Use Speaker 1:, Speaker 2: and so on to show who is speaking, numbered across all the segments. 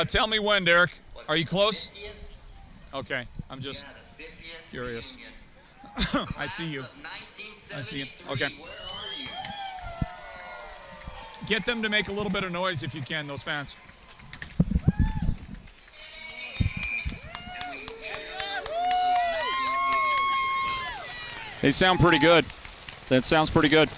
Speaker 1: Tell me when, Derek. Are you close? Okay, I'm just curious. I see you. I see you. Okay. Get them to make a little bit of noise if you can, those fans.
Speaker 2: They sound pretty good. That sounds pretty good.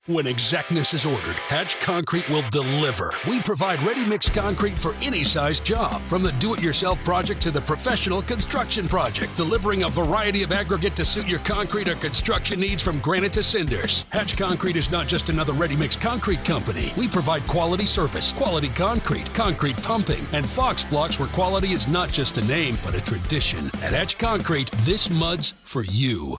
Speaker 3: When exactness is ordered, Hatch Concrete will deliver. We provide ready-mix concrete for any size job, from the do-it-yourself project to the professional construction project, delivering a variety of aggregate to suit your concrete or construction needs from granite to cinders. Hatch Concrete is not just another ready-mix concrete company. We provide quality service, quality concrete, concrete pumping, and Fox blocks where quality is not just a name, but a tradition. At Hatch Concrete, this mud's for you.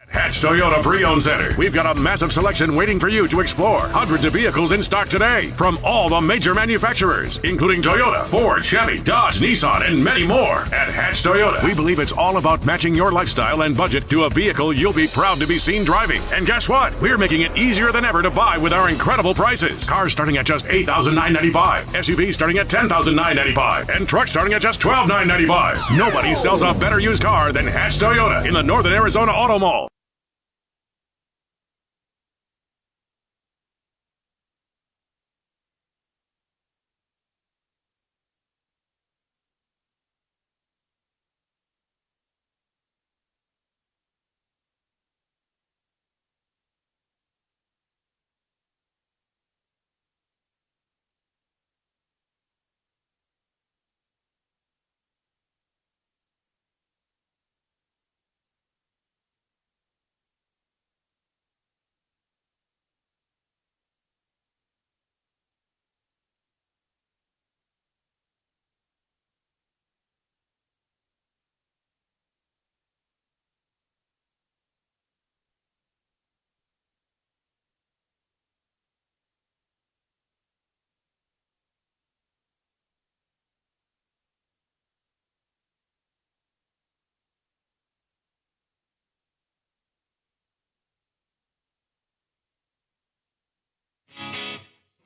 Speaker 4: Hatch Toyota Pre-Owned Center. We've got a massive selection waiting for you to explore. Hundreds of vehicles in stock today from all the major manufacturers, including Toyota, Ford, Chevy, Dodge, Nissan, and many more. At Hatch Toyota, we believe it's all about matching your lifestyle and budget to a vehicle you'll be proud to be seen driving. And guess what? We're making it easier than ever to buy with our incredible prices. Cars starting at just $8,995, SUVs starting at $10,995, and trucks starting at just $12,995. Nobody sells a better used car than Hatch Toyota in the Northern Arizona Auto Mall.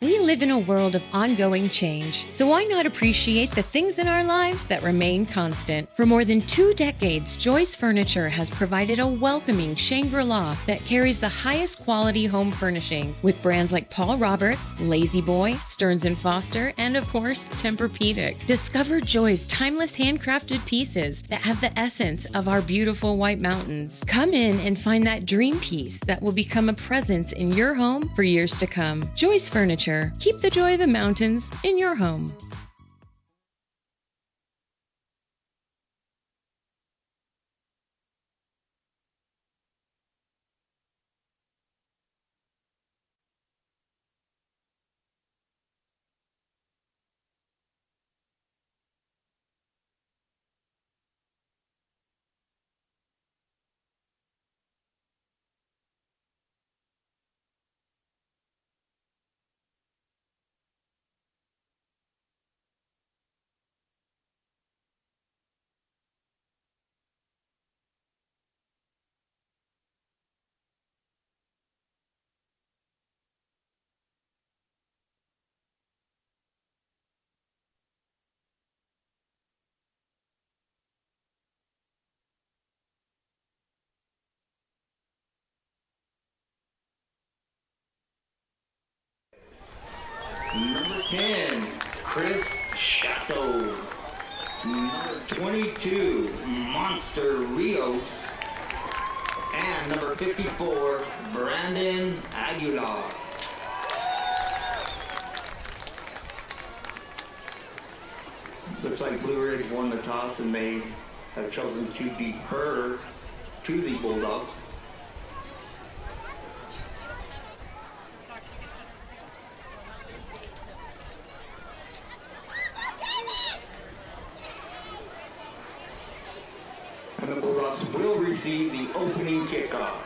Speaker 5: We live in a world of ongoing change, so why not appreciate the things in our lives that remain constant? For more than 2 decades, Joyce Furniture has provided a welcoming Shangri-La that carries the highest quality home furnishings with brands like Paul Roberts, Lazy Boy, Stearns & Foster, and of course, Tempur-Pedic. Discover Joy's timeless handcrafted pieces that have the essence of our beautiful White Mountains. Come in and find that dream piece that will become a presence in your home for years to come. Joyce Furniture. Keep the joy of the mountains in your home.
Speaker 6: Number 10, Chris Chateau. Number 22, Monster Rios. And number 54, Brandon Aguilar. Looks like Blue Ridge won the toss and they have chosen to defer to the Bulldogs. And the Bulldogs will receive the opening kickoff.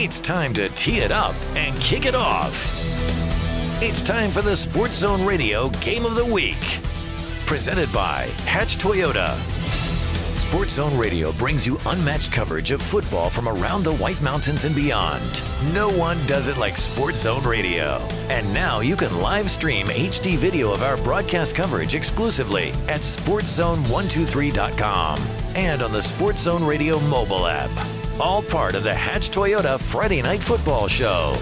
Speaker 7: It's time to tee it up and kick it off. It's time for the Sports Zone Radio Game of the Week. Presented by Hatch Toyota. Sports Zone Radio brings you unmatched coverage of football from around the White Mountains and beyond. No one does it like Sports Zone Radio. And now you can live stream HD video of our broadcast coverage exclusively at sportszone123.com and on the Sports Zone Radio mobile app. All part of the Hatch Toyota Friday Night Football Show.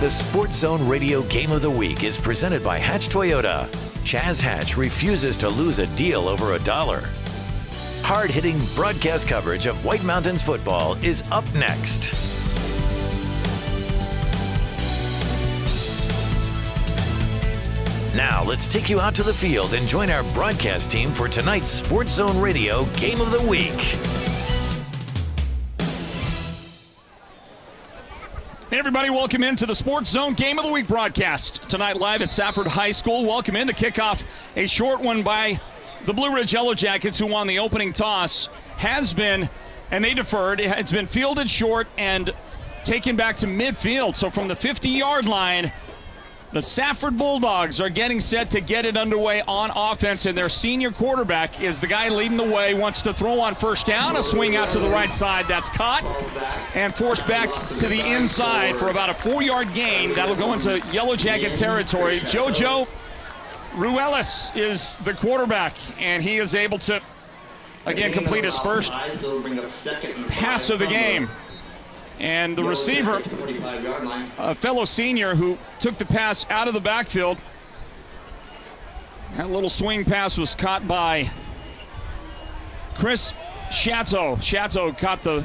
Speaker 7: The Sports Zone Radio Game of the Week is presented by Hatch Toyota. Chaz Hatch refuses to lose a deal over $1. Hard-hitting broadcast coverage of White Mountains football is up next. Now, let's take you out to the field and join our broadcast team for tonight's Sports Zone Radio Game of the Week.
Speaker 2: Hey everybody, welcome into the Sports Zone Game of the Week broadcast. Tonight live at Safford High School. Welcome in to kickoff, a short one by the Blue Ridge Yellow Jackets, who won the opening toss. Has been, and they deferred, it's been fielded short and taken back to midfield. So from the 50-yard line, the Safford Bulldogs are getting set to get it underway on offense, and their senior quarterback is the guy leading the way, wants to throw on first down, a swing out to the right side. That's caught and forced back to the inside for about a 4-yard gain. That'll go into Yellow Jacket territory. Jojo Ruelas is the quarterback, and he is able to, again, complete his first pass of the game. And the receiver, a fellow senior who took the pass out of the backfield. That little swing pass was caught by Chris Chateau. Chateau caught the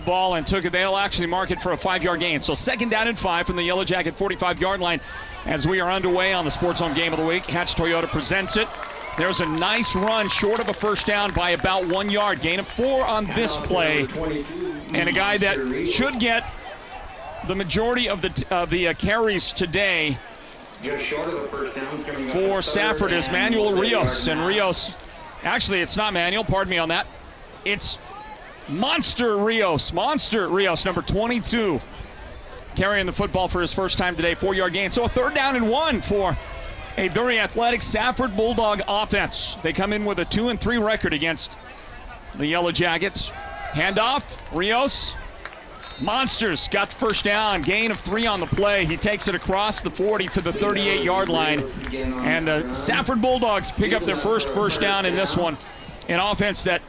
Speaker 2: ball and took it. They'll actually mark it for a 5-yard gain. So 2nd down and 5 from the Yellow Jacket 45-yard line as we are underway on the Sports Zone Game of the Week. Hatch Toyota presents it. There's a nice run short of a first down by about 1 yard. Gain of 4 on this play. And a guy that should get the majority of the carries today for Safford is Manuel Rios. And Rios, actually it's not Manuel, pardon me on that. It's Monster Rios, number 22, carrying the football for his first time today, 4-yard gain. So a 3rd down and 1 for a very athletic Safford Bulldog offense. They come in with a 2-3 record against the Yellow Jackets. Handoff, Rios. Monsters got the first down, gain of 3 on the play. He takes it across the 40 to the 38-yard line. And the Safford Bulldogs pick up their first down in this one. An offense that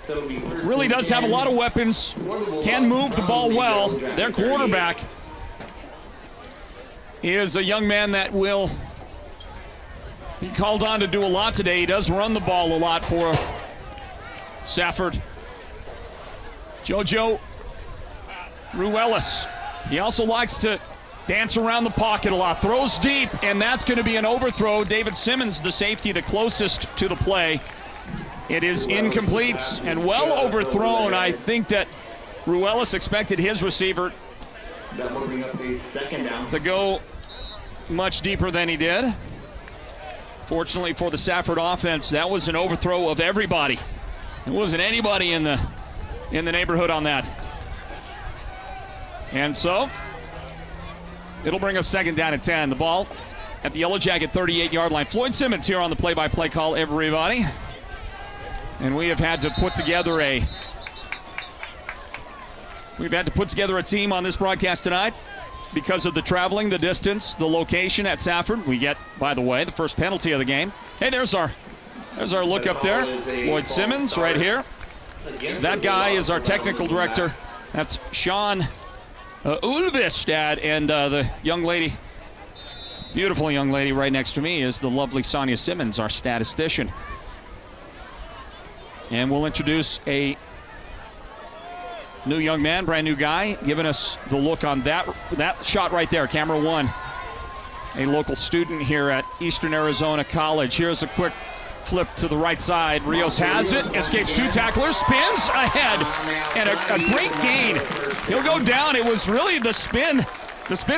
Speaker 2: really does have a lot of weapons, can move the ball well. Their quarterback is a young man that will be called on to do a lot today. He does run the ball a lot for Safford. Jojo Ruelas. He also likes to dance around the pocket a lot. Throws deep, and that's going to be an overthrow. David Simmons, the safety, the closest to the play. It is incomplete and well overthrown. I think that Ruelas expected his receiver to go much deeper than he did. Fortunately for the Safford offense, that was an overthrow of everybody. There wasn't anybody in the neighborhood on that. And so it'll bring up 2nd down and 10. The ball at the Yellow Jacket 38-yard line. Floyd Simmons here on the play-by-play call, everybody. And we have had to put together a team on this broadcast tonight because of the traveling, the distance, the location at Safford. We get, by the way, the first penalty of the game. Hey, there's our look up there. Floyd Simmons right here. That guy is our technical director. That's Sean Ulvestad, and the young lady, beautiful young lady right next to me is the lovely Sonia Simmons, our statistician. And we'll introduce a new young man, brand new guy, giving us the look on that shot right there, camera 1. A local student here at Eastern Arizona College. Here's a quick flip to the right side. Rios has it, escapes 2 tacklers, spins ahead, and a great gain. He'll go down. It was really the spin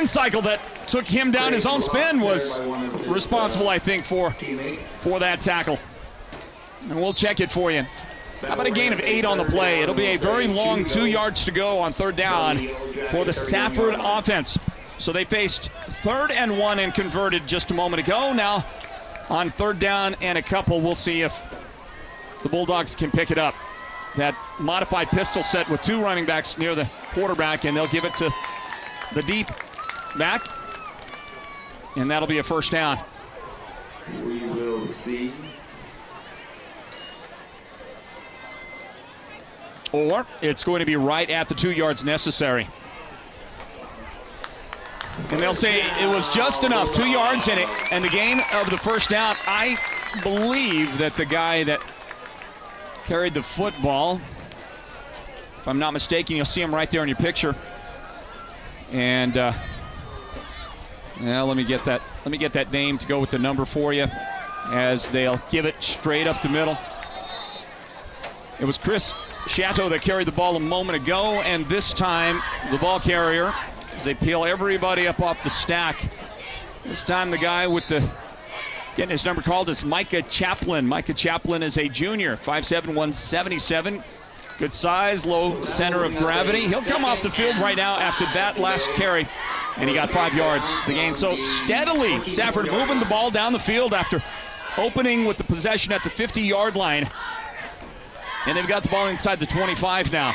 Speaker 2: cycle that took him down. His own spin was responsible, I think, for that tackle. And we'll check it for you. How about a gain of 8 on the play? It'll be a very long 2 yards to go on third down for the Safford offense. So they faced 3rd and 1 and converted just a moment ago. Now on third down and a couple, we'll see if the Bulldogs can pick it up. That modified pistol set with 2 running backs near the quarterback, and they'll give it to the deep back, and that'll be a first down.
Speaker 6: We will see.
Speaker 2: Or it's going to be right at the 2 yards necessary. And they'll say it was just enough, 2 yards in it, and the gain of the first down. I believe that the guy that carried the football, if I'm not mistaken, you'll see him right there in your picture. And let me get that name to go with the number for you, as they'll give it straight up the middle. It was Chris Chateau that carried the ball a moment ago, and this time the ball carrier, as they peel everybody up off the stack. This time the guy with the getting his number called is Micah Chaplin. Micah Chaplin is a junior, 5'7", 177. Good size, low center of gravity. He'll come off the field right now after that last carry, and he got 5 yards the gain. So steadily, Safford moving the ball down the field after opening with the possession at the 50-yard line. And they've got the ball inside the 25 now.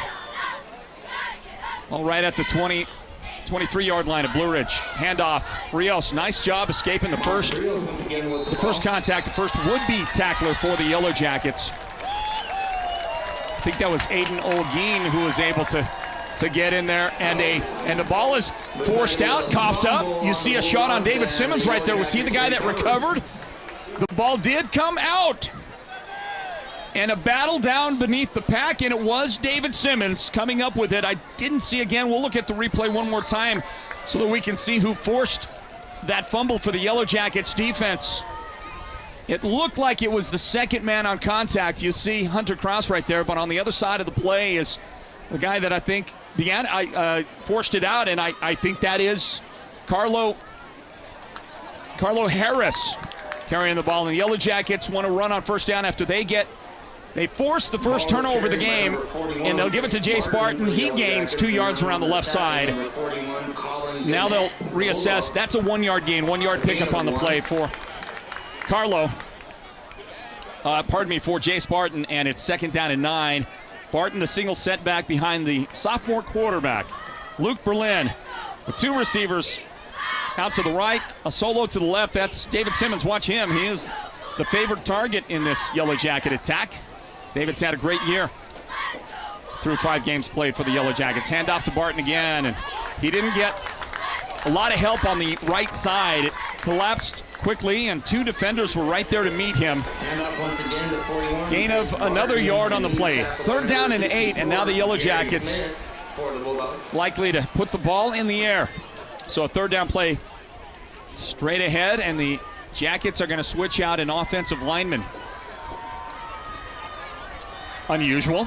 Speaker 2: All right at the 23-yard line of Blue Ridge. Handoff. Rios, nice job escaping the first contact, the first would-be tackler for the Yellow Jackets. I think that was Aiden Olguin who was able to get in there, and the ball is forced out, coughed up. You see a shot on David Simmons right there. Was he the guy that recovered? The ball did come out. And a battle down beneath the pack, and it was David Simmons coming up with it. I didn't see again. We'll look at the replay one more time so that we can see who forced that fumble for the Yellow Jackets defense. It looked like it was the second man on contact. You see Hunter Krause right there, but on the other side of the play is the guy that I think forced it out, and I think that is Carlo Harris carrying the ball. And the Yellow Jackets want to run on first down after they force the first turnover of the game, and they'll give it to Jace Barton. He gains 2 yards around the left side. Now they'll reassess. That's a 1 yard gain, 1 yard pickup on the play for for Jace Barton, and it's second down and 9. Barton, the single setback behind the sophomore quarterback, Luke Berlin, with 2 receivers out to the right, a solo to the left. That's David Simmons. Watch him. He is the favorite target in this Yellow Jacket attack. David's had a great year through 5 games played for the Yellow Jackets. Handoff to Barton again, and he didn't get a lot of help on the right side. It collapsed quickly, and 2 defenders were right there to meet him. Gain of another yard on the play. Third down and 8, and now the Yellow Jackets likely to put the ball in the air. So a third down play straight ahead, and the Jackets are going to switch out an offensive lineman. Unusual.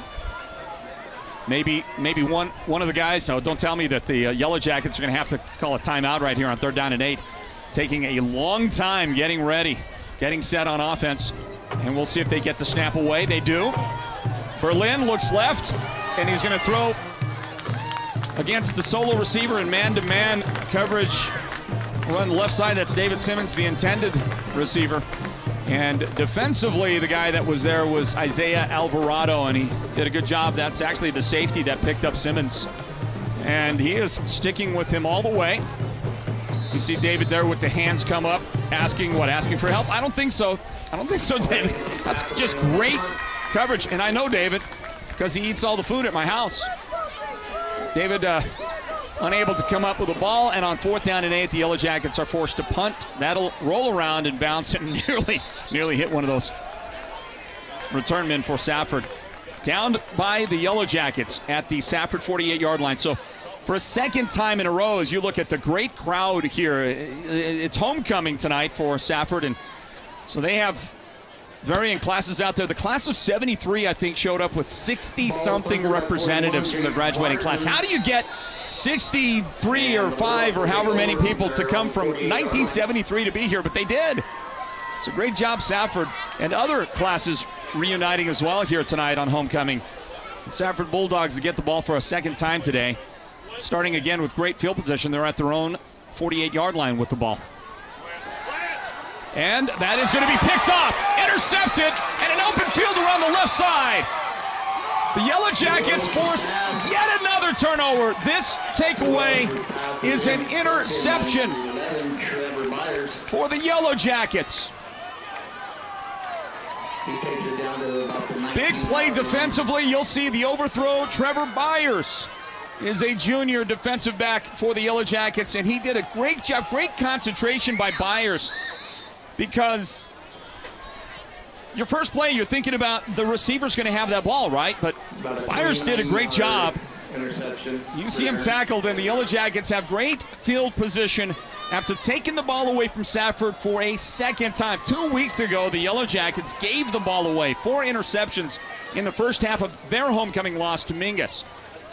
Speaker 2: Maybe one of the guys. No, don't tell me that the Yellow Jackets are going to have to call a timeout right here on third down and 8. Taking a long time getting ready, getting set on offense. And we'll see if they get the snap away. They do. Berlin looks left, and he's going to throw against the solo receiver in man-to-man coverage. Run left side, that's David Simmons, the intended receiver. And defensively, the guy that was there was Isaiah Alvarado, and he did a good job. That's actually the safety that picked up Simmons. And he is sticking with him all the way. You see David there with the hands come up, asking for help? I don't think so. David. That's just great coverage. And I know David because he eats all the food at my house. David unable to come up with a ball, and on fourth down and 8, the Yellow Jackets are forced to punt. That'll roll around and bounce and nearly hit one of those return men for Safford. Downed by the Yellow Jackets at the Safford 48-yard line. So for a second time in a row, as you look at the great crowd here, it's homecoming tonight for Safford, and so they have varying classes out there. The class of 73, I think, showed up with 60-something representatives from the graduating class. How do you get 63 or 5 or however many people to come from 1973 to be here? But they did. It's a great job, Safford. And other classes reuniting as well here tonight on homecoming. The Safford Bulldogs get the ball for a second time today. Starting again with great field position. They're at their own 48-yard line with the ball. And that is going to be picked off, intercepted, and an open field around the left side. The Yellow Jackets force yet another turnover. This takeaway is an interception for the Yellow Jackets. Big play defensively. You'll see the overthrow. Trevor Byers is a junior defensive back for the Yellow Jackets, and he did a great job. Great concentration by Byers, because your first play, you're thinking about the receiver's going to have that ball, right? But Byers did a great job. You see him tackled, and the Yellow Jackets have great field position after taking the ball away from Safford for a second time. 2 weeks ago, the Yellow Jackets gave the ball away. 4 interceptions in the first half of their homecoming loss to Mingus.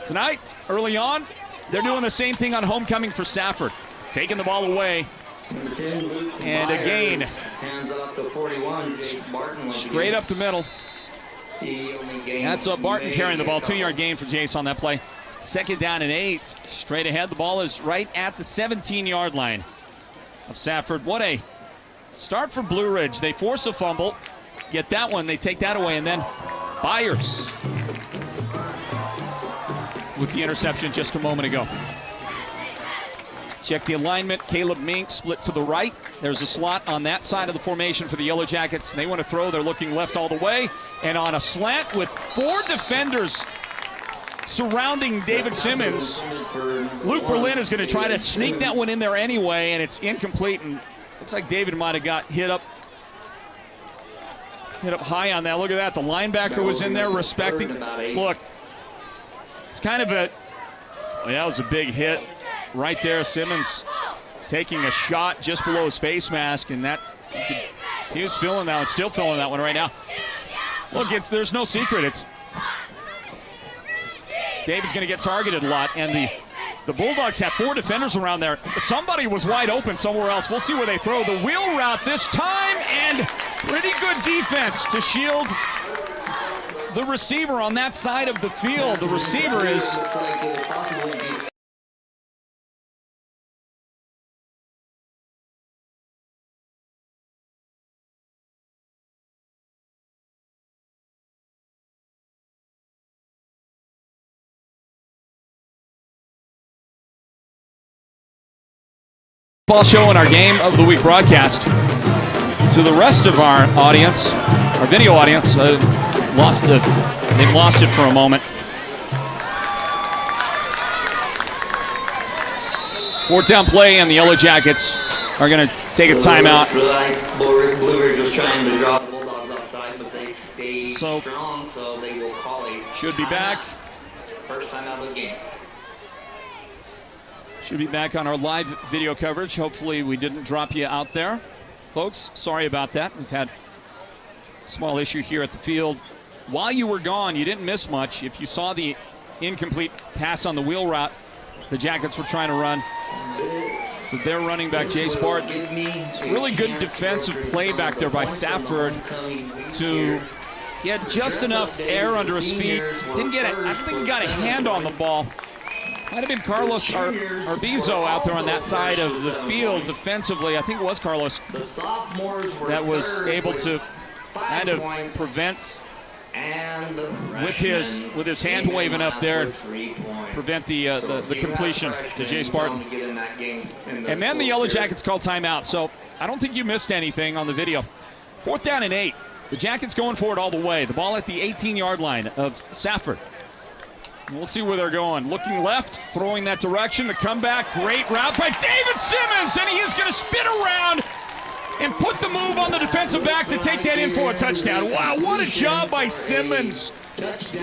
Speaker 2: Tonight, early on, they're doing the same thing on homecoming for Safford. Taking the ball away. And again,
Speaker 6: hands off to 41, Jace Barton.
Speaker 2: Straight up the middle. That's Barton carrying the ball. 2-yard gain for Jace on that play. Second down and 8. Straight ahead. The ball is right at the 17-yard line of Safford. What a start for Blue Ridge. They force a fumble. Get that one. They take that away. And then Byers with the interception just a moment ago. Check the alignment. Caleb Mink split to the right. There's a slot on that side of the formation for the Yellow Jackets. They want to throw. They're looking left all the way. And on a slant with 4 defenders surrounding David Simmons, Luke Berlin is going to try to sneak that one in there anyway, and it's incomplete. And looks like David might have got hit up high on that. Look at that. The linebacker was in there respecting. Look, it's kind of a, well, that was a big hit. Right there, Simmons taking a shot just below his face mask, and that he was feeling that one, still feeling that one right now. Look, there's no secret. It's David's going to get targeted a lot, and the Bulldogs have 4 defenders around there. Somebody was wide open somewhere else. We'll see where they throw. The wheel route this time, and pretty good defense to shield the receiver on that side of the field. The receiver is ball show in our Game of the Week broadcast. To the rest of our audience, our video audience, they've lost it for a moment. 4th down play, and the Yellow Jackets are going to take a timeout.
Speaker 6: Blue Ridge was trying to draw the Bulldogs offside, but they stayed strong, so they will call a
Speaker 2: should be back.
Speaker 6: First time out of the game.
Speaker 2: Should be back on our live video coverage. Hopefully we didn't drop you out there. Folks, sorry about that. We've had a small issue here at the field. While you were gone, you didn't miss much. If you saw the incomplete pass on the wheel route the Jackets were trying to run to their running back, Jace Barton. It's a really good defensive play back there by Safford to get just enough air under his feet. Didn't get it. I don't think he got a hand on the ball. Might have been Carlos Arbizo out there on that side of the field defensively. I think it was Carlos that was able to kind of prevent with his hand waving up there, prevent the completion to Jace Barton. And then the Yellow Jackets called timeout. So I don't think you missed anything on the video. 4th down and 8. The Jackets going for it all the way. The ball at the 18-yard line of Safford. We'll see where they're going. Looking left, throwing that direction. The comeback, great route by David Simmons, and he is going to spin around and put the move on the defensive back to take that in for a touchdown. Wow, what a job by Simmons.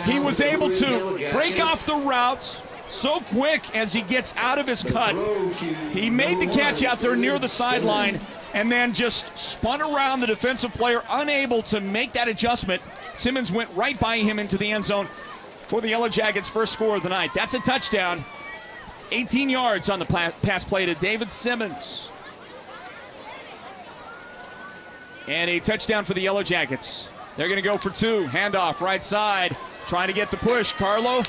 Speaker 2: He was able to break off the routes so quick as he gets out of his cut. He made the catch out there near the sideline and then just spun around the defensive player, unable to make that adjustment. Simmons went right by him into the end zone for the Yellow Jackets' first score of the night. That's a touchdown. 18 yards on the pass play to David Simmons. And a touchdown for the Yellow Jackets. They're going to go for two. Handoff right side. Trying to get the push. Carlo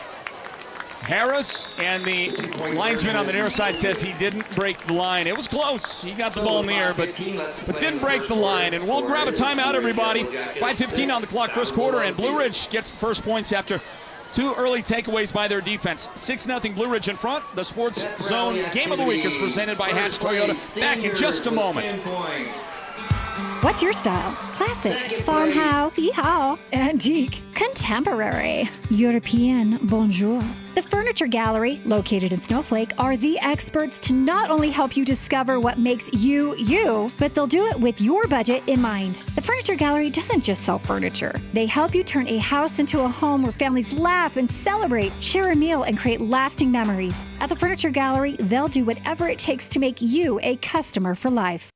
Speaker 2: Harris, and the linesman on the near side says he didn't break the line. It was close. He got the ball in the air, but didn't break the line. And we'll grab a timeout, everybody. 5:15 on the clock, first quarter, and Blue Ridge gets the first points after two early takeaways by their defense. 6-0 Blue Ridge in front. The Sports Zone Game of the Week is presented by Hatch Toyota. Back in just a moment.
Speaker 8: What's your style? Classic, farmhouse, yeehaw, antique, contemporary, European, bonjour. The Furniture Gallery, located in Snowflake, are the experts to not only help you discover what makes you, you, but they'll do it with your budget in mind. The Furniture Gallery doesn't just sell furniture. They help you turn a house into a home where families laugh and celebrate, share a meal, and create lasting memories. At the Furniture Gallery, they'll do whatever it takes to make you a customer for life.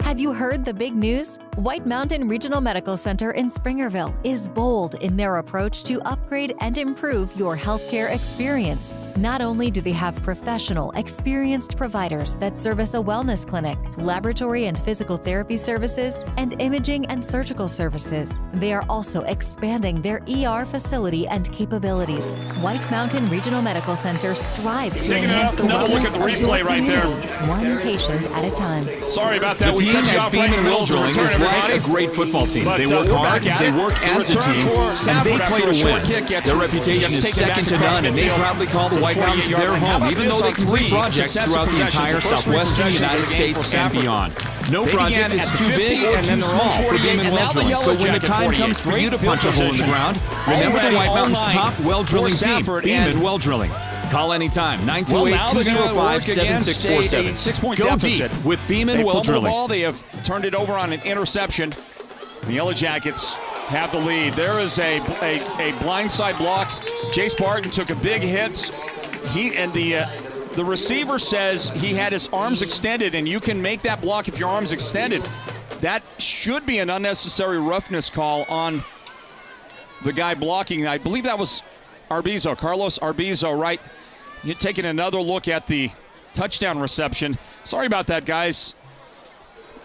Speaker 9: Have you heard the big news? White Mountain Regional Medical Center in Springerville is bold in their approach to upgrade and improve your healthcare experience. Not only do they have professional, experienced providers that service a wellness clinic, laboratory and physical therapy services, and imaging and surgical services, they are also expanding their ER facility and capabilities. White Mountain Regional Medical Center strives to enhance the wellness of your community, one patient at a time.
Speaker 2: Sorry about that.
Speaker 10: The team at Beeman Well Drilling is like a great football team. They work hard, they work as a team, and they play to win. Their reputation is second to none, and they proudly call the White Mountains their home, even though they complete projects throughout the entire southwestern United States and beyond. No project is too big or too small for Beeman Well Drilling, so when the time comes for you to punch a hole in the ground, remember the White Mountains' top well drilling team, Beeman Well Drilling. Call anytime, 928-205-7647. Go deep with Beeman Well Drilling.
Speaker 2: Ball. They have turned it over on an interception. The Yellow Jackets have the lead. There is a blindside block. Jace Barton took a big hit. The receiver says he had his arms extended, and you can make that block if your arm's extended. That should be an unnecessary roughness call on the guy blocking. I believe that was Arbizo, Carlos Arbizo, right? You're taking another look at the touchdown reception. Sorry about that, guys.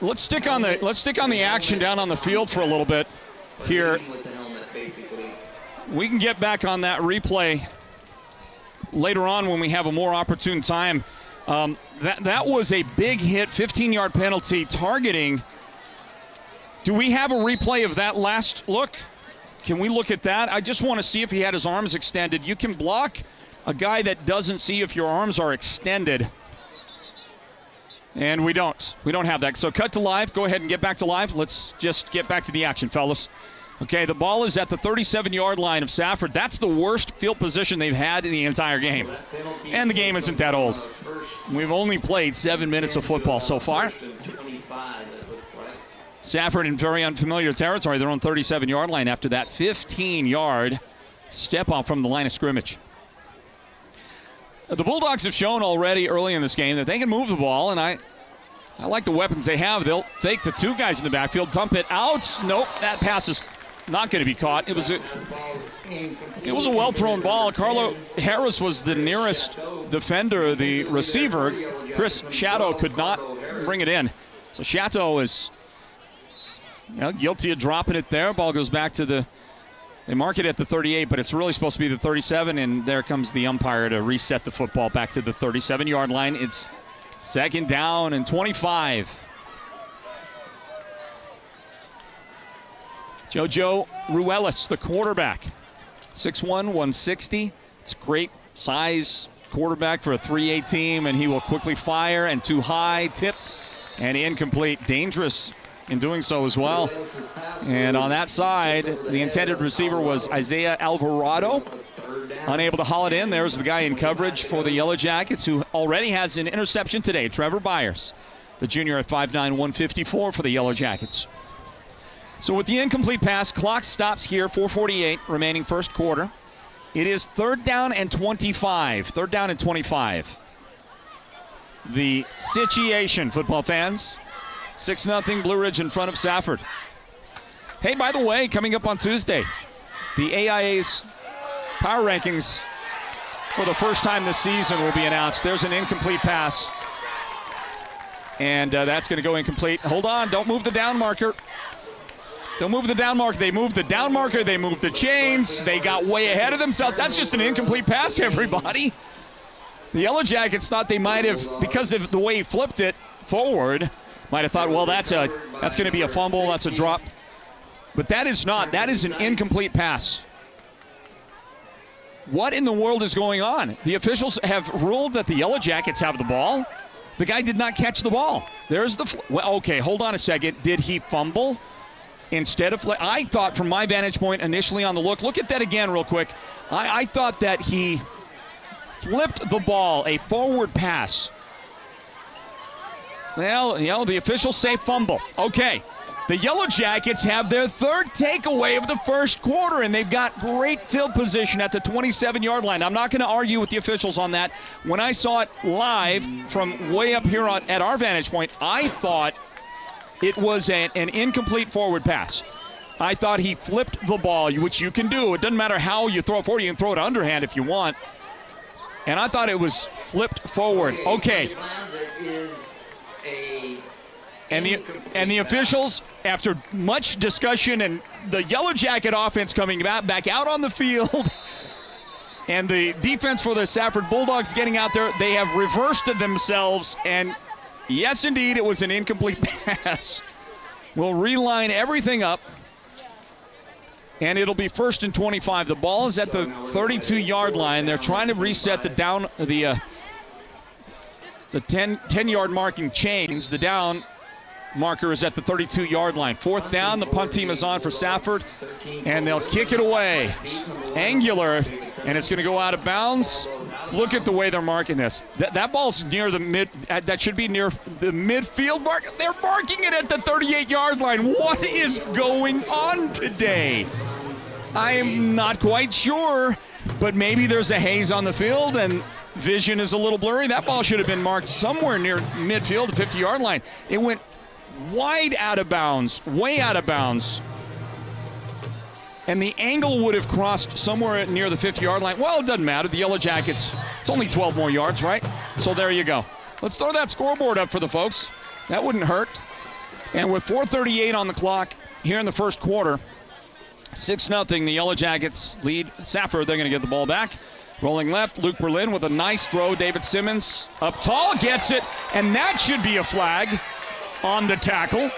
Speaker 2: Let's stick on the action down on the field for a little bit here. We can get back on that replay later on when we have a more opportune time. That was a big hit, 15-yard penalty targeting. Do we have a replay of that last look? Can we look at that? I just want to see if he had his arms extended. You can block a guy that doesn't see if your arms are extended. And we don't. We don't have that. So cut to live. Go ahead and get back to live. Let's just get back to the action, fellas. Okay, the ball is at the 37-yard line of Safford. That's the worst field position they've had in the entire game. And the game isn't that old. We've only played 7 minutes of football so far. Safford in very unfamiliar territory. They're on 37-yard line after that 15-yard step off from the line of scrimmage. The Bulldogs have shown already early in this game that they can move the ball, and I like the weapons they have. They'll fake to two guys in the backfield, dump it out. Nope, that pass is not going to be caught. It was a well-thrown ball. Carlo Harris was the nearest defender, the receiver. Chris Shadow could not bring it in. So Shadow is guilty of dropping it there. Ball goes back to they mark it at the 38, but it's really supposed to be the 37, and there comes the umpire to reset the football back to the 37-yard line. It's second down and 25. JoJo Ruelas, the quarterback. 6'1", 160. It's a great size quarterback for a 3A team, and he will quickly fire, and too high, tipped, and incomplete. Dangerous in doing so as well. And on that side, the intended receiver was Isaiah Alvarado. Unable to haul it in. There's the guy in coverage for the Yellow Jackets who already has an interception today, Trevor Byers, the junior at 5'9", 154 for the Yellow Jackets. So with the incomplete pass, clock stops here, 4:48 remaining first quarter. It is third down and 25. Third down and 25. The situation, football fans. 6-0 Blue Ridge in front of Safford. Hey, by the way, coming up on Tuesday, the AIA's power rankings for the first time this season will be announced. There's an incomplete pass. And that's going to go incomplete. Hold on, don't move the down marker. They'll move the down marker. They move the down marker. They move the chains. They got way ahead of themselves. That's just an incomplete pass, everybody. The Yellow Jackets thought they might have, because of the way he flipped it forward, might have thought, well, that's going to be a fumble. That's a drop. But that is not. That is an incomplete pass. What in the world is going on? The officials have ruled that the Yellow Jackets have the ball. The guy did not catch the ball. There's the well, okay, hold on a second. Did he fumble instead of I thought from my vantage point initially on the look at that again real quick. I thought that he flipped the ball, a forward pass. Well, the officials say fumble. Okay. The Yellow Jackets have their third takeaway of the first quarter, and they've got great field position at the 27-yard line. I'm not going to argue with the officials on that. When I saw it live from way up here at our vantage point, I thought it was an incomplete forward pass. I thought he flipped the ball, which you can do. It doesn't matter how you throw it forward. You can throw it underhand if you want. And I thought it was flipped forward. Okay. And the officials, after much discussion and the Yellow Jacket offense coming back out on the field and the defense for the Safford Bulldogs getting out there, they have reversed themselves. And yes, indeed, it was an incomplete pass. We'll reline everything up. And it'll be 1st and 25. The ball is at the 32-yard line. They're trying to reset the 10-yard marking chains. The down marker is at the 32-yard line. 4th down, the punt team is on for Safford, and they'll kick it away. Angular, and it's going to go out of bounds. Look at the way they're marking this. That ball's near the mid. That should be near the midfield mark. They're marking it at the 38-yard line. What is going on today? I am not quite sure, but maybe there's a haze on the field and vision is a little blurry. That ball should have been marked somewhere near midfield, the 50-yard line. It went wide out of bounds, way out of bounds. And the angle would have crossed somewhere near the 50-yard line. Well, it doesn't matter. The Yellow Jackets, it's only 12 more yards, right? So there you go. Let's throw that scoreboard up for the folks. That wouldn't hurt. And with 4:38 on the clock here in the first quarter, 6-0, the Yellow Jackets lead Safford. They're going to get the ball back. Rolling left, Luke Berlin with a nice throw. David Simmons up tall, gets it, and that should be a flag on the tackle.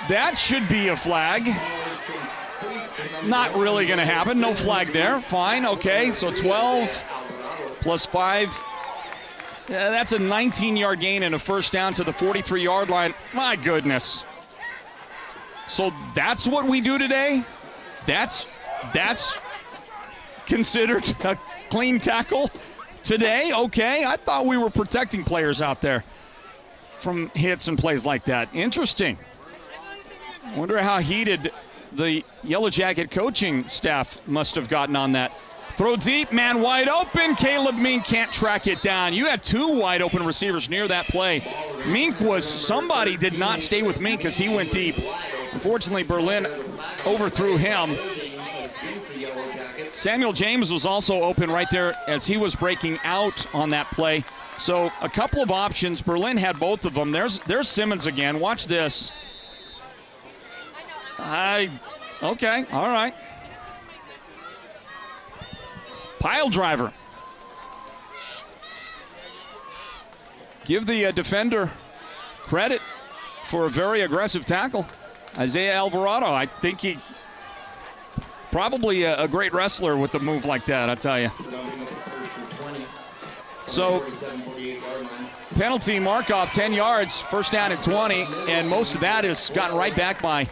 Speaker 2: That should be a flag. Not really going to happen. No flag there. Fine. Okay. So 12 plus 5. That's a 19-yard gain and a first down to the 43-yard line. My goodness. So that's what we do today? That's considered a clean tackle today? Okay. I thought we were protecting players out there from hits and plays like that. Interesting. Wonder how heated the Yellow Jacket coaching staff must have gotten on that. Throw deep, man wide open. Caleb Mink can't track it down. You had 2 wide open receivers near that play. Somebody did not stay with Mink as he went deep. Unfortunately, Berlin overthrew him. Samuel James was also open right there as he was breaking out on that play. So a couple of options. Berlin had both of them. There's Simmons again. Watch this. Okay, all right. Pile driver. Give the defender credit for a very aggressive tackle. Isaiah Alvarado, I think he probably a great wrestler with the move like that, I tell you. So penalty mark-off, 10 yards, first down and 20, and most of that is gotten right back by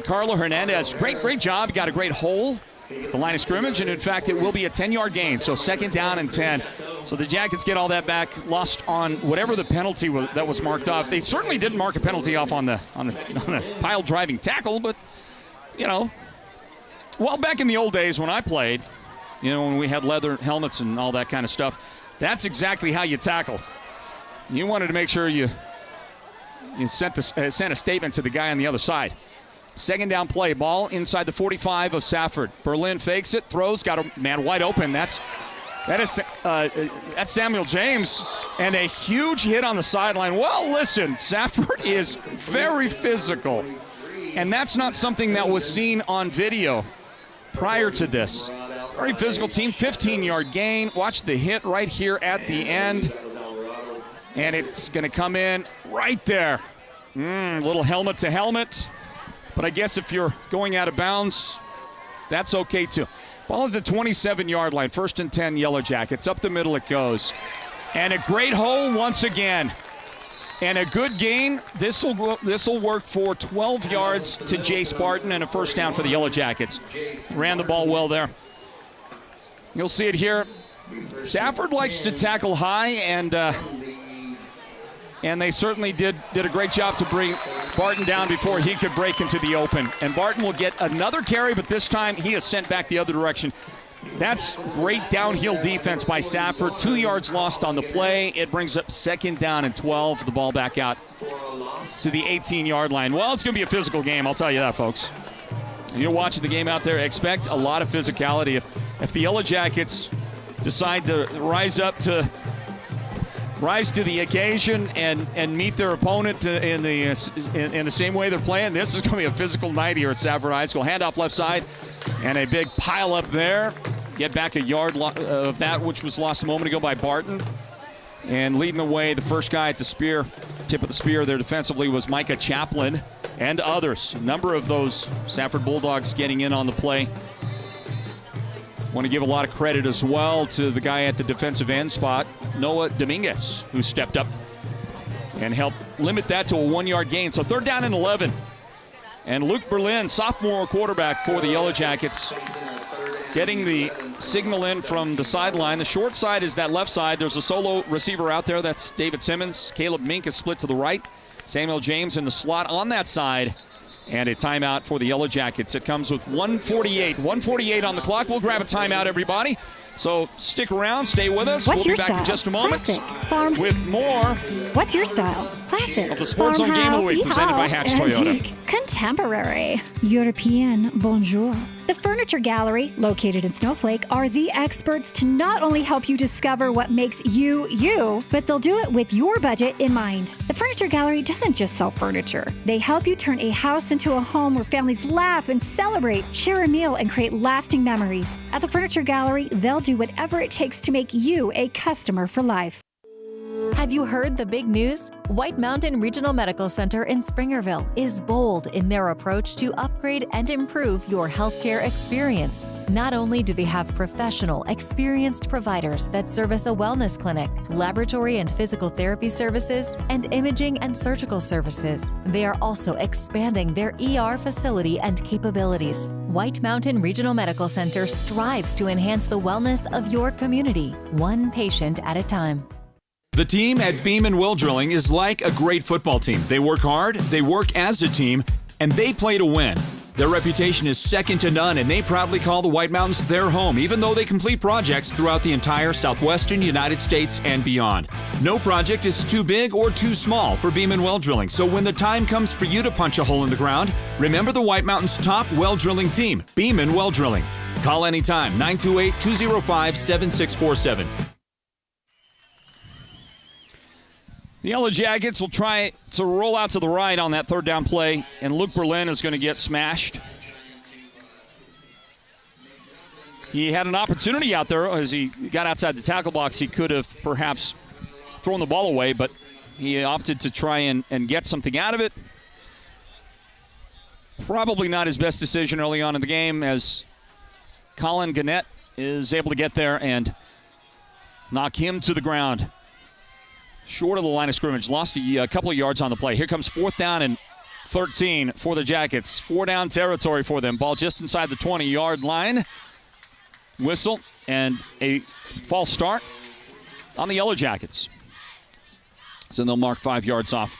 Speaker 2: Carlo Hernandez. Great job. Got a great hole, the line of scrimmage, and in fact, it will be a 10-yard gain. So second down and 10. So the Jackets get all that back, lost on whatever the penalty was that was marked off. They certainly didn't mark a penalty off on the pile driving tackle, but well, back in the old days when I played, when we had leather helmets and all that kind of stuff, that's exactly how you tackled. You wanted to make sure you sent a statement to the guy on the other side. Second down play, ball inside the 45 of Safford. Berlin fakes it, throws, got a man wide open. That's Samuel James, and a huge hit on the sideline. Well, listen, Safford is very physical, And that's not something that was seen on video prior to this. Very physical team, 15-yard gain. Watch the hit right here at the end. And it's going to come in right there. Little helmet to helmet. But I guess if you're going out of bounds, that's okay too. Ball at the 27-yard line, 1st and 10 Yellow Jackets. Up the middle it goes. And a great hole once again. And a good gain. This will work for 12 yards to Jace Barton and a first down for the Yellow Jackets. Ran the ball well there. You'll see it here. Safford likes to tackle high, and they certainly did a great job to bring Barton down before he could break into the open. And Barton will get another carry, but this time he is sent back the other direction. That's great downhill defense by Safford. 2 yards lost on the play. It brings up 2nd down and 12. The ball back out to the 18-yard line. Well, it's going to be a physical game, I'll tell you that, folks. And you're watching the game out there, expect a lot of physicality. If the Yellow Jackets decide to rise to the occasion and meet their opponent in the same way they're playing, this is going to be a physical night here at Safford High School. Handoff left side, and a big pile up there. Get back a yard of that which was lost a moment ago by Barton. And leading the way, the first guy at the spear, tip of the spear there defensively was Micah Chaplin and others. A number of those Safford Bulldogs getting in on the play. Want to give a lot of credit as well to the guy at the defensive end spot, Noah Dominguez, who stepped up and helped limit that to a 1-yard gain. So 3rd down and 11. And Luke Berlin, sophomore quarterback for the Yellow Jackets, getting the signal in from the sideline. The short side is that left side. There's a solo receiver out there. That's David Simmons. Caleb Mink is split to the right. Samuel James in the slot on that side. And a timeout for the Yellow Jackets. It comes with 1:48 on the clock. We'll grab a timeout, everybody. So stick around, stay with us.
Speaker 8: What's
Speaker 2: we'll
Speaker 8: your
Speaker 2: be back
Speaker 8: style?
Speaker 2: in just a moment.
Speaker 8: Classic. Farm.
Speaker 2: With more.
Speaker 8: What's your style? Classic.
Speaker 2: Of the Sports Zone Game of the Week, presented by Hatch Toyota.
Speaker 8: Antique. Contemporary. European. Bonjour. The Furniture Gallery, located in Snowflake, are the experts to not only help you discover what makes you, you, but they'll do it with your budget in mind. The Furniture Gallery doesn't just sell furniture. They help you turn a house into a home where families laugh and celebrate, share a meal, and create lasting memories. At the Furniture Gallery, they'll do whatever it takes to make you a customer for life.
Speaker 9: Have you heard the big news? White Mountain Regional Medical Center in Springerville is bold in their approach to upgrade and improve your healthcare experience. Not only do they have professional, experienced providers that service a wellness clinic, laboratory and physical therapy services, and imaging and surgical services, they are also expanding their ER facility and capabilities. White Mountain Regional Medical Center strives to enhance the wellness of your community, one patient at a time.
Speaker 10: The team at Beeman Well Drilling is like a great football team. They work hard, they work as a team, and they play to win. Their reputation is second to none, and they proudly call the White Mountains their home, even though they complete projects throughout the entire southwestern United States and beyond. No project is too big or too small for Beeman Well Drilling, so when the time comes for you to punch a hole in the ground, remember the White Mountains' top well drilling team, Beeman Well Drilling. Call anytime, 928-205-7647.
Speaker 2: The Yellow Jackets will try to roll out to the right on that 3rd down play, and Luke Berlin is going to get smashed. He had an opportunity out there as he got outside the tackle box. He could have perhaps thrown the ball away, but he opted to try and get something out of it. Probably not his best decision early on in the game, as Colin Gannett is able to get there and knock him to the ground. Short of the line of scrimmage, lost a couple of yards on the play. Here comes 4th down and 13 for the Jackets. 4-down territory for them. Ball just inside the 20-yard line. Whistle and a false start on the Yellow Jackets. So they'll mark 5 yards off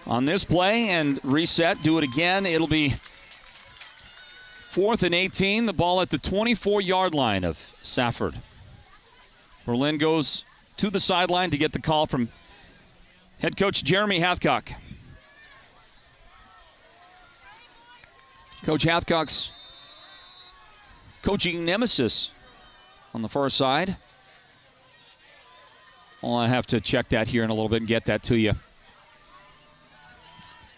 Speaker 2: on this play and reset. Do it again. It'll be 4th and 18. The ball at the 24-yard line of Safford. Berlin goes to the sideline to get the call from head coach Jeremy Hathcock. Coach Hathcock's coaching nemesis on the far side. Well, I have to check that here in a little bit and get that to you.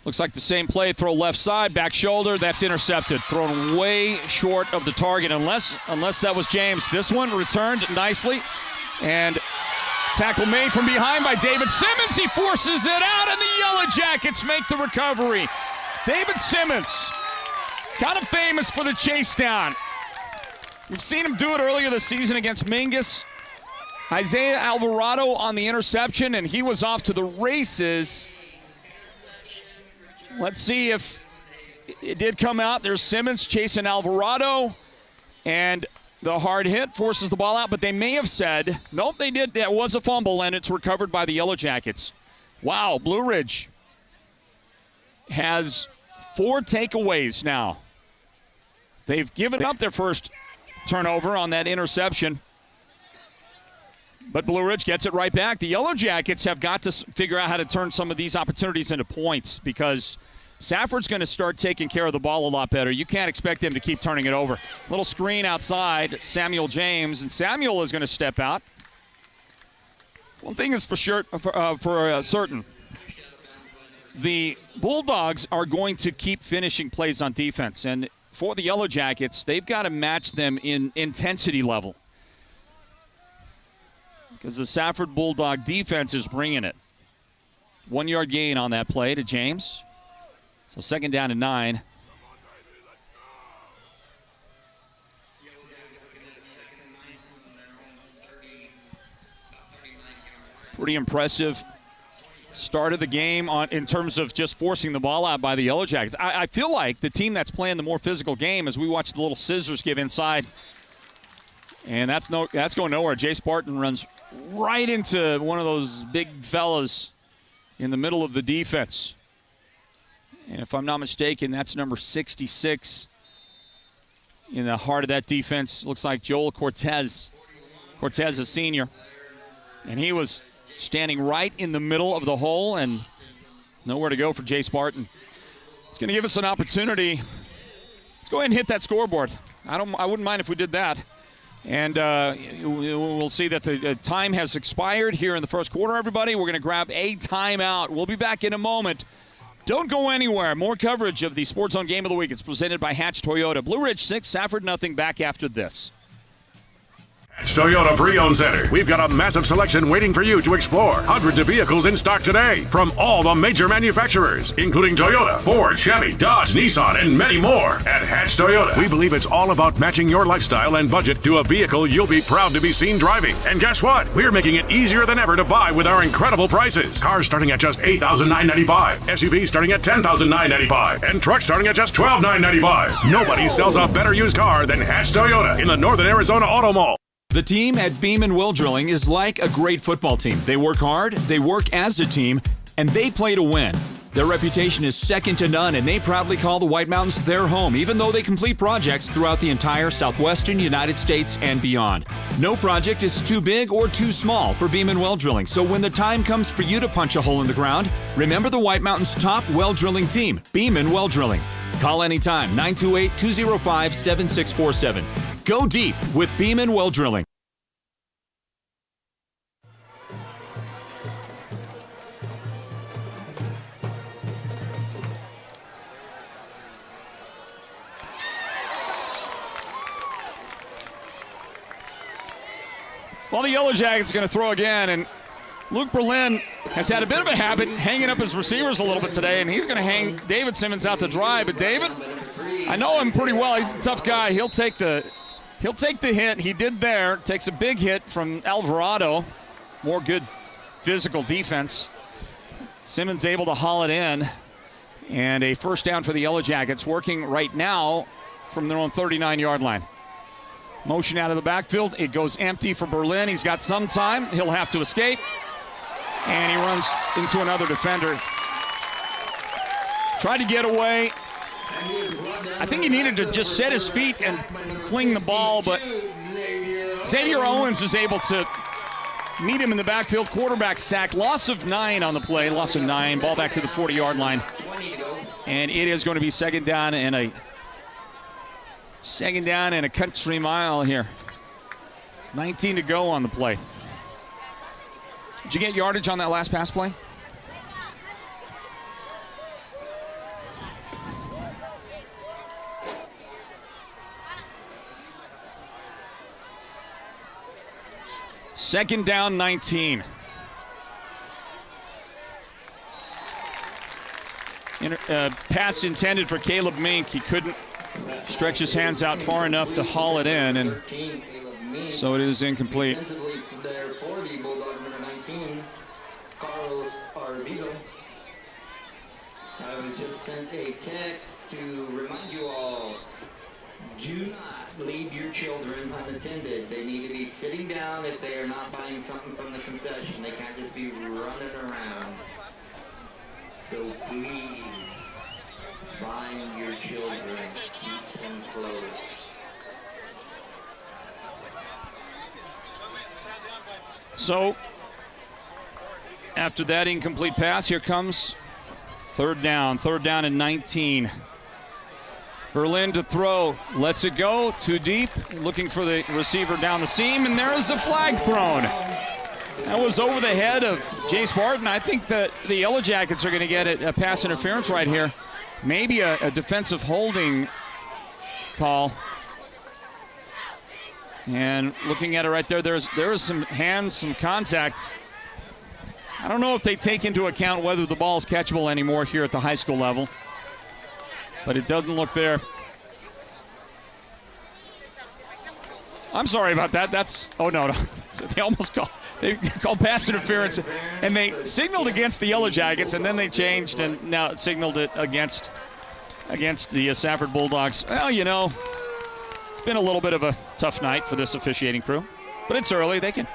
Speaker 2: Looks like the same play, throw left side, back shoulder, that's intercepted. Thrown way short of the target, unless that was James. This one returned nicely, and tackle made from behind by David Simmons. He forces it out, and the Yellow Jackets make the recovery. David Simmons, kind of famous for the chase down. We've seen him do it earlier this season against Mingus. Isaiah Alvarado on the interception, and he was off to the races. Let's see if it did come out. There's Simmons chasing Alvarado, and the hard hit forces the ball out, but they may have said, nope, they did. That was a fumble, and it's recovered by the Yellow Jackets. Wow, Blue Ridge has 4 takeaways now. They've given up their first turnover on that interception, but Blue Ridge gets it right back. The Yellow Jackets have got to figure out how to turn some of these opportunities into points, because Safford's going to start taking care of the ball a lot better. You can't expect him to keep turning it over. Little screen outside, Samuel James, and Samuel is going to step out. One thing is for certain. The Bulldogs are going to keep finishing plays on defense, and for the Yellow Jackets, they've got to match them in intensity level, because the Safford Bulldog defense is bringing it. 1 yard gain on that play to James. So second down and 9. Pretty impressive start of the game in terms of just forcing the ball out by the Yellow Jackets. I feel like the team that's playing the more physical game, as we watch the little scissors give inside, and that's going nowhere. Jay Spartan runs right into one of those big fellas in the middle of the defense. And if I'm not mistaken, that's number 66 in the heart of that defense. Looks like Joel Cortez. Cortez, a senior. And he was standing right in the middle of the hole, and nowhere to go for Jay Spartan. It's going to give us an opportunity. Let's go ahead and hit that scoreboard. I wouldn't mind if we did that. And we'll see that the time has expired here in the first quarter, everybody. We're going to grab a timeout. We'll be back in a moment. Don't go anywhere. More coverage of the Sports Zone Game of the Week. It's presented by Hatch Toyota. Blue Ridge 6, Safford nothing. Back after this.
Speaker 4: Hatch Toyota Pre-Owned Center. We've got a massive selection waiting for you to explore. Hundreds of vehicles in stock today from all the major manufacturers, including Toyota, Ford, Chevy, Dodge, Nissan, and many more. At Hatch Toyota, we believe it's all about matching your lifestyle and budget to a vehicle you'll be proud to be seen driving. And guess what? We're making it easier than ever to buy with our incredible prices. Cars starting at just $8,995, SUVs starting at $10,995, and trucks starting at just $12,995. Nobody sells a better used car than Hatch Toyota in the Northern Arizona Auto Mall.
Speaker 10: The team at Beam & Will Drilling is like a great football team. They work hard, they work as a team, and they play to win. Their reputation is second to none, and they proudly call the White Mountains their home, even though they complete projects throughout the entire southwestern United States and beyond. No project is too big or too small for Beam & Well Drilling, so when the time comes for you to punch a hole in the ground, remember the White Mountains' top well drilling team, Beam & Well Drilling. Call anytime, 928-205-7647. Go deep with Beam & Well Drilling.
Speaker 2: Well, the Yellow Jackets are going to throw again, and Luke Berlin has had a bit of a habit hanging up his receivers a little bit today, and he's going to hang David Simmons out to dry. But David, I know him pretty well. He's a tough guy. He'll take the hit. He did there. Takes a big hit from Alvarado. More good physical defense. Simmons able to haul it in, and a first down for the Yellow Jackets, working right now from their own 39-yard line. Motion out of the backfield. It goes empty for Berlin. He's got some time. He'll have to escape. And he runs into another defender. Tried to get away. I think he needed to just set his feet and fling the ball, but Xavier Owens is able to meet him in the backfield. Quarterback sack. Loss of 9 on the play. Loss of 9. Ball back to the 40-yard line. And it is going to be second down and a country mile here. 19 to go on the play. Did you get yardage on that last pass play? Second down, 19. Pass intended for Caleb Mink. He couldn't stretch his hands out far enough to haul it in, and so it is incomplete.
Speaker 6: There for the Bulldogs, number 19, Carlos Arvizo. I was just sent a text to remind you all, do not leave your children unattended. They need to be sitting down if they are not buying something from the concession. They can't just be running around. So please, find your children, keep them close.
Speaker 2: So, after that incomplete pass, here comes third down and 19. Berlin to throw, lets it go, too deep, looking for the receiver down the seam, and there is a flag thrown. That was over the head of Jace Barton. I think that the Yellow Jackets are going to get a pass interference right here. Maybe a defensive holding call. And looking at it right there, there is some hands, some contacts. I don't know if they take into account whether the ball is catchable anymore here at the high school level, but it doesn't look there. I'm sorry about that. Oh no. They almost called pass interference, and they signaled against the Yellow Jackets, and then they changed and now signaled it against the Safford Bulldogs. Well, you know, it's been a little bit of a tough night for this officiating crew, but it's early. They can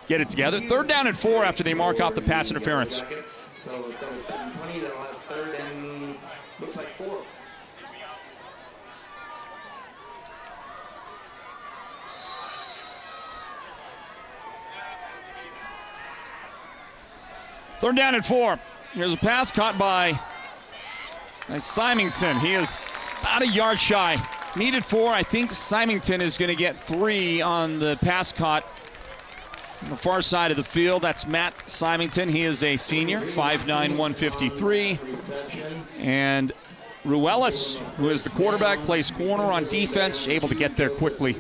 Speaker 2: get it together. Third down and 4 after they mark off the pass interference.
Speaker 6: So instead of 20, they'll have third and looks like 4.
Speaker 2: Third down and 4. Here's a pass caught by Symington. He is about a yard shy. Needed 4. I think Symington is going to get 3 on the pass caught on the far side of the field. That's Matt Symington. He is a senior, 5'9", 153. And Ruelas, who is the quarterback, plays corner on defense, able to get there quickly,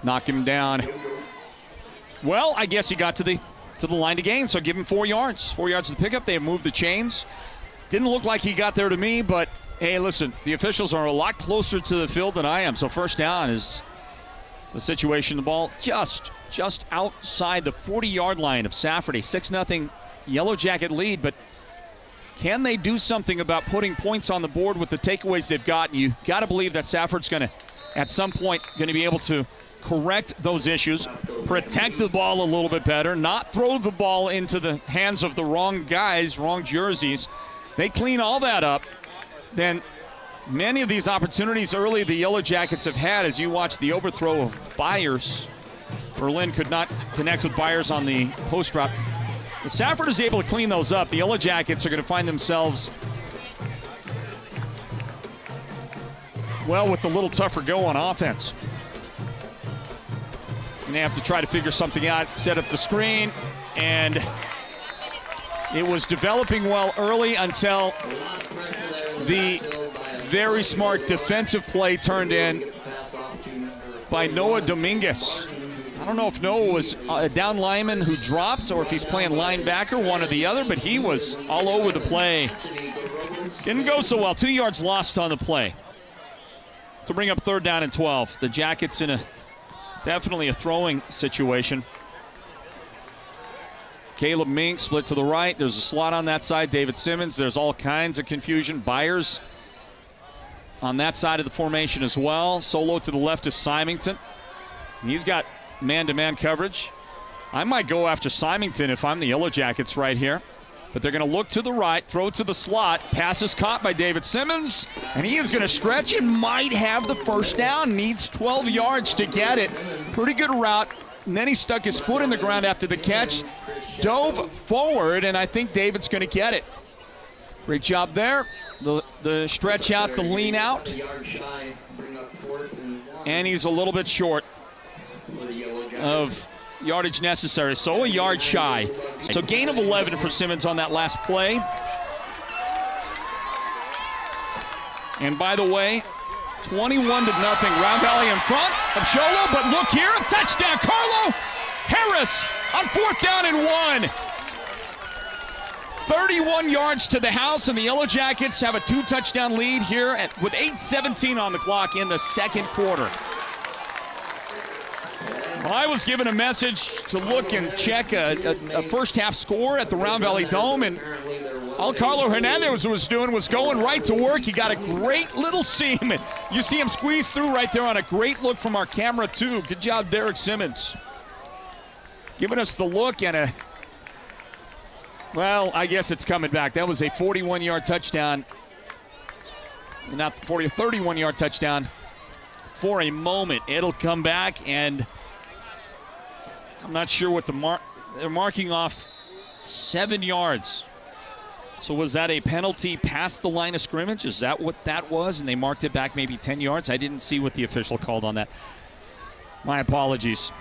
Speaker 2: knock him down. Well, I guess he got to the line to gain, so give him 4 yards. 4 yards to the pickup. They have moved the chains. Didn't look like he got there to me, but hey, listen, the officials are a lot closer to the field than I am, so first down is the situation. The ball just outside the 40-yard line of Safford, a 6-0 Yellow Jacket lead, but can they do something about putting points on the board with the takeaways they've got? You got to believe that Safford's going to, at some point, going to be able to correct those issues, protect the ball a little bit better, not throw the ball into the hands of the wrong guys, wrong jerseys. They clean all that up, then many of these opportunities early the Yellow Jackets have had, as you watch the overthrow of Byers. Berlin could not connect with Byers on the post route. If Safford is able to clean those up, the Yellow Jackets are going to find themselves, well, with a little tougher go on offense. And they have to try to figure something out, set up the screen, and it was developing well early until the very smart defensive play turned in by Noah Dominguez. I don't know if Noah was a down lineman who dropped or if he's playing linebacker, one or the other, but he was all over the play. Didn't go so well. 2 yards lost on the play to bring up third down and 12. The Jackets in definitely a throwing situation. Caleb Mink split to the right. There's a slot on that side. David Simmons. There's all kinds of confusion. Byers on that side of the formation as well. Solo to the left is Symington. He's got man-to-man coverage. I might go after Symington if I'm the Yellow Jackets right here. But they're going to look to the right, throw to the slot. Pass is caught by David Simmons, and he is going to stretch and might have the first down. Needs 12 yards to get it. Pretty good route. And then he stuck his foot in the ground after the catch, dove forward, and I think David's going to get it. Great job there. The stretch out, the lean out. And he's a little bit short of yardage necessary, so a yard shy. So gain of 11 for Simmons on that last play. And by the way, 21-0, Round Valley in front of Sholo, but look here, a touchdown. Harris on 4th down and 1. 31 yards to the house, and the Yellow Jackets have a 2-touchdown lead here with 8:17 on the clock in the second quarter. Well, I was given a message to look and check a first-half score at the Round Valley Dome, and all Carlo Hernandez was doing was going right to work. He got a great little seam, and you see him squeeze through right there on a great look from our camera, too. Good job, Derek Simmons. Giving us the look and well, I guess it's coming back. That was a 41-yard touchdown. Not 40, a 31-yard touchdown for a moment. It'll come back, and I'm not sure what they're marking off 7 yards. So was that a penalty past the line of scrimmage? Is that what that was? And they marked it back maybe 10 yards? I didn't see what the official called on that. My apologies.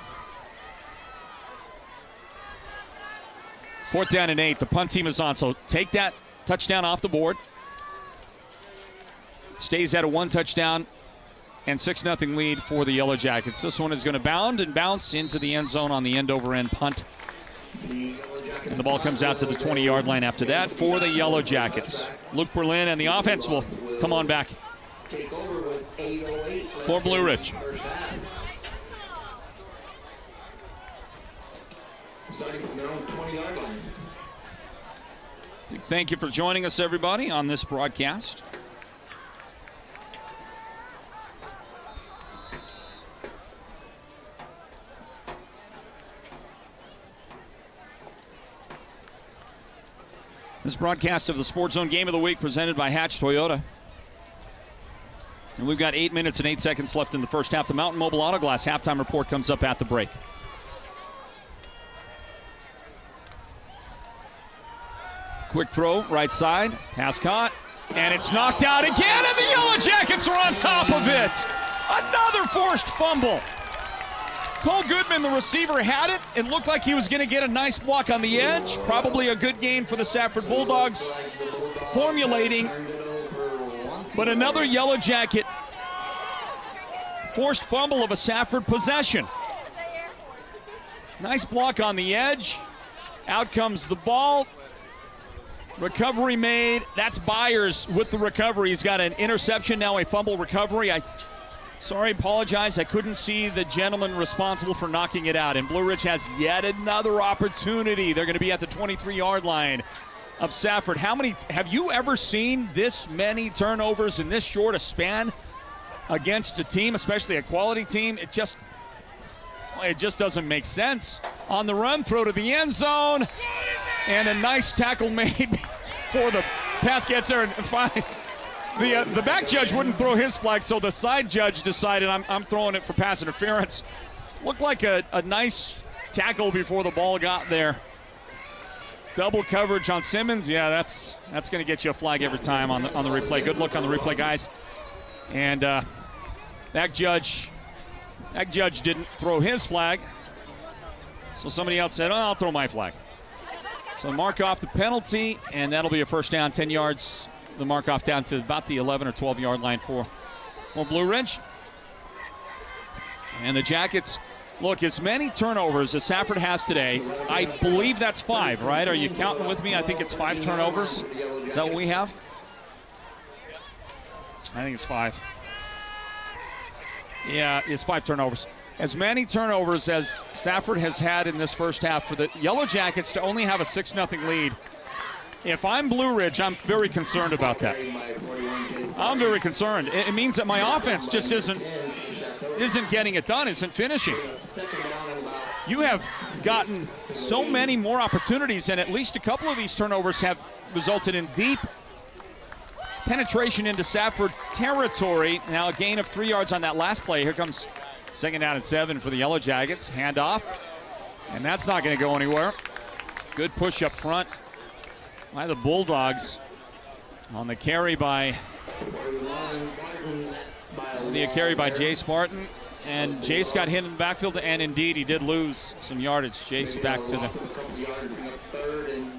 Speaker 2: 4th down and 8. The punt team is on, so take that touchdown off the board. Stays at a 1 touchdown and 6-0 lead for the Yellow Jackets. This one is going to bound and bounce into the end zone on the end-over-end punt. And the ball comes out to the 20-yard line after that for the Yellow Jackets. Luke Berlin and the offense will come on back for Blue Ridge.
Speaker 6: Starting from their own 20-yard line.
Speaker 2: Thank you for joining us, everybody, on this broadcast. This broadcast of the Sports Zone Game of the Week presented by Hatch Toyota. And we've got 8 minutes and 8 seconds left in the first half. The Mountain Mobile Auto Glass halftime report comes up at the break. Quick throw, right side, pass caught, and it's knocked out again, and the Yellow Jackets are on top of it. Another forced fumble. Cole Goodman, the receiver, had it. It looked like he was going to get a nice block on the edge. Probably a good gain for the Safford Bulldogs. Formulating, but another Yellow Jacket forced fumble of a Safford possession. Nice block on the edge. Out comes the ball. Recovery made. That's Byers with the recovery. He's got an interception, now a fumble recovery. Apologize. I couldn't see the gentleman responsible for knocking it out. And Blue Ridge has yet another opportunity. They're going to be at the 23-yard line of Safford. Have you ever seen this many turnovers in this short a span against a team, especially a quality team? It just doesn't make sense. On the run, throw to the end zone. And a nice tackle made before the pass gets there. And finally, the back judge wouldn't throw his flag, so the side judge decided I'm throwing it for pass interference. Looked like a nice tackle before the ball got there. Double coverage on Simmons. Yeah, that's going to get you a flag every time on the replay. Good look on the replay, guys. And back judge didn't throw his flag, so somebody else said, I'll throw my flag. So mark off the penalty, and that'll be a first down, 10 yards. The mark off down to about the 11 or 12-yard line for Blue Ridge. And the Jackets, look, as many turnovers as Safford has today, I believe that's 5, right? Are you counting with me? I think it's 5 turnovers. Is that what we have? I think it's 5. Yeah, it's 5 turnovers. As many turnovers as Safford has had in this first half for the Yellow Jackets to only have a 6-0 lead. If I'm Blue Ridge, I'm very concerned about that. I'm very concerned. It means that my offense just isn't getting it done, isn't finishing. You have gotten so many more opportunities, and at least a couple of these turnovers have resulted in deep penetration into Safford territory. Now a gain of 3 yards on that last play. Here comes 2nd down and 7 for the Yellow Jackets. Handoff, and that's not going to go anywhere. Good push up front by the Bulldogs on the carry by Jay Spartan. And Jace got hit in the backfield, and indeed he did lose some yardage. Jace back to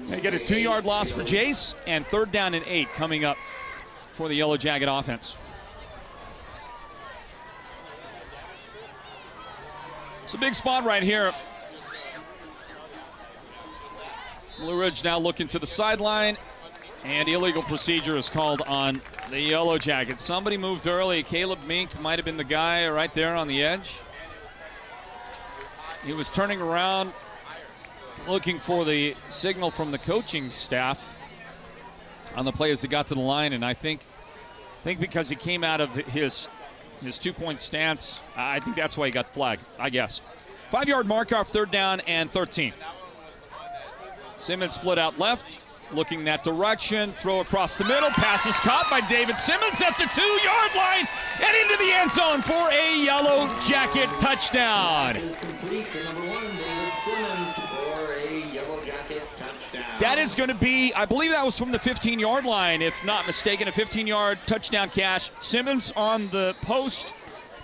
Speaker 2: they get a 2-yard loss for Jace, and 3rd down and 8 coming up for the Yellow Jacket offense. It's a big spot right here Blue Ridge now looking to the sideline, and illegal procedure is called on the Yellow Jackets. Somebody moved early. Caleb Mink might have been the guy right there on the edge. He was turning around, looking for the signal from the coaching staff on the players that got to the line, and I think because he came out of his 2-point stance, I think that's why he got the flag, I guess. 5-yard mark off 3rd down and 13. Simmons split out left, looking that direction, throw across the middle, pass is caught by David Simmons at the 2-yard line and into the end zone for a Yellow Jacket touchdown.
Speaker 6: This is complete to number 1, David Simmons, for a Yellow Jacket touchdown.
Speaker 2: That is going to be, I believe that was from the 15-yard line, if not mistaken, a 15-yard touchdown catch. Simmons on the post.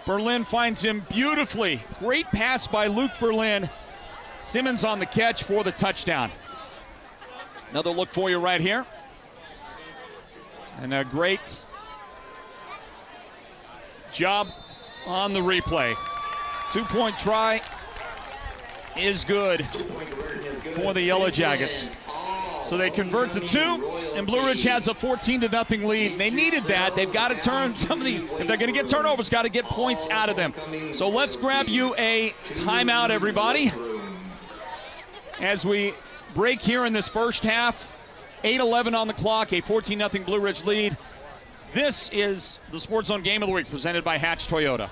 Speaker 2: Berlin finds him beautifully. Great pass by Luke Berlin. Simmons on the catch for the touchdown. Another look for you right here. And a great job on the replay. 2-point try is good for the Yellow Jackets. So they convert to 2, and Blue Ridge has a 14-0 lead. They needed that. They've got to turn some of these. If they're going to get turnovers, got to get points out of them. So let's grab you a timeout, everybody, as we break here in this first half. 8:11 on the clock, a 14-0 Blue Ridge lead. This is the Sports Zone Game of the Week presented by Hatch Toyota.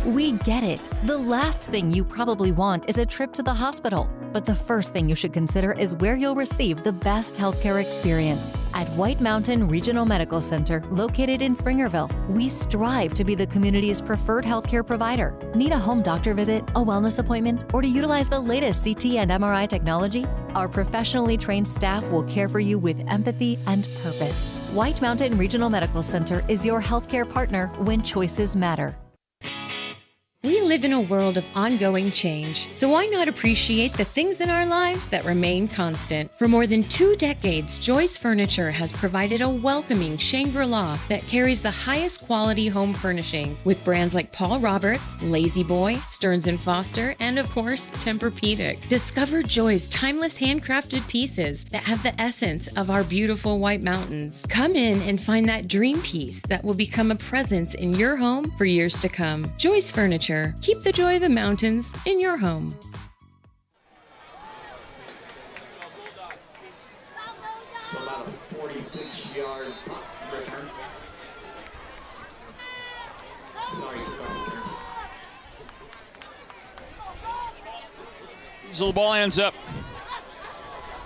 Speaker 9: We get it. The last thing you probably want is a trip to the hospital. But the first thing you should consider is where you'll receive the best healthcare experience. At White Mountain Regional Medical Center, located in Springerville, we strive to be the community's preferred healthcare provider. Need a home doctor visit, a wellness appointment, or to utilize the latest CT and MRI technology? Our professionally trained staff will care for you with empathy and purpose. White Mountain Regional Medical Center is your healthcare partner when choices matter.
Speaker 5: We live in a world of ongoing change, so why not appreciate the things in our lives that remain constant? For more than 2 decades, Joyce Furniture has provided a welcoming Shangri-La that carries the highest quality home furnishings with brands like Paul Roberts, Lazy Boy, Stearns & Foster, and of course, Tempur-Pedic. Discover Joy's timeless handcrafted pieces that have the essence of our beautiful White Mountains. Come in and find that dream piece that will become a presence in your home for years to come. Joyce Furniture. Keep the joy of the mountains in your home.
Speaker 6: So about a 46-yard return. Sorry,
Speaker 2: So the ball ends up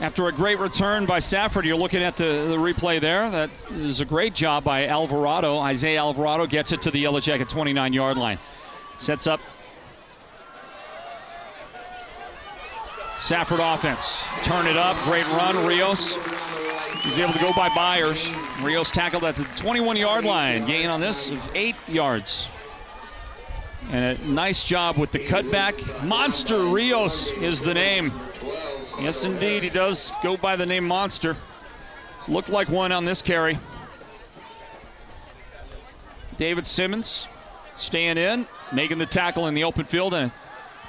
Speaker 2: after a great return by Safford. You're looking at the replay there. That is a great job by Alvarado. Isaiah Alvarado gets it to the Yellow Jacket 29-yard line. Sets up Safford offense. Turn it up. Great run. Rios is able to go by Byers. Rios tackled at the 21-yard line. Gain on this of 8 yards. And a nice job with the cutback. Monster Rios is the name. Yes, indeed. He does go by the name Monster. Looked like one on this carry. David Simmons staying in, making the tackle in the open field, and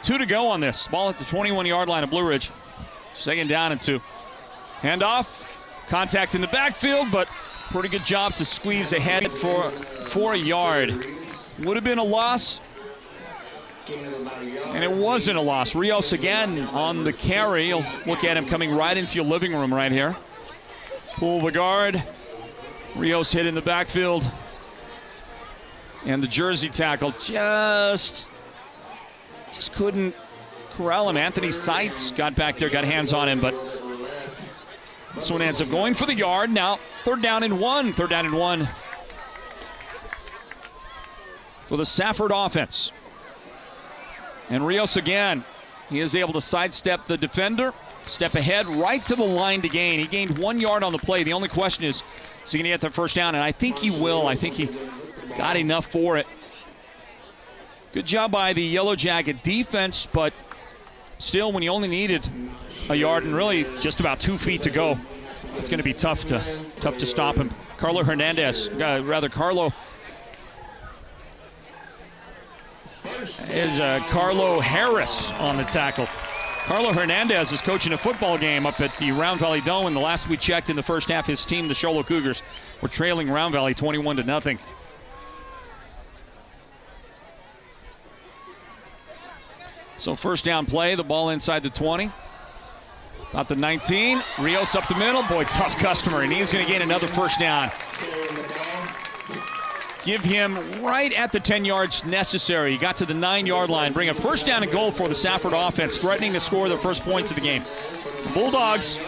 Speaker 2: 2 to go on this. Ball at the 21-yard line of Blue Ridge. 2nd down and 2. Handoff, contact in the backfield, but pretty good job to squeeze ahead for a yard. Would have been a loss, and it wasn't a loss. Rios again on the carry. You'll look at him coming right into your living room right here. Pull the guard. Rios hit in the backfield. And the jersey tackle just couldn't corral him. Anthony Seitz got back there, got hands on him, but this one ends up going for the yard. Now 3rd down and 1. 3rd down and 1 for the Safford offense. And Rios again, he is able to sidestep the defender, step ahead right to the line to gain. He gained 1 yard on the play. The only question is he going to get the first down? And I think he will. I think he got enough for it. Good job by the Yellow Jacket defense, but still, when you only needed a yard and really just about 2 feet to go, it's going to be tough to stop him. Carlo Harris on the tackle. Carlo Hernandez is coaching a football game up at the Round Valley Dome, and the last we checked in the first half, his team, the Sholo Cougars, were trailing Round Valley 21-0. So first down play, the ball inside the 20. About the 19. Rios up the middle. Boy, tough customer, and he's going to gain another first down. Give him right at the 10 yards necessary. He got to the 9-yard line. Bring a first down and goal for the Safford offense, threatening to score their first points of the game. The Bulldogs,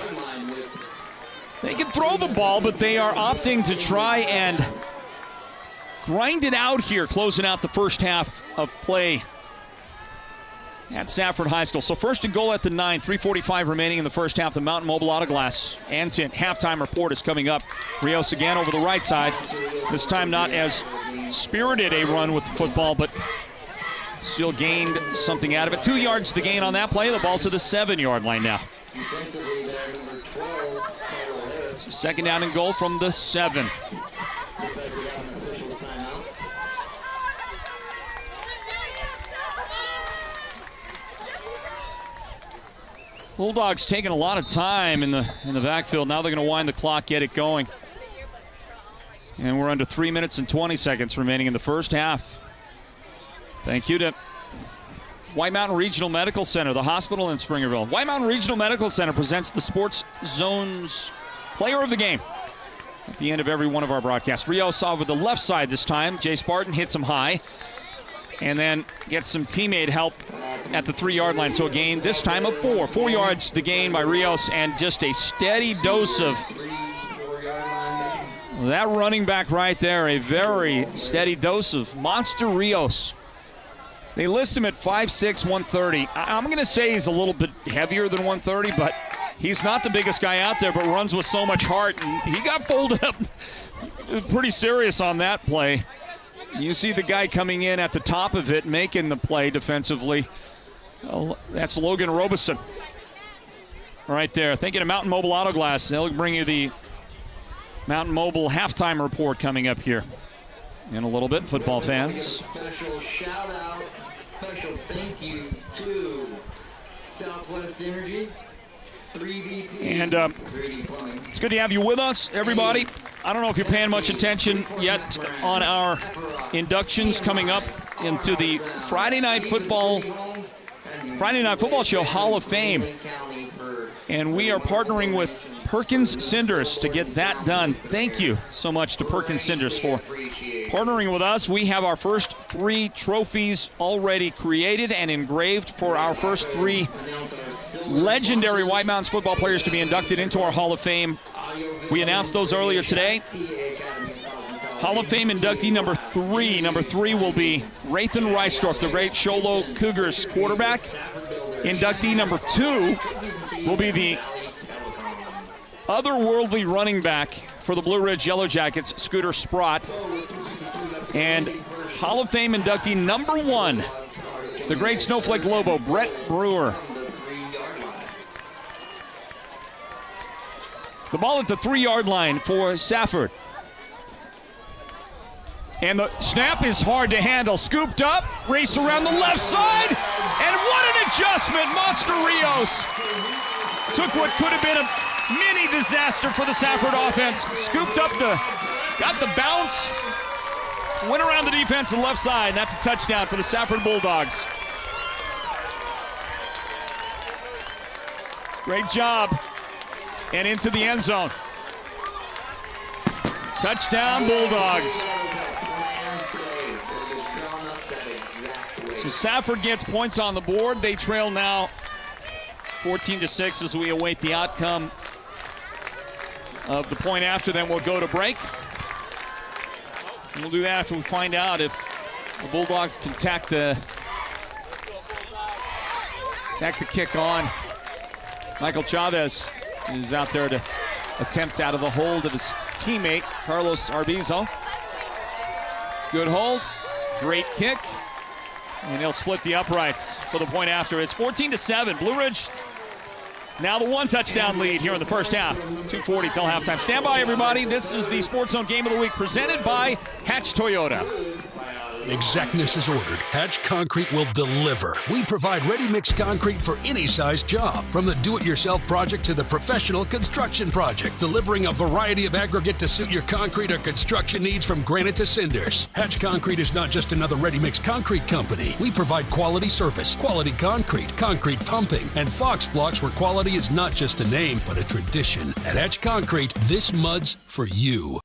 Speaker 2: they can throw the ball, but they are opting to try and grind it out here, closing out the first half of play at Safford High School. So first and goal at the 9, 3:45 remaining in the first half. The Mountain Mobile Auto Glass and Tint halftime report is coming up. Rios again over the right side. This time not as spirited a run with the football, but still gained something out of it. 2 yards to gain on that play. The ball to the 7-yard line now. So second down and goal from the 7. Bulldogs taking a lot of time in the backfield. Now they're going to wind the clock, get it going. And we're under 3 minutes and 20 seconds remaining in the first half. Thank you to White Mountain Regional Medical Center, the hospital in Springerville. White Mountain Regional Medical Center presents the Sports Zone's Player of the Game at the end of every one of our broadcasts. Rios over the left side this time. Jay Spartan hits him high and then gets some teammate help at the 3-yard line. So a gain this time of 4. 4 yards the gain by Rios, and just a steady dose of that running back right there. A very steady dose of Monster Rios. They list him at 5'6", 130. I'm going to say he's a little bit heavier than 130, but he's not the biggest guy out there, but runs with so much heart. And he got folded up pretty serious on that play. You see the guy coming in at the top of it, making the play defensively. Oh, that's Logan Robeson right there. Thinking of Mountain Mobile Auto Glass. They'll bring you the Mountain Mobile halftime report coming up here in a little bit, football fans.
Speaker 6: Special shout out, special thank you to Southwest Energy, 3BP,
Speaker 2: and it's good to have you with us, everybody. I don't know if you're paying much attention yet on our inductions coming up into the Friday Night Football Show Hall of Fame. And we are partnering with Perkins Cinders to get that done. Thank you so much to Perkins Cinders for partnering with us. We have our first 3 trophies already created and engraved for our first 3 legendary White Mountains football players to be inducted into our Hall of Fame. We announced those earlier today. Hall of Fame inductee number 3. Number 3 will be Rathan Reisdorf, the great Sholo Cougars quarterback. Inductee number 2 will be the otherworldly running back for the Blue Ridge Yellow Jackets, Scooter Sprott. And Hall of Fame inductee number 1, the great Snowflake Lobo, Brett Brewer. The ball at the 3-yard line for Safford. And the snap is hard to handle. Scooped up, race around the left side, and what an adjustment! Monster Rios took what could have been a mini disaster for the Safford offense. Scooped up got the bounce, went around the defense on the left side. That's a touchdown for the Safford Bulldogs. Great job. And into the end zone. Touchdown Bulldogs. So Safford gets points on the board. They trail now 14-6 as we await the outcome of the point after. Then we'll go to break. And we'll do that after we find out if the Bulldogs can tack the kick on. Michael Chavez is out there to attempt out of the hold of his teammate, Carlos Arbizo. Good hold, great kick, and he'll split the uprights for the point after. It's 14-7. Blue Ridge now the 1 touchdown lead here in the first half. 2:40 till halftime. Stand by, everybody. This is the Sports Zone Game of the Week presented by Hatch Toyota.
Speaker 3: exactness is ordered, Hatch Concrete will deliver. We provide ready-mix concrete for any size job, from the do-it-yourself project to the professional construction project, delivering a variety of aggregate to suit your concrete or construction needs from granite to cinders. Hatch Concrete is not just another ready-mix concrete company. We provide quality service, quality concrete, concrete pumping, and Fox blocks where quality is not just a name, but a tradition. At Hatch Concrete, this mud's for you.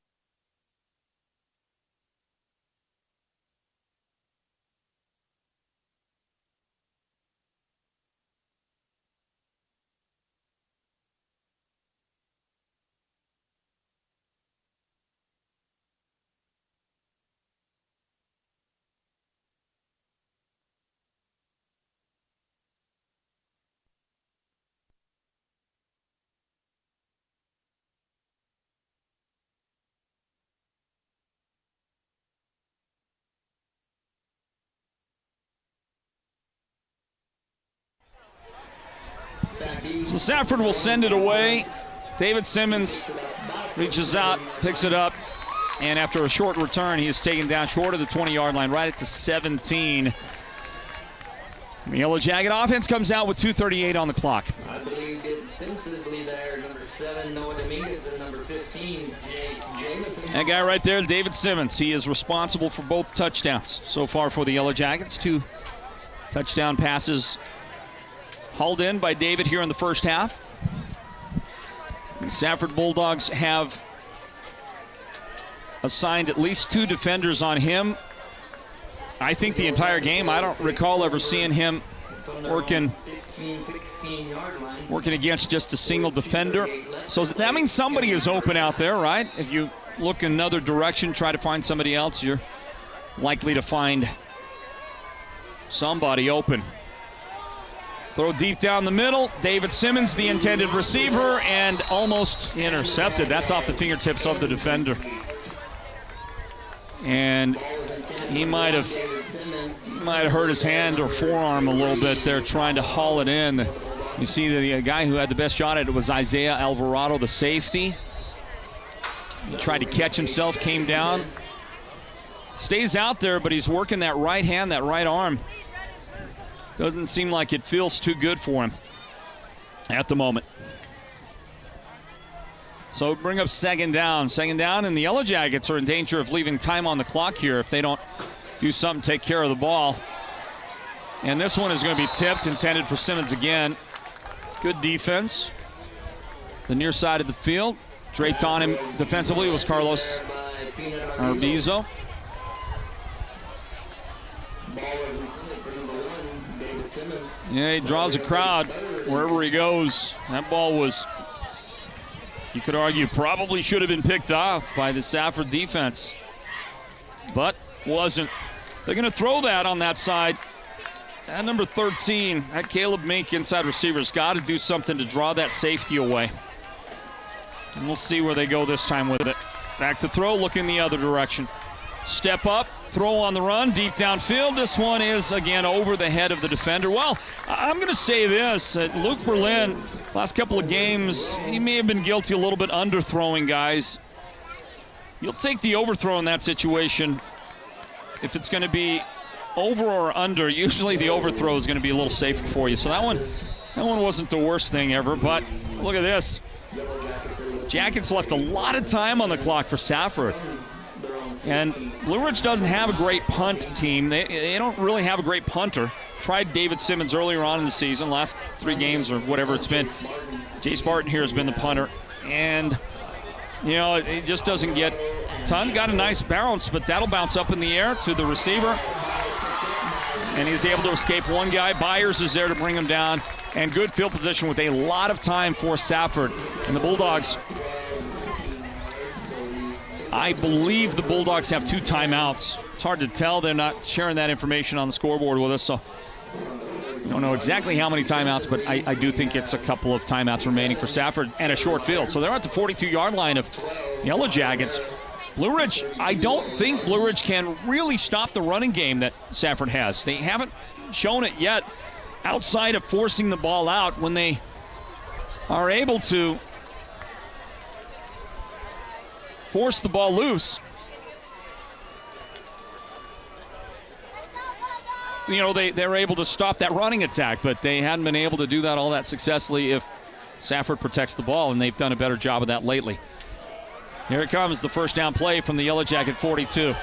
Speaker 2: So Safford will send it away. David Simmons reaches out, picks it up, and after a short return, he is taken down short of the 20-yard line, right at the 17. The Yellow Jacket offense comes out with 2:38 on the clock.
Speaker 6: I believe defensively there, number 7, Noah Dominguez, and number 15, Jamison.
Speaker 2: That guy right there, David Simmons, he is responsible for both touchdowns so far for the Yellow Jackets. 2 touchdown passes hauled in by David here in the first half. The Safford Bulldogs have assigned at least 2 defenders on him. I think the entire game, I don't recall ever seeing him working against just a single defender. So that means somebody is open out there, right? If you look another direction, try to find somebody else, you're likely to find somebody open. Throw deep down the middle. David Simmons, the intended receiver, and almost intercepted. That's off the fingertips of the defender. And he might have hurt his hand or forearm a little bit there trying to haul it in. You see the guy who had the best shot at it was Isaiah Alvarado, the safety. He tried to catch himself, came down. Stays out there, but he's working that right hand, that right arm. Doesn't seem like it feels too good for him at the moment. So bring up second down. Second down, and the Yellow Jackets are in danger of leaving time on the clock here if they don't do something, take care of the ball. And this one is going to be tipped, intended for Simmons again. Good defense. The near side of the field. Draped on him defensively was Carlos Arbizo. Yeah, he draws a crowd wherever he goes. That ball was, you could argue, probably should have been picked off by the Safford defense, but wasn't. They're going to throw that on that side. At number 13, that Caleb Mink, inside receiver's got to do something to draw that safety away. And we'll see where they go this time with it. Back to throw, looking the other direction. Step up, throw on the run, deep downfield. This one is, again, over the head of the defender. Well, I'm going to say this. Luke Berlin, last couple of games, he may have been guilty a little bit underthrowing guys. You'll take the overthrow in that situation. If it's going to be over or under, usually the overthrow is going to be a little safer for you. So that one wasn't the worst thing ever, but look at this. Jackets left a lot of time on the clock for Safford. And Blue Ridge doesn't have a great punt team. They don't really have a great punter. Tried David Simmons earlier on in the season, last 3 games or whatever it's been. Jace Barton here has been the punter. And, you know, it just doesn't get a ton. Got a nice bounce, but that'll bounce up in the air to the receiver. And he's able to escape one guy. Byers is there to bring him down. And good field position with a lot of time for Safford. And the Bulldogs, I believe the Bulldogs have 2 timeouts. It's hard to tell. They're not sharing that information on the scoreboard with us, so I don't know exactly how many timeouts, but I do think it's a couple of timeouts remaining for Safford and a short field. So they're at the 42-yard line of Yellow Jackets. Blue Ridge, I don't think Blue Ridge can really stop the running game that Safford has. They haven't shown it yet outside of forcing the ball out. When they are able to force the ball loose, they were able to stop that running attack, but they hadn't been able to do that all that successfully if Safford protects the ball, and they've done a better job of that lately. Here it comes, the first down play from the Yellow Jacket 42.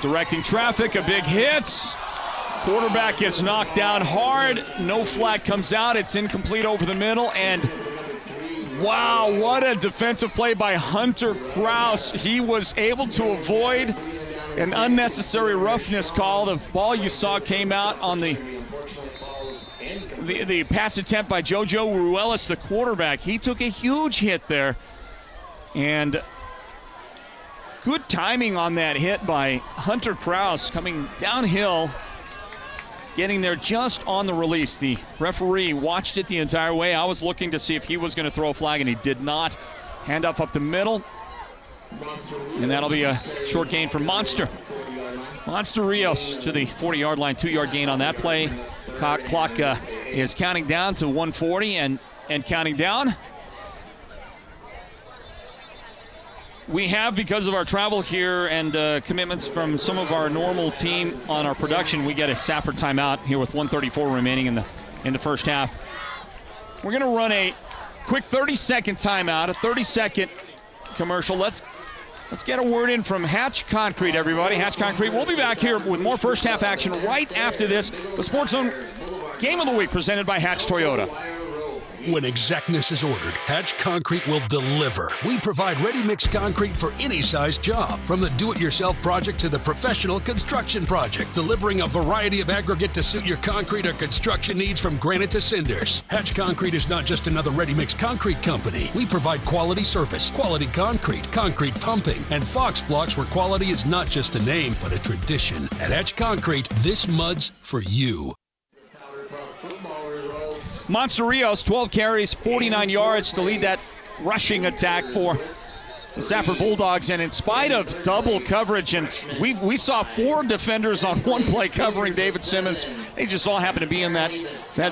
Speaker 2: Directing traffic, a big hit. Quarterback gets knocked down hard. No flag comes out. It's incomplete over the middle, and wow, what a defensive play by Hunter Kraus. He was able to avoid an unnecessary roughness call. The ball you saw came out on the pass attempt by JoJo Ruelas, the quarterback. He took a huge hit there. And good timing on that hit by Hunter Kraus coming downhill, getting there just on the release. The referee watched it the entire way. I was looking to see if he was going to throw a flag, and he did not. Handoff up the middle. And that'll be a short gain for Monster. Monster Rios to the 40-yard line, 2-yard gain on that play. Clock is counting down to 1:40 and counting down. We have, because of our travel here and commitments from some of our normal team on our production, we get a Safford timeout here with 1:34 remaining in the first half. We're going to run a quick 30-second timeout, a 30-second commercial. Let's get a word in from Hatch Concrete, everybody. Hatch Concrete. We'll be back here with more first half action right after this. The Sports Zone Game of the Week presented by Hatch Toyota.
Speaker 3: When exactness is ordered, Hatch Concrete will deliver. We provide ready-mix concrete for any size job, from the do-it-yourself project to the professional construction project, delivering a variety of aggregate to suit your concrete or construction needs from granite to cinders. Hatch Concrete is not just another ready-mix concrete company. We provide quality service, quality concrete, concrete pumping, and Fox blocks where quality is not just a name, but a tradition. At Hatch Concrete, this mud's for you.
Speaker 2: Monster Rios, 12 carries, 49 yards to lead that rushing attack for the Safford Bulldogs. And in spite of double coverage, and we saw 4 defenders on one play covering David Simmons. They just all happened to be in that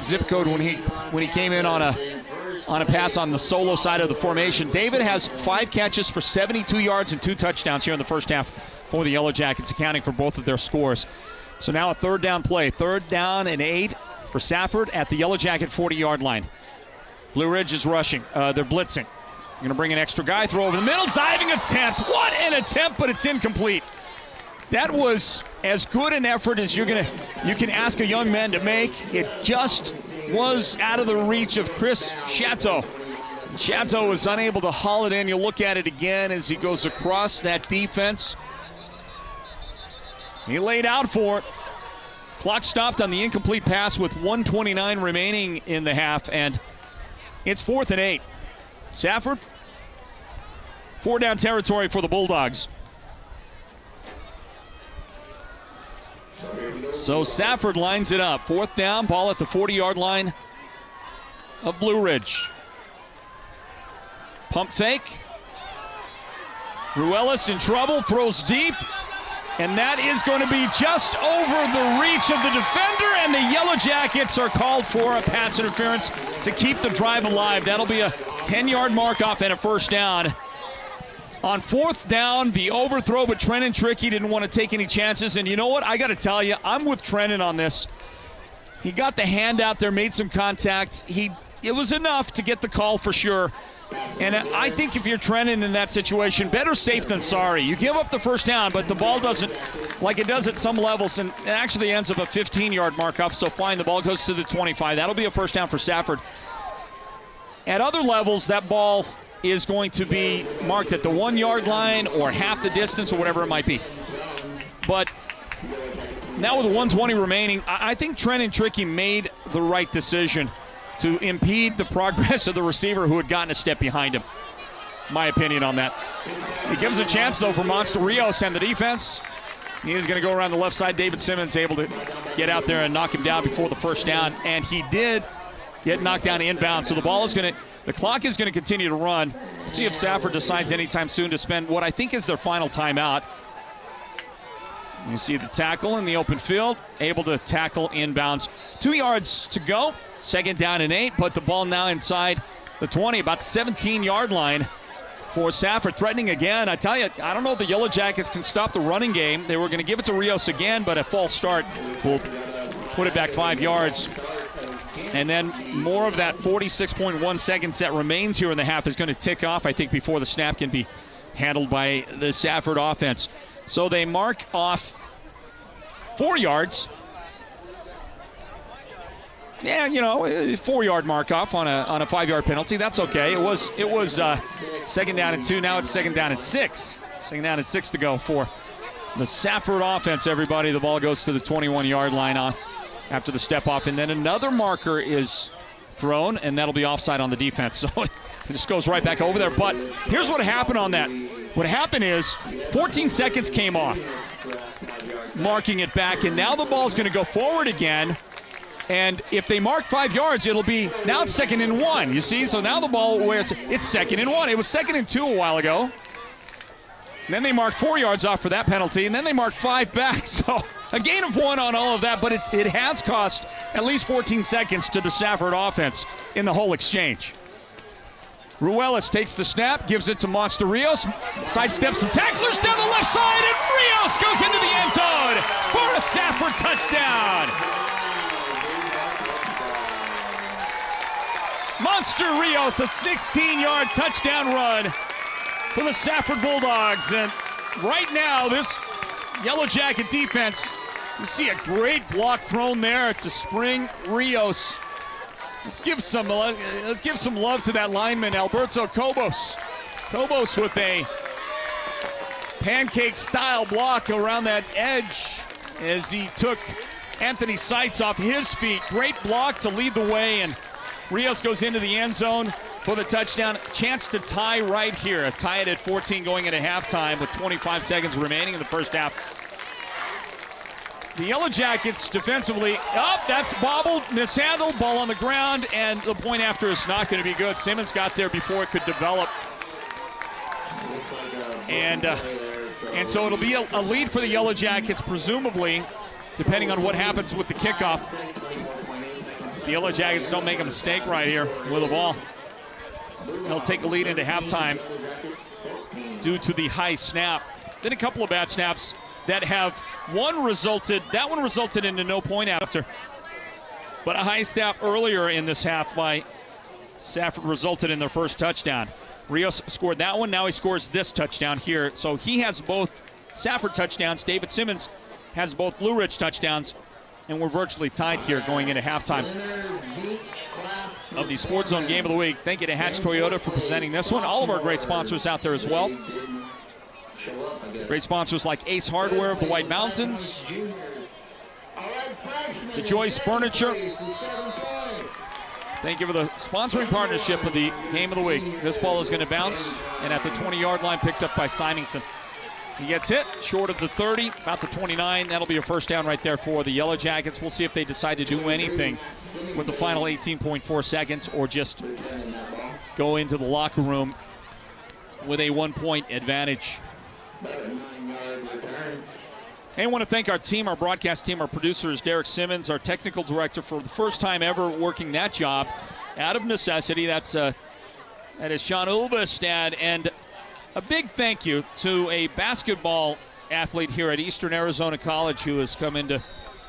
Speaker 2: zip code when he came in on a pass on the solo side of the formation. David has 5 catches for 72 yards and 2 touchdowns here in the first half for the Yellow Jackets, accounting for both of their scores. So now a third down play, 3rd down and 8. For Safford at the Yellow Jacket 40-yard line. Blue Ridge is rushing. They're blitzing. Going to bring an extra guy, throw over the middle, diving attempt. What an attempt, but it's incomplete. That was as good an effort as you can ask a young man to make. It just was out of the reach of Chris Chateau. Chateau was unable to haul it in. You look at it again as he goes across that defense. He laid out for it. Clock stopped on the incomplete pass with 1:29 remaining in the half, and it's 4th and 8. Safford, 4-down territory for the Bulldogs. So Safford lines it up. 4th down, ball at the 40-yard line of Blue Ridge. Pump fake. Ruelas in trouble, throws deep. And that is going to be just over the reach of the defender, and the Yellow Jackets are called for a pass interference to keep the drive alive. That'll be a 10-yard mark-off and a first down. On 4th down, the overthrow, but Trenton Trickey didn't want to take any chances. And you know what? I got to tell you, I'm with Trenton on this. He got the hand out there, made some contact. It was enough to get the call for sure. And I think if you're Trenton in that situation, better safe than sorry. You give up the first down, but the ball doesn't, like it does at some levels, and it actually ends up a 15-yard mark-off, so fine, the ball goes to the 25. That'll be a first down for Safford. At other levels, that ball is going to be marked at the 1-yard line or half the distance or whatever it might be. But now with 1:20 remaining, I think Trenton Trickey made the right decision to impede the progress of the receiver who had gotten a step behind him. My opinion on that. It gives a chance, though, for Monster Rios and the defense. He is going to go around the left side. David Simmons able to get out there and knock him down before the first down, and he did get knocked down inbound. So the clock is going to continue to run. Let's see if Safford decides anytime soon to spend what I think is their final timeout. You see the tackle in the open field, able to tackle inbounds. 2 yards to go. 2nd down and 8, but the ball now inside the 20, about the 17-yard line for Safford, threatening again. I tell you, I don't know if the Yellow Jackets can stop the running game. They were going to give it to Rios again, but a false start will put it back 5 yards. And then more of that 46.1 seconds that remains here in the half is going to tick off, I think, before the snap can be handled by the Safford offense. So they mark off 4 yards. Yeah, 4-yard mark off on a 5-yard penalty. That's okay. It was 2nd down and 2. Now it's 2nd down and 6. 2nd down and 6 to go for the Safford offense, everybody. The ball goes to the 21-yard line after the step off. And then another marker is thrown, and that'll be offside on the defense. So it just goes right back over there. But here's what happened on that. What happened is 14 seconds came off, marking it back. And now the ball's going to go forward again. And if they mark 5 yards, it'll be, now it's 2nd and 1, you see? So now the ball, where it's 2nd and 1. It was 2nd and 2 a while ago. And then they marked 4 yards off for that penalty, and then they marked 5 back. So a gain of 1 on all of that, but it has cost at least 14 seconds to the Safford offense in the whole exchange. Ruelas takes the snap, gives it to Monster Rios, sidesteps some tacklers down the left side, and Rios goes into the end zone for a Safford touchdown. Monster Rios, a 16-yard touchdown run for the Safford Bulldogs. And right now, this Yellow Jacket defense, you see a great block thrown there. It's a spring. Rios. Let's give some love to that lineman, Alberto Cobos. Cobos with a pancake-style block around that edge as he took Anthony Seitz off his feet. Great block to lead the way, and Rios goes into the end zone for the touchdown. Chance to tie right here. Tie it at 14 going into halftime with 25 seconds remaining in the first half. The Yellow Jackets defensively, that's bobbled, mishandled, ball on the ground, and the point after is not going to be good. Simmons got there before it could develop. And so it'll be a lead for the Yellow Jackets, presumably, depending on what happens with the kickoff. The Yellow Jackets don't make a mistake right here with the ball. They'll take a lead into halftime due to the high snap. Then a couple of bad snaps that have one resulted in a no point after. But a high snap earlier in this half by Safford resulted in their first touchdown. Rios scored that one. Now he scores this touchdown here. So he has both Safford touchdowns. David Simmons has both Blue Ridge touchdowns. And we're virtually tied here going into halftime of the Sports Zone Game of the Week. Thank you to Hatch Toyota for presenting this one. All of our great sponsors out there as well. Great sponsors like Ace Hardware of the White Mountains, to Joyce Furniture. Thank you for the sponsoring partnership of the Game of the Week. This ball is going to bounce, and at the 20-yard line, picked up by Symington. He gets hit short of the 30, about the 29. That'll be a first down right there for the Yellow Jackets. We'll see if they decide to do anything with the final 18.4 seconds or just go into the locker room with a 1-point advantage. I want to thank our team, our broadcast team, our producers, Derek Simmons, our technical director, for the first time ever working that job out of necessity. That is Sean Ulvestad, and a big thank you to a basketball athlete here at Eastern Arizona College who has come in to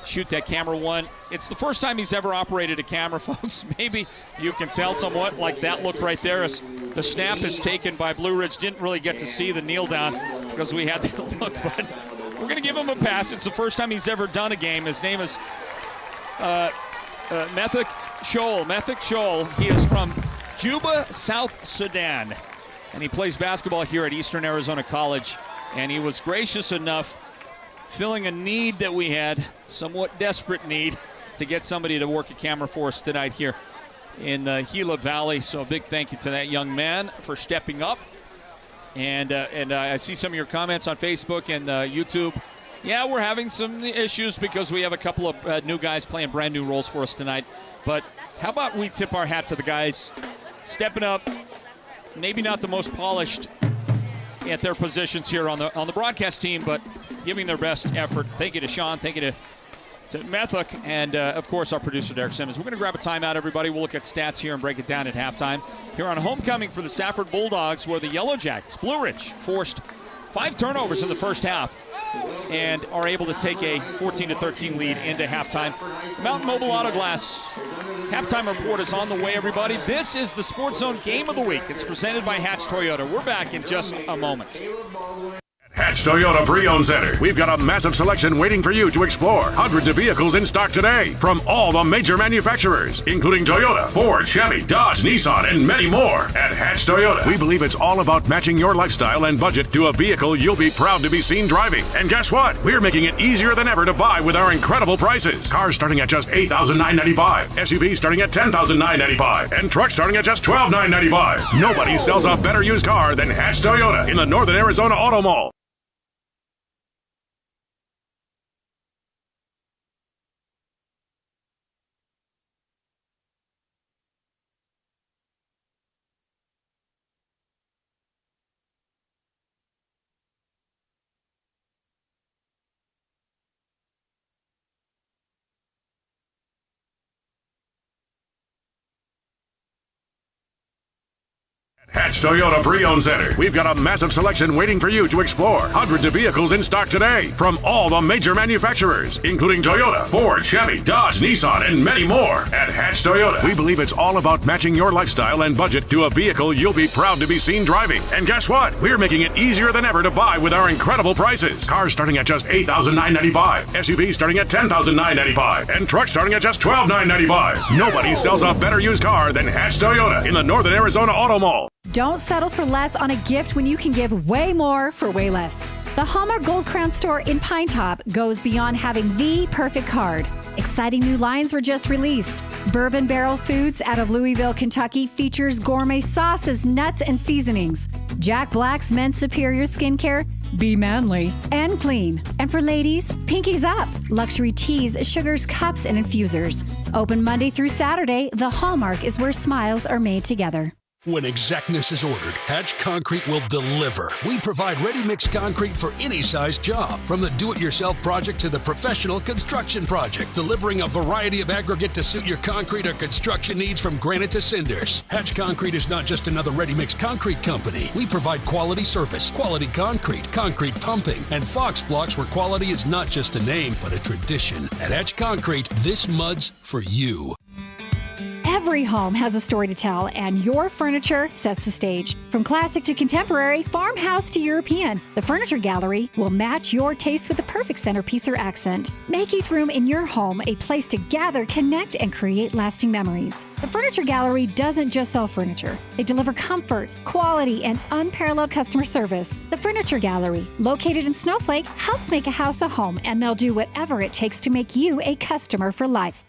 Speaker 2: shoot that camera one. It's the first time he's ever operated a camera, folks. Maybe you can tell somewhat, like that look right there. As the snap is taken by Blue Ridge. Didn't really get to see the kneel down because we had that look, but we're going to give him a pass. It's the first time he's ever done a game. His name is Methik Shoal. He is from Juba, South Sudan, and he plays basketball here at Eastern Arizona College. And he was gracious enough, filling a need that we had, somewhat desperate need, to get somebody to work a camera for us tonight here in the Gila Valley. So a big thank you to that young man for stepping up. And I see some of your comments on Facebook and YouTube. Yeah, we're having some issues because we have a couple of new guys playing brand new roles for us tonight. But how about we tip our hat to the guys stepping up, maybe not the most polished at their positions here on the broadcast team, but giving their best effort. Thank you to Sean. Thank you to to Methuk, and, of course, our producer, Derek Simmons. We're going to grab a timeout, everybody. We'll look at stats here and break it down at halftime. Here on homecoming for the Safford Bulldogs, where the Yellow Jackets, Blue Ridge, forced 5 turnovers in the first half and are able to take a 14-13 lead into halftime. Mountain Mobile Auto Glass halftime report is on the way, everybody. This is the Sports Zone Game of the Week. It's presented by Hatch Toyota. We're back in just a moment.
Speaker 4: Hatch Toyota Pre-Owned Center. We've got a massive selection waiting for you to explore. Hundreds of vehicles in stock today from all the major manufacturers, including Toyota, Ford, Chevy, Dodge, Nissan, and many more. At Hatch Toyota, we believe it's all about matching your lifestyle and budget to a vehicle you'll be proud to be seen driving. And guess what? We're making it easier than ever to buy with our incredible prices. Cars starting at just $8,995, SUVs starting at $10,995, and trucks starting at just $12,995. Nobody sells a better used car than Hatch Toyota in the Northern Arizona Auto Mall. Hatch Toyota Pre-Owned Center. We've got a massive selection waiting for you to explore. Hundreds of vehicles in stock today from all the major manufacturers, including Toyota, Ford, Chevy, Dodge, Nissan, and many more. At Hatch Toyota, we believe it's all about matching your lifestyle and budget to a vehicle you'll be proud to be seen driving. And guess what? We're making it easier than ever to buy with our incredible prices. Cars starting at just $8,995, SUVs starting at $10,995, and trucks starting at just $12,995. Nobody sells a better used car than Hatch Toyota in the Northern Arizona Auto Mall.
Speaker 8: Don't settle for less on a gift when you can give way more for way less. The Hallmark Gold Crown store in Pine Top goes beyond having the perfect card. Exciting new lines were just released. Bourbon Barrel Foods out of Louisville, Kentucky features gourmet sauces, nuts, and seasonings. Jack Black's Men's Superior Skincare, be manly and clean. And for ladies, Pinkies Up, luxury teas, sugars, cups, and infusers. Open Monday through Saturday, the Hallmark is where smiles are made together.
Speaker 3: When exactness is ordered, Hatch Concrete will deliver. We provide ready-mix concrete for any size job, from the do-it-yourself project to the professional construction project, delivering a variety of aggregate to suit your concrete or construction needs from granite to cinders. Hatch Concrete is not just another ready-mix concrete company. We provide quality service, quality concrete, concrete pumping, and Fox blocks where quality is not just a name, but a tradition. At Hatch Concrete, this mud's for you.
Speaker 8: Every home has a story to tell, and your furniture sets the stage. From classic to contemporary, farmhouse to European, the Furniture Gallery will match your taste with the perfect centerpiece or accent. Make each room in your home a place to gather, connect, and create lasting memories. The Furniture Gallery doesn't just sell furniture. They deliver comfort, quality, and unparalleled customer service. The Furniture Gallery, located in Snowflake, helps make a house a home, and they'll do whatever it takes to make you a customer for life.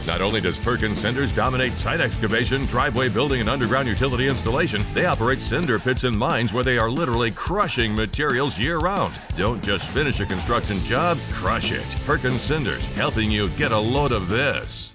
Speaker 11: Not only does Perkins Cinders dominate site excavation, driveway building, and underground utility installation, they operate cinder pits and mines where they are literally crushing materials year-round. Don't just finish a construction job, crush it. Perkins Cinders, helping you get a load of this.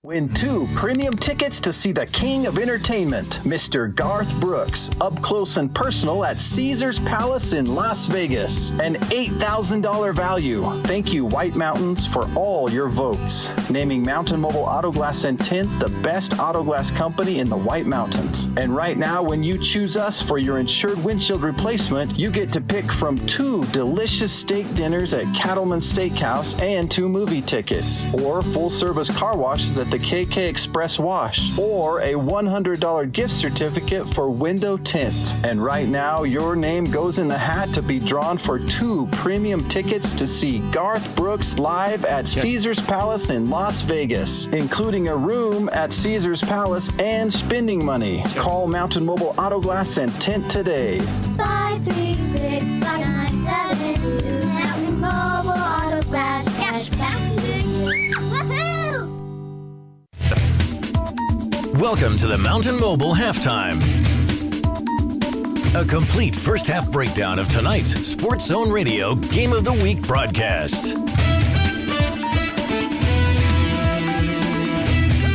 Speaker 12: Win 2 premium tickets to see the King of Entertainment, Mr. Garth Brooks, up close and personal at Caesars Palace in Las Vegas. An $8,000 value. Thank you, White Mountains, for all your votes. Naming Mountain Mobile Auto Glass and Tint the best auto glass company in the White Mountains. And right now, when you choose us for your insured windshield replacement, you get to pick from 2 delicious steak dinners at Cattleman's Steakhouse and 2 movie tickets. Or full-service car washes at the KK Express Wash, or a $100 gift certificate for window tint. And right now, your name goes in the hat to be drawn for 2 premium tickets to see Garth Brooks live at Caesars Palace in Las Vegas, including a room at Caesars Palace and spending money. Call Mountain Mobile Auto Glass and Tint today.
Speaker 13: 536-5972, Mountain Mobile Auto Glass, cash back.
Speaker 7: Welcome to the Mountain Mobile Halftime. A complete first half breakdown of tonight's Sports Zone Radio Game of the Week broadcast.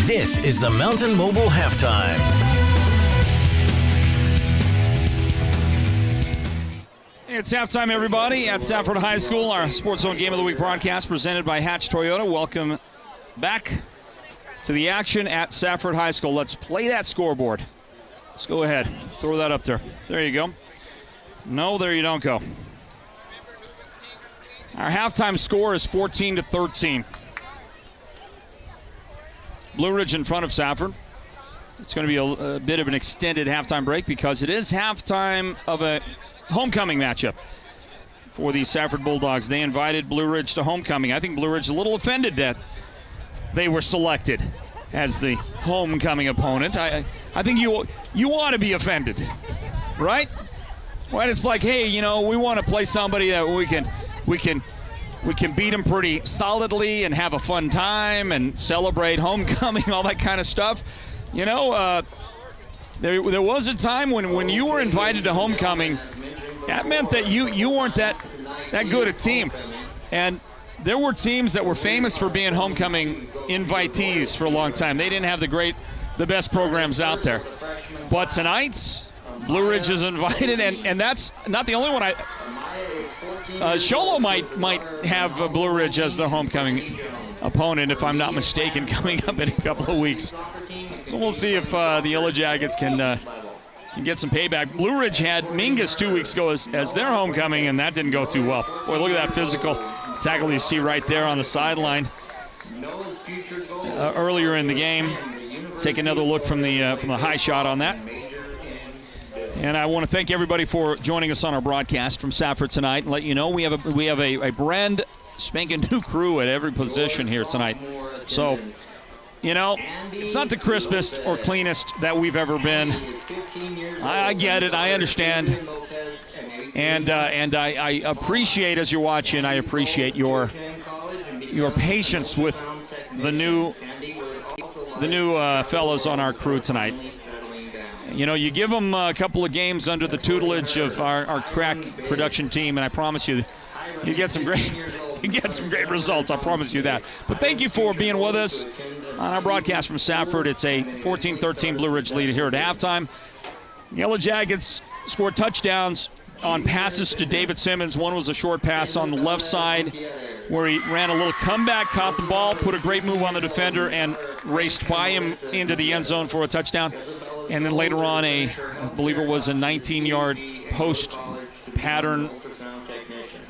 Speaker 7: This is the Mountain Mobile Halftime.
Speaker 2: It's halftime, everybody, at Safford High School. Our Sports Zone Game of the Week broadcast presented by Hatch Toyota. Welcome back to the action at Safford High School. Let's play that scoreboard. Let's go ahead. Throw that up there. There you go. No, there you don't go. Our halftime score is 14-13. Blue Ridge in front of Safford. It's going to be a bit of an extended halftime break because it is halftime of a homecoming matchup for the Safford Bulldogs. They invited Blue Ridge to homecoming. I think Blue Ridge is a little offended that they were selected as the homecoming opponent. I think you ought to be offended, right? Well, it's like, hey, you know, we want to play somebody that we can beat them pretty solidly and have a fun time and celebrate homecoming, all that kind of stuff. You know, there was a time when you were invited to homecoming, that meant that you weren't that good a team. And there were teams that were famous for being homecoming invitees for a long time. They didn't have the best programs out there. But tonight, Blue Ridge is invited, and that's not the only one. Sholo might have Blue Ridge as their homecoming opponent, if I'm not mistaken, coming up in a couple of weeks. So we'll see if the Yellow Jackets can get some payback. Blue Ridge had Mingus 2 weeks ago as their homecoming, and that didn't go too well. Boy, look at that physical tackle you see right there on the sideline earlier in the game. Take another look from the high shot on that. And I want to thank everybody for joining us on our broadcast from Safford tonight and let you know we have a brand spanking new crew at every position here tonight. So, you know, it's not the crispest or cleanest that we've ever been. I get it. I understand. And I appreciate, as you're watching, I appreciate your patience with the new fellas on our crew tonight. You know, you give them a couple of games under the tutelage of our crack production team, and I promise you get some great results. I promise you that. But thank you for being with us on our broadcast from Safford. It's a 14-13 Blue Ridge lead here at halftime. Yellow Jackets scored touchdowns on passes to David Simmons. One was a short pass on the left side where he ran a little comeback, caught the ball, put a great move on the defender, and raced by him into the end zone for a touchdown. And then later on, I believe it was a 19-yard post pattern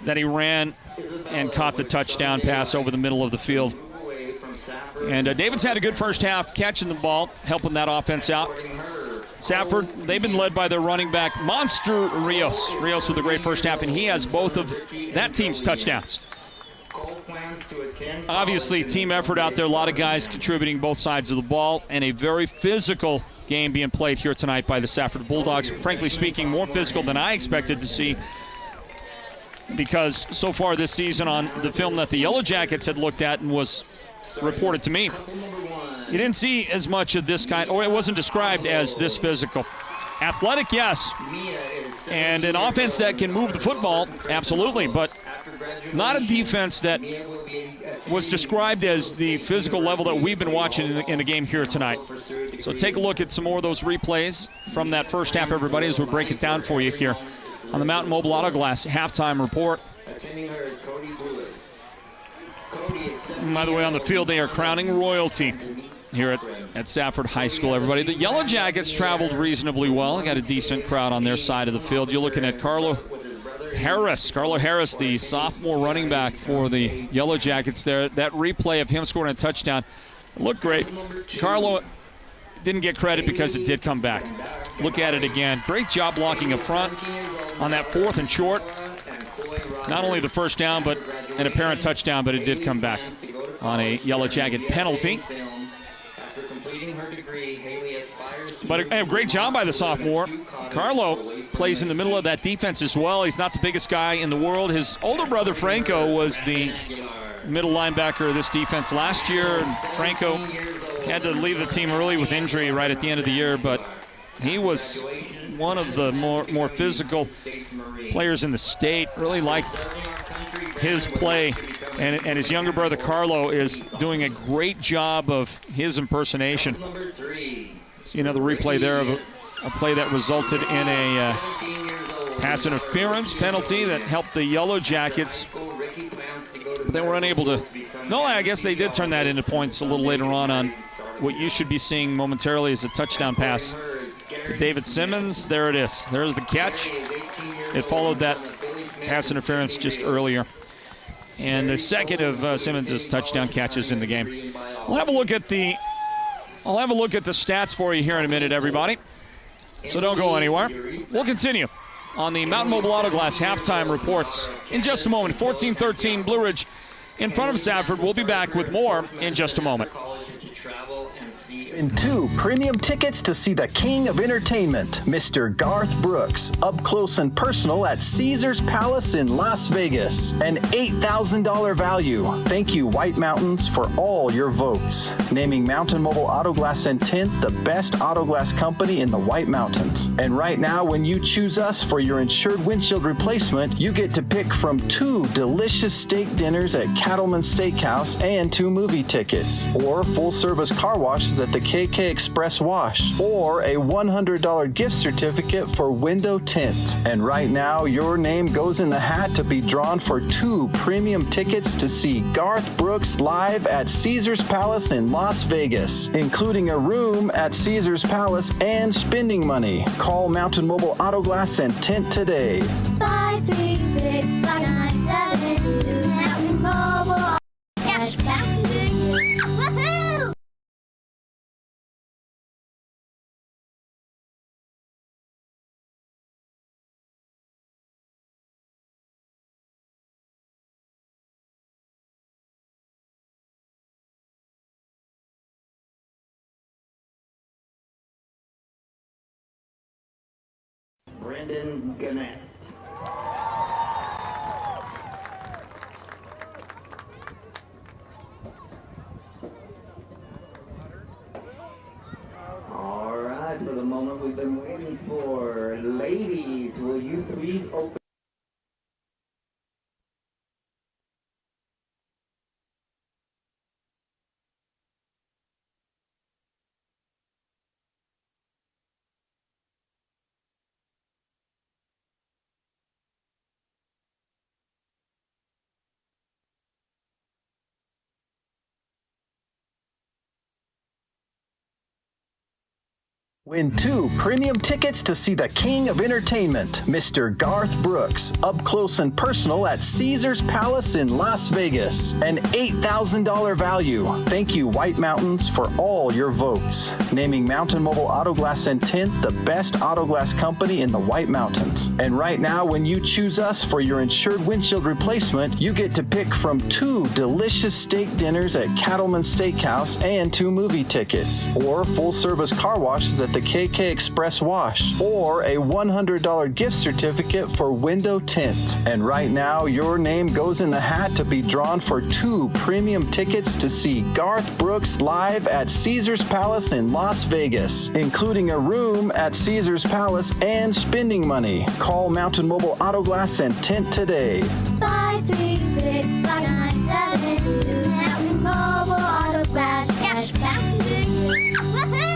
Speaker 2: that he ran and caught the touchdown pass over the middle of the field. And David's had a good first half catching the ball, helping that offense out. Safford, they've been led by their running back, Monster Rios. Rios with a great first half, and he has both of that team's touchdowns. Obviously, team effort out there, a lot of guys contributing both sides of the ball, and a very physical game being played here tonight by the Safford Bulldogs. Frankly speaking, more physical than I expected to see, because so far this season on the film that the Yellow Jackets had looked at and was reported to me, you didn't see as much of this kind, or it wasn't described as this physical. Athletic, yes, and an offense that can move the football, absolutely, but not a defense that was described as the physical level that we've been watching in the game here tonight. So take a look at some more of those replays from that first half, everybody, as we break it down for you here on the Mountain Mobile Auto Glass halftime report. By the way, on the field, they are crowning royalty here at Safford High School, everybody. The Yellow Jackets traveled reasonably well. Got a decent crowd on their side of the field. You're looking at Carlo Harris, the sophomore running back for the Yellow Jackets there. That replay of him scoring a touchdown looked great. Carlo didn't get credit because it did come back. Look at it again. Great job blocking up front on that 4th and short. Not only the first down, but an apparent touchdown, but it did come back on a Yellow Jacket penalty. But a great job by the sophomore. Carlo plays in the middle of that defense as well. He's not the biggest guy in the world. His older brother, Franco, was the middle linebacker of this defense last year. And Franco had to leave the team early with injury right at the end of the year, but he was one of the more physical players in the state. Really liked his play, and his younger brother Carlo is doing a great job of his impersonation. See another replay there of a play that resulted in a Pass interference penalty that helped the Yellow Jackets. But they were unable to. No, I guess they did turn that into points a little later on what you should be seeing momentarily is a touchdown pass to David Simmons. There it is. There's the catch. It followed that pass interference just earlier. And the second of Simmons' touchdown catches in the game. I'll have a look at the stats for you here in a minute, everybody. So don't go anywhere. We'll continue on the Mountain Mobile Auto Glass halftime reports in just a moment. 14-13 Blue Ridge in front of Safford. We'll be back with more in just a moment.
Speaker 12: And 2 premium tickets to see the king of entertainment, Mr. Garth Brooks, up close and personal at Caesars Palace in Las Vegas. An $8,000 value. Thank you, White Mountains, for all your votes. Naming Mountain Mobile Auto Glass and Tint the best auto glass company in the White Mountains. And right now, when you choose us for your insured windshield replacement, you get to pick from 2 delicious steak dinners at Cattleman's Steakhouse and 2 movie tickets. Or full-service car washes at the KK Express Wash, or a $100 gift certificate for window tint. And right now, your name goes in the hat to be drawn for 2 premium tickets to see Garth Brooks live at Caesars Palace in Las Vegas, including a room at Caesars Palace and spending money. Call Mountain Mobile Auto Glass and Tint today.
Speaker 13: 536-5972 Mountain Mobile Cash back. Woohoo!
Speaker 6: Brendan Gannett. All right, for the moment we've been waiting for. Ladies, will you please open?
Speaker 12: Win 2 premium tickets to see the king of entertainment, Mr. Garth Brooks, up close and personal at Caesars Palace in Las Vegas. An $8,000 value. Thank you, White Mountains, for all your votes. Naming Mountain Mobile Auto Glass and Tint the best auto glass company in the White Mountains. And right now, when you choose us for your insured windshield replacement, you get to pick from 2 delicious steak dinners at Cattleman's Steakhouse and 2 movie tickets. Or full-service car washes at the KK Express Wash, or a $100 gift certificate for window tint. And right now, your name goes in the hat to be drawn for 2 premium tickets to see Garth Brooks live at Caesars Palace in Las Vegas, including a room at Caesars Palace and spending money. Call Mountain Mobile Auto Glass and Tint today.
Speaker 13: 536-5972 Mountain Mobile Auto Glass Cash back. Woohoo!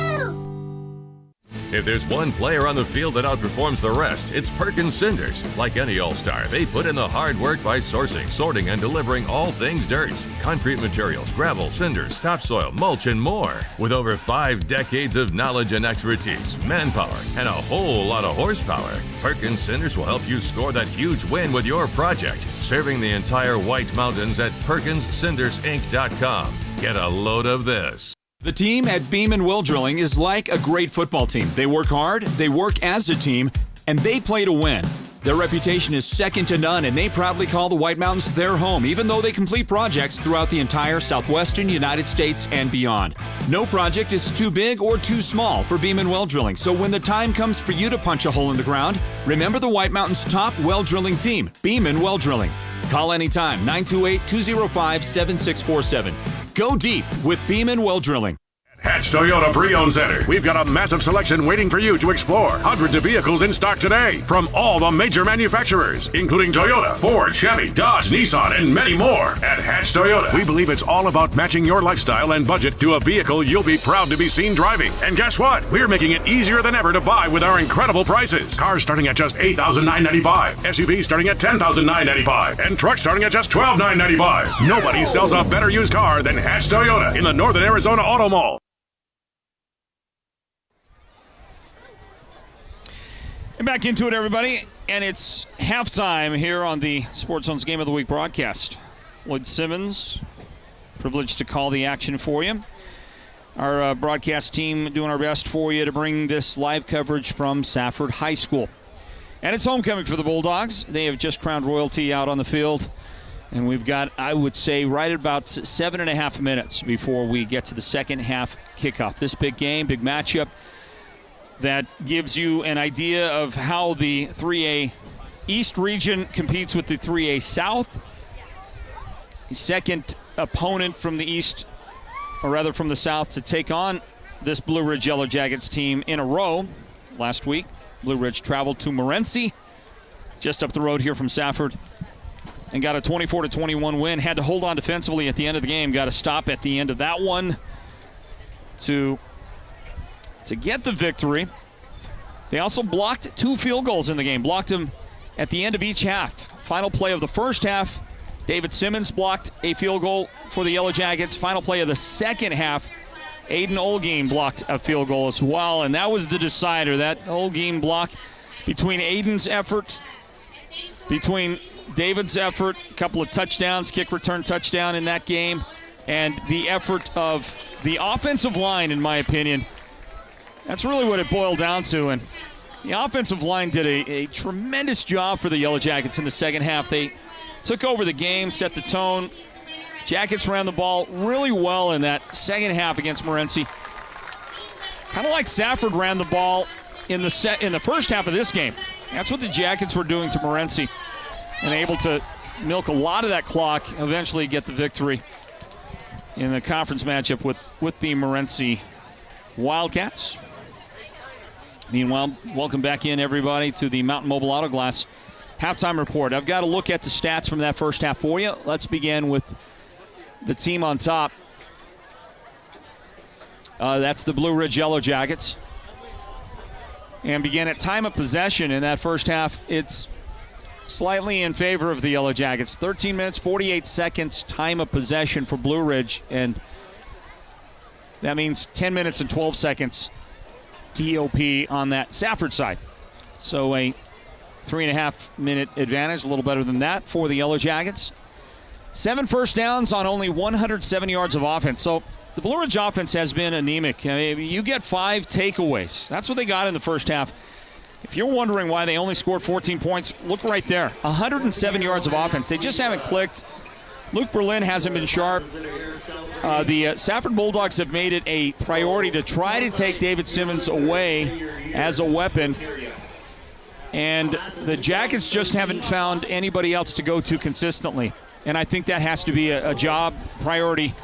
Speaker 11: If there's one player on the field that outperforms the rest, it's Perkins Cinders. Like any all-star, they put in the hard work by sourcing, sorting, and delivering all things dirt. Concrete materials, gravel, cinders, topsoil, mulch, and more. With over 5 decades of knowledge and expertise, manpower, and a whole lot of horsepower, Perkins Cinders will help you score that huge win with your project. Serving the entire White Mountains at PerkinsCindersInc.com. Get a load of this.
Speaker 10: The team at Beam & Will Drilling is like a great football team. They work hard, they work as a team, and they play to win. Their reputation is second to none, and they proudly call the White Mountains their home, even though they complete projects throughout the entire southwestern United States and beyond. No project is too big or too small for Beam & Well Drilling, so when the time comes for you to punch a hole in the ground, remember the White Mountains' top well drilling team, Beam & Well Drilling. Call anytime, 928-205-7647. Go deep with Beam & Well Drilling.
Speaker 4: Hatch Toyota Pre-Owned Center. We've got a massive selection waiting for you to explore. Hundreds of vehicles in stock today from all the major manufacturers, including Toyota, Ford, Chevy, Dodge, Nissan, and many more. At Hatch Toyota, we believe it's all about matching your lifestyle and budget to a vehicle you'll be proud to be seen driving. And guess what? We're making it easier than ever to buy with our incredible prices. Cars starting at just $8,995, SUVs starting at $10,995, and trucks starting at just $12,995. Nobody sells a better used car than Hatch Toyota in the Northern Arizona Auto Mall.
Speaker 2: And back into it, everybody, and it's halftime here on the Sports Zone's Game of the Week broadcast. Lloyd Simmons, privileged to call the action for you. Our broadcast team doing our best for you to bring this live coverage from Safford High School. And it's homecoming for the Bulldogs. They have just crowned royalty out on the field. And we've got, I would say, right about 7.5 minutes before we get to the second half kickoff. This big game, big matchup, that gives you an idea of how the 3A East region competes with the 3A South. The second opponent from the East, or rather from the South, to take on this Blue Ridge Yellow Jackets team in a row. Last week, Blue Ridge traveled to Morenci, just up the road here from Safford, and got a 24-21 win. Had to hold on defensively at the end of the game. Got a stop at the end of that one to get the victory. They also blocked 2 field goals in the game. Blocked them at the end of each half. Final play of the first half, David Simmons blocked a field goal for the Yellow Jackets. Final play of the second half, Aiden Olguin blocked a field goal as well, and that was the decider. That Olguin block, between Aiden's effort, between David's effort, a couple of touchdowns, kick return touchdown in that game, and the effort of the offensive line, in my opinion. That's really what it boiled down to, and the offensive line did a tremendous job for the Yellow Jackets in the second half. They took over the game, set the tone. Jackets ran the ball really well in that second half against Morenci. Kind of like Safford ran the ball in the first half of this game. That's what the Jackets were doing to Morenci, and able to milk a lot of that clock, eventually get the victory in the conference matchup with the Morenci Wildcats. Meanwhile, welcome back in, everybody, to the Mountain Mobile Auto Glass halftime report. I've got to look at the stats from that first half for you. Let's begin with the team on top. That's the Blue Ridge Yellow Jackets. And begin at time of possession in that first half. It's slightly in favor of the Yellow Jackets. 13 minutes, 48 seconds time of possession for Blue Ridge. And that means 10 minutes and 12 seconds DOP on that Safford side. So a 3.5-minute advantage, a little better than that for the Yellow Jackets. 7 first downs on only 107 yards of offense. So the Blue Ridge offense has been anemic. I mean, you get 5 takeaways. That's what they got in the first half. If you're wondering why they only scored 14 points, look right there. 107 yards of offense. They just haven't clicked. Luke Berlin hasn't been sharp. The Safford Bulldogs have made it a priority to try to take David Simmons away as a weapon. And the Jackets just haven't found anybody else to go to consistently. And I think that has to be a job priority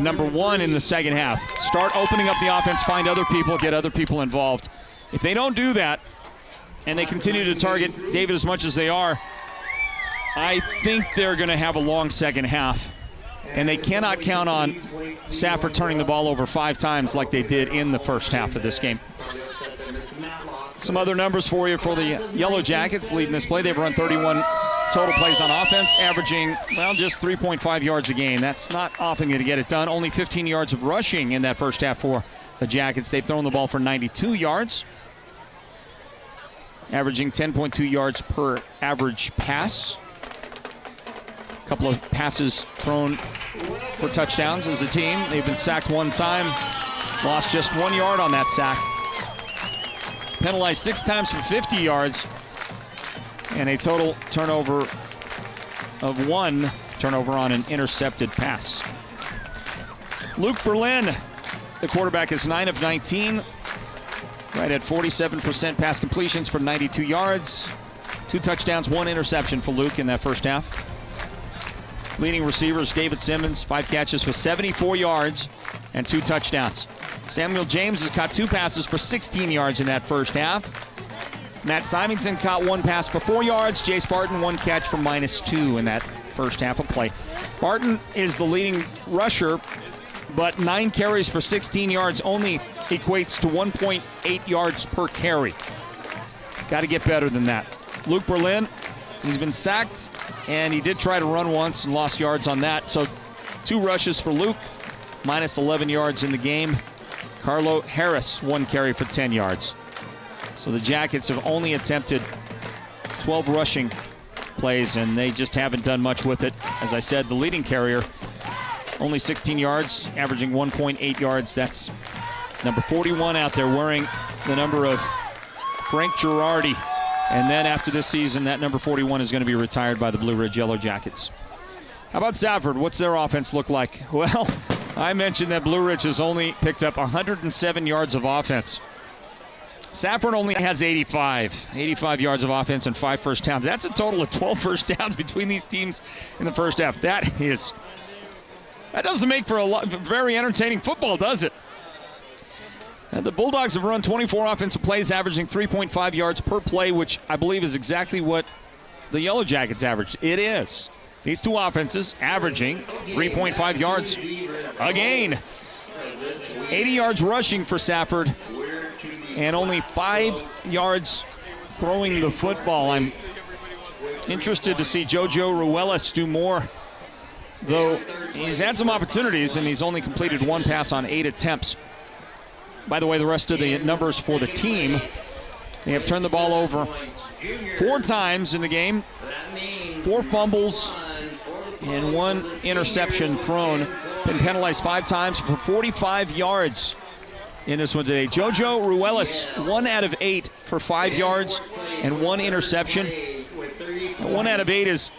Speaker 2: number 1 in the second half. Start opening up the offense, find other people, get other people involved. If they don't do that, and they continue to target David as much as they are, I think they're going to have a long second half. And they cannot count on Safford turning the ball over 5 times like they did in the first half of this game. Some other numbers for you for the Yellow Jackets leading this play. They've run 31 total plays on offense, averaging, well, just 3.5 yards a game. That's not often going to get it done. Only 15 yards of rushing in that first half for the Jackets. They've thrown the ball for 92 yards, averaging 10.2 yards per average pass. A couple of passes thrown for touchdowns as a team. They've been sacked 1 time, lost just 1 yard on that sack. Penalized 6 times for 50 yards, and a total turnover of 1 turnover on an intercepted pass. Luke Berlin, the quarterback, is 9 of 19, right at 47% pass completions for 92 yards. 2 touchdowns, 1 interception for Luke in that first half. leading receivers, David Simmons, 5 catches for 74 yards and 2 touchdowns. Samuel James has caught 2 passes for 16 yards in that first half. Matt Symington caught 1 pass for 4 yards. Jace Barton 1 catch for -2 in that first half of play. Barton is the leading rusher, but 9 carries for 16 yards only equates to 1.8 yards per carry. Got to get better than that. Luke Berlin, he's been sacked, and he did try to run once and lost yards on that. So 2 rushes for Luke, -11 yards in the game. Carlo Harris, 1 carry for 10 yards. So the Jackets have only attempted 12 rushing plays, and they just haven't done much with it. As I said, the leading carrier, only 16 yards, averaging 1.8 yards. That's number 41 out there, wearing the number of Frank Girardi. And then after this season, that number 41 is going to be retired by the Blue Ridge Yellow Jackets. How about Safford? What's their offense look like? Well, I mentioned that Blue Ridge has only picked up 107 yards of offense. Safford only has 85 yards of offense and 5 first downs. That's a total of 12 first downs between these teams in the first half. That doesn't make for a very entertaining football, does it? The Bulldogs have run 24 offensive plays, averaging 3.5 yards per play, which I believe is exactly what the Yellow Jackets averaged. It is. These 2 offenses averaging 3.5 yards a gain. 80 yards rushing for Safford, and only 5 yards throwing the football. I'm interested to see JoJo Ruelas do more, though he's had some opportunities, and he's only completed 1 pass on 8 attempts. By the way, the rest of the numbers for the team, they have turned the ball over 4 times in the game, 4 fumbles, and 1 interception thrown. Been penalized 5 times for 45 yards in this one today. JoJo Ruelas, 1 out of 8 for 5 yards and 1 interception. And 1 out of 8 is,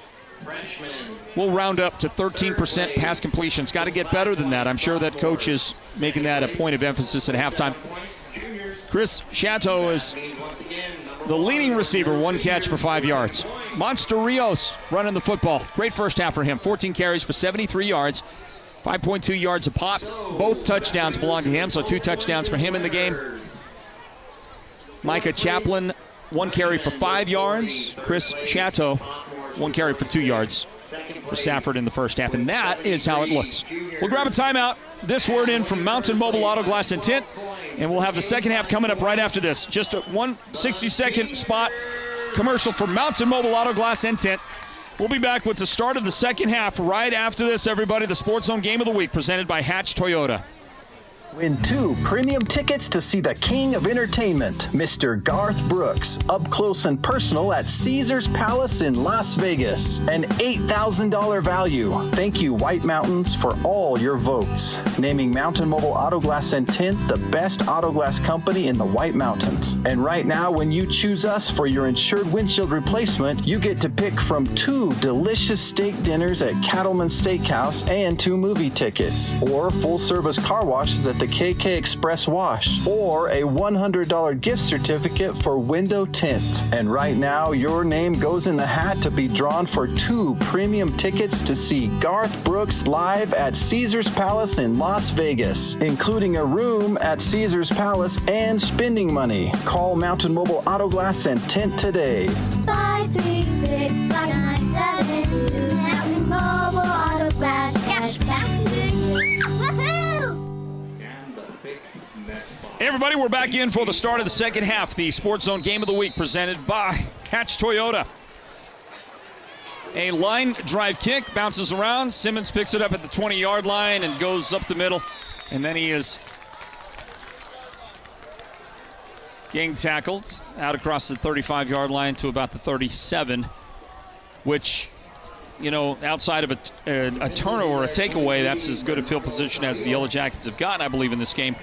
Speaker 2: we'll round up to 13% pass completions. Got to get better than that. I'm sure that coach is making that a point of emphasis at halftime. Chris Chateau is the leading receiver, 1 catch for 5 yards. Monster Rios running the football. Great first half for him. 14 carries for 73 yards. 5.2 yards a pop. Both touchdowns belong to him, so 2 touchdowns for him in the game. Micah Chaplin, 1 carry for 5 yards. Chris Chateau, 1 carry for 2 yards for Safford in the first half, and that is how it looks. We'll grab a timeout. This word in from Mountain Mobile Auto Glass and Tint, and we'll have the second half coming up right after this. Just a 160-second spot commercial for Mountain Mobile Auto Glass and Tint. We'll be back with the start of the second half right after this, everybody. The Sports Zone Game of the Week presented by Hatch Toyota.
Speaker 12: Win 2 premium tickets to see the king of entertainment, Mr. Garth Brooks, up close and personal at Caesars Palace in Las Vegas. An $8,000 value. Thank you, White Mountains, for all your votes. Naming Mountain Mobile Auto Glass and Tint the best auto glass company in the White Mountains. And right now, when you choose us for your insured windshield replacement, you get to pick from 2 delicious steak dinners at Cattleman Steakhouse and 2 movie tickets, or full-service car washes at the KK Express Wash, or a $100 gift certificate for window tint. And right now, your name goes in the hat to be drawn for 2 premium tickets to see Garth Brooks live at Caesars Palace in Las Vegas, including a room at Caesars Palace and spending money. Call Mountain Mobile Auto Glass and Tint today.
Speaker 13: 536-597. Mountain Mobile Auto Glass Cashback.
Speaker 2: Hey everybody, we're back in for the start of the second half. The Sports Zone Game of the Week presented by Hatch Toyota. A line drive kick, bounces around. Simmons picks it up at the 20-yard line and goes up the middle. And then he is gang tackled out across the 35-yard line to about the 37, which, you know, outside of a turnover or a takeaway, that's as good a field position as the Yellow Jackets have gotten, I believe, in this game.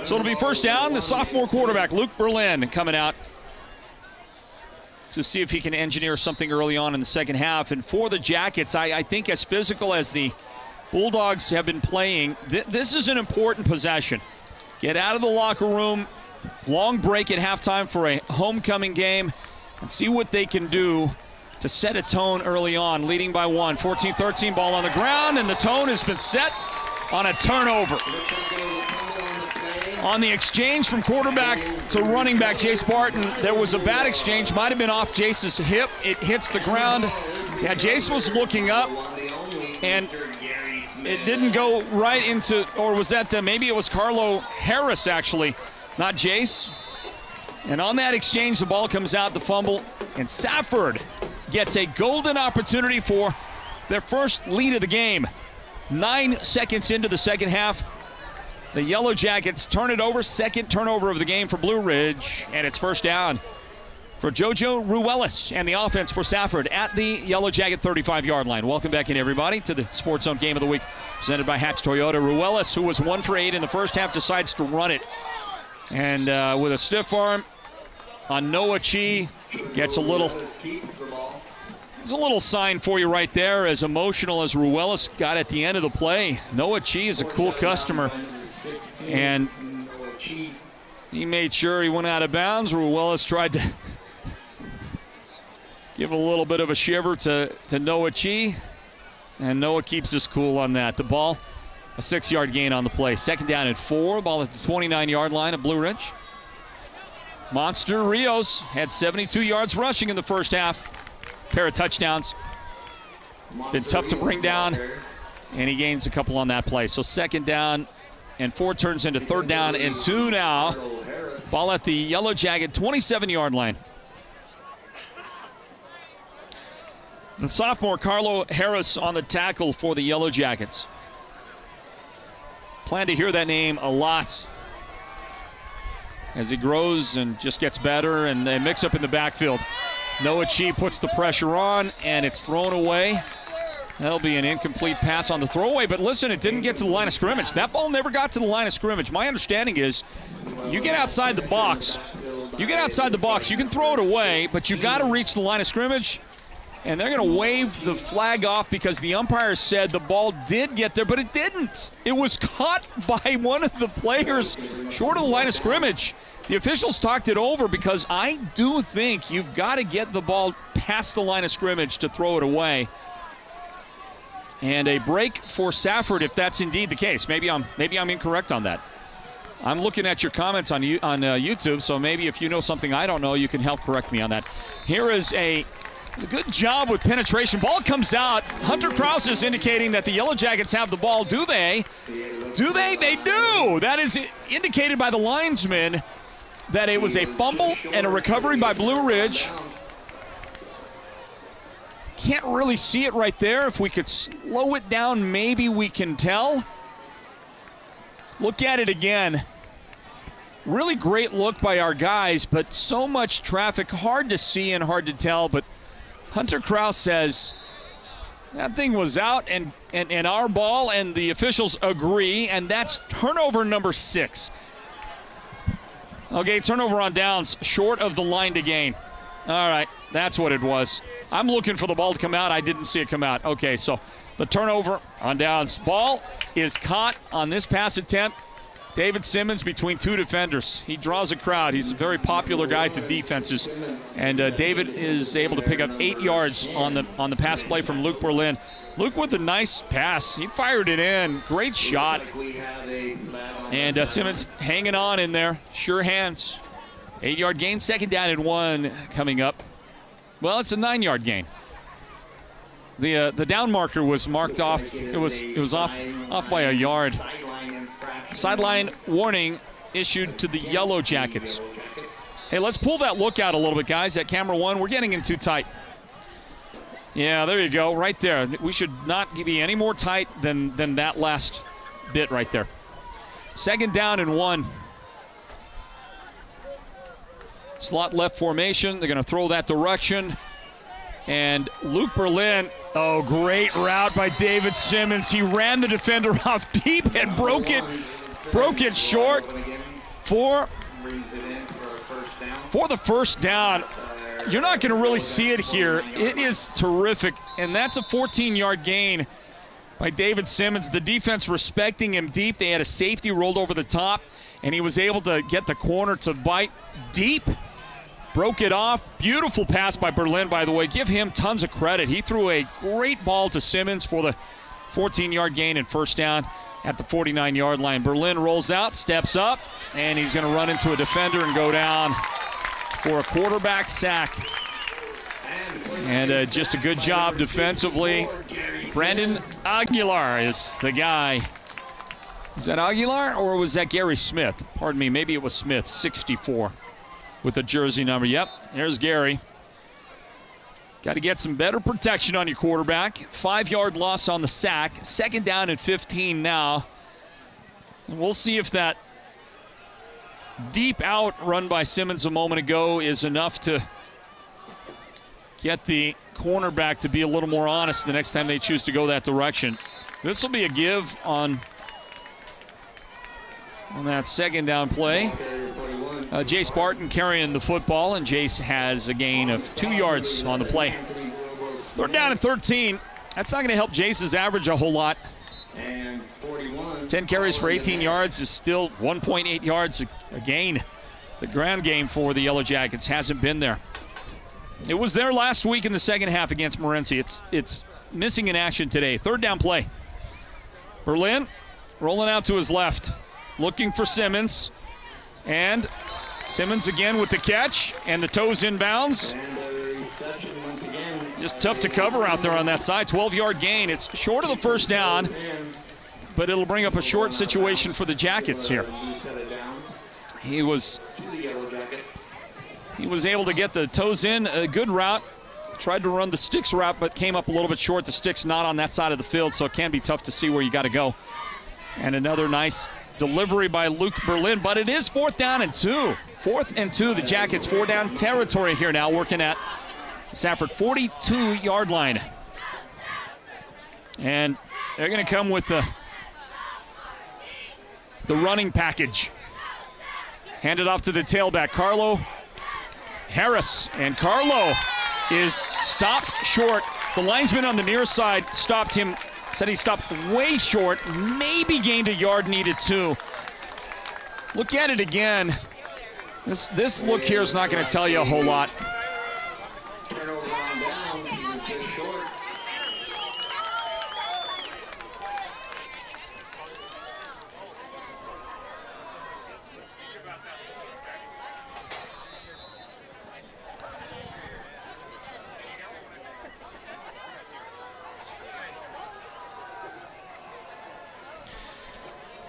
Speaker 2: So it'll be first down. The sophomore quarterback, Luke Berlin, coming out to see if he can engineer something early on in the second half. And for the Jackets, I think as physical as the Bulldogs have been playing, this is an important possession. Get out of the locker room, long break at halftime for a homecoming game, and see what they can do to set a tone early on, leading by 1. 14-13, ball on the ground, and the tone has been set on a turnover. On the exchange from quarterback to running back Jace Barton, there was a bad exchange. Might have been off Jace's hip. It hits the ground. Yeah, Jace was looking up, and it didn't go right into, or was that, maybe it was Carlo Harris, actually, not Jace. And on that exchange, the ball comes out, the fumble, and Safford gets a golden opportunity for their first lead of the game. 9 seconds into the second half, the Yellow Jackets turn it over, second turnover of the game for Blue Ridge, and it's first down for JoJo Ruelas and the offense for Safford at the Yellow Jacket 35-yard line. Welcome back in, everybody, to the Sports Zone Game of the Week presented by Hatch Toyota. Ruelas, who was 1 for 8 in the first half, decides to run it. And with a stiff arm on Noah Chi, gets a little... There's a little sign for you right there, as emotional as Ruelas got at the end of the play. Noah Chi is a cool customer, and he made sure he went out of bounds. Ruelas tried to give a little bit of a shiver to Noah Chi, and Noah keeps his cool on that. The ball, a 6-yard gain on the play. Second down and 4, ball at the 29-yard line of Blue Ridge. Monster Rios had 72 yards rushing in the first half. Pair of touchdowns. Been tough to bring down, and he gains a couple on that play. So second down and 4 turns into third down and 2 now. Ball at the Yellow Jacket 27-yard line. The sophomore Carlo Harris on the tackle for the Yellow Jackets. Plan to hear that name a lot as he grows and just gets better, and they mix up in the backfield. Noah Chi puts the pressure on, and it's thrown away. That'll be an incomplete pass on the throwaway, but listen, it didn't get to the line of scrimmage. That ball never got to the line of scrimmage. My understanding is you get outside the box, you can throw it away, but you got to reach the line of scrimmage, and they're going to wave the flag off because the umpire said the ball did get there, but it didn't. It was caught by one of the players short of the line of scrimmage. The officials talked it over because I do think you've got to get the ball past the line of scrimmage to throw it away. And a break for Safford if that's indeed the case. Maybe I'm incorrect on that. I'm looking at your comments on YouTube, so maybe if you know something I don't know, you can help correct me on that. Here is a good job with penetration. Ball comes out. Hunter Krause is indicating that the Yellow Jackets have the ball. Do they? Do they? They do. That is indicated by the linesman that it was a fumble and a recovery by Blue Ridge. Can't really see it right there. If we could slow it down, maybe we can tell. Look at it again. Really great look by our guys, but so much traffic, hard to see and hard to tell. But Hunter Krause says that thing was out and our ball, and the officials agree, and that's turnover number 6. Okay, turnover on downs, short of the line to gain. All right, that's what it was. I'm looking for the ball to come out. I didn't see it come out. Okay, so the turnover on downs. Ball is caught on this pass attempt. David Simmons between 2 defenders. He draws a crowd. He's a very popular guy to defenses. And David is able to pick up 8 yards on the pass play from Luke Berlin. Luke with a nice pass. He fired it in. Great shot. And Simmons hanging on in there. Sure hands. 8-yard gain. Second down and 1 coming up. Well, it's a 9-yard gain. The down marker was marked off. It was off by a yard. Sideline warning issued to the Yellow Jackets. Hey, let's pull that look out a little bit, guys. At camera 1, we're getting in too tight. Yeah, there you go, right there. We should not be any more tight than that last bit right there. Second down and 1. Slot left formation. They're going to throw that direction. And Luke Berlin, oh, great route by David Simmons. He ran the defender off deep and broke it short for the first down. You're not going to really see it here. It is terrific, and that's a 14-yard gain by David Simmons. The defense respecting him deep. They had a safety rolled over the top, and he was able to get the corner to bite deep. broke it off. Beautiful pass by Berlin, by the way. Give him tons of credit. He threw a great ball to Simmons for the 14-yard gain and first down at the 49-yard line. Berlin rolls out, steps up, and he's going to run into a defender and go down for a quarterback sack. And just a good job defensively. Brandon Aguilar is the guy. Is that Aguilar or was that Gary Smith? Pardon me, maybe it was Smith, 64 with the jersey number. Yep, there's Gary. Got to get some better protection on your quarterback. 5-yard loss on the sack. Second down and 15 now. And we'll see if that deep out run by Simmons a moment ago is enough to get the cornerback to be a little more honest the next time they choose to go that direction. This will be a give on that second down play. Jace Barton carrying the football, and Jace has a gain of 2 yards on the play. Third down and 13. That's not going to help Jace's average a whole lot. 10 carries for 18 yards is still 1.8 yards a gain. The ground game for the Yellow Jackets hasn't been there. It was there last week in the second half against Morenci. It's missing in action today. Third down play. Berlin rolling out to his left, looking for Simmons. And Simmons again with the catch, and the toes inbounds. Just tough to cover out there on that side. 12-yard gain. It's short of the first down, but it'll bring up a short situation for the Jackets here. He was able to get the toes in, a good route. Tried to run the sticks route, but came up a little bit short. The stick's not on that side of the field, so it can be tough to see where you got to go. And another nice delivery by Luke Berlin, but it is 4th down and 2. 4th and 2, the Jackets 4-down territory here now, working at Safford 42-yard line. And they're going to come with the running package. Hand it off to the tailback, Carlo Harris. And Carlo is stopped short. The linesman on the near side stopped him. Said he stopped way short, maybe gained a yard, needed 2. Look at it again. This look here is not going to tell you a whole lot.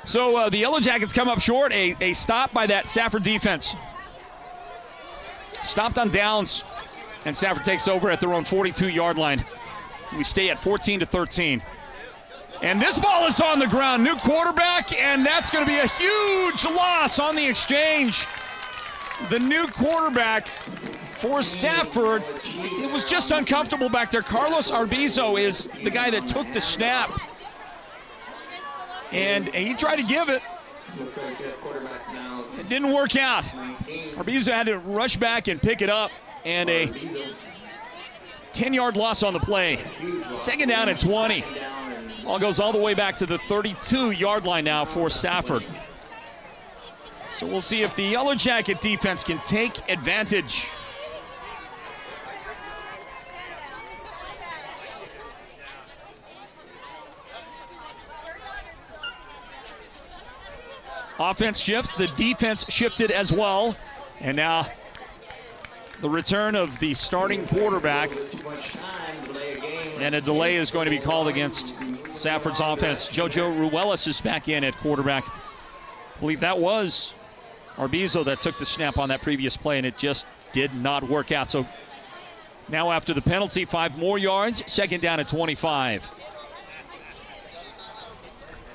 Speaker 2: So the Yellow Jackets come up short. A stop by that Safford defense. Stopped on downs, and Safford takes over at their own 42-yard line. We stay at 14-13. And this ball is on the ground. New quarterback, and that's going to be a huge loss on the exchange. The new quarterback for Safford, it was just uncomfortable back there. Carlos Arbizo is the guy that took the snap. And he tried to give it. It didn't work out. Arbizo had to rush back and pick it up. And a 10-yard loss on the play. Second down and 20. Ball goes all the way back to the 32-yard line now for Safford. So we'll see if the Yellow Jacket defense can take advantage. Offense shifts, the defense shifted as well. And now the return of the starting quarterback. And a delay is going to be called against Safford's offense. JoJo Ruelas is back in at quarterback. I believe that was Arbizo that took the snap on that previous play, and it just did not work out. So now after the penalty, 5 more yards, second down at 25.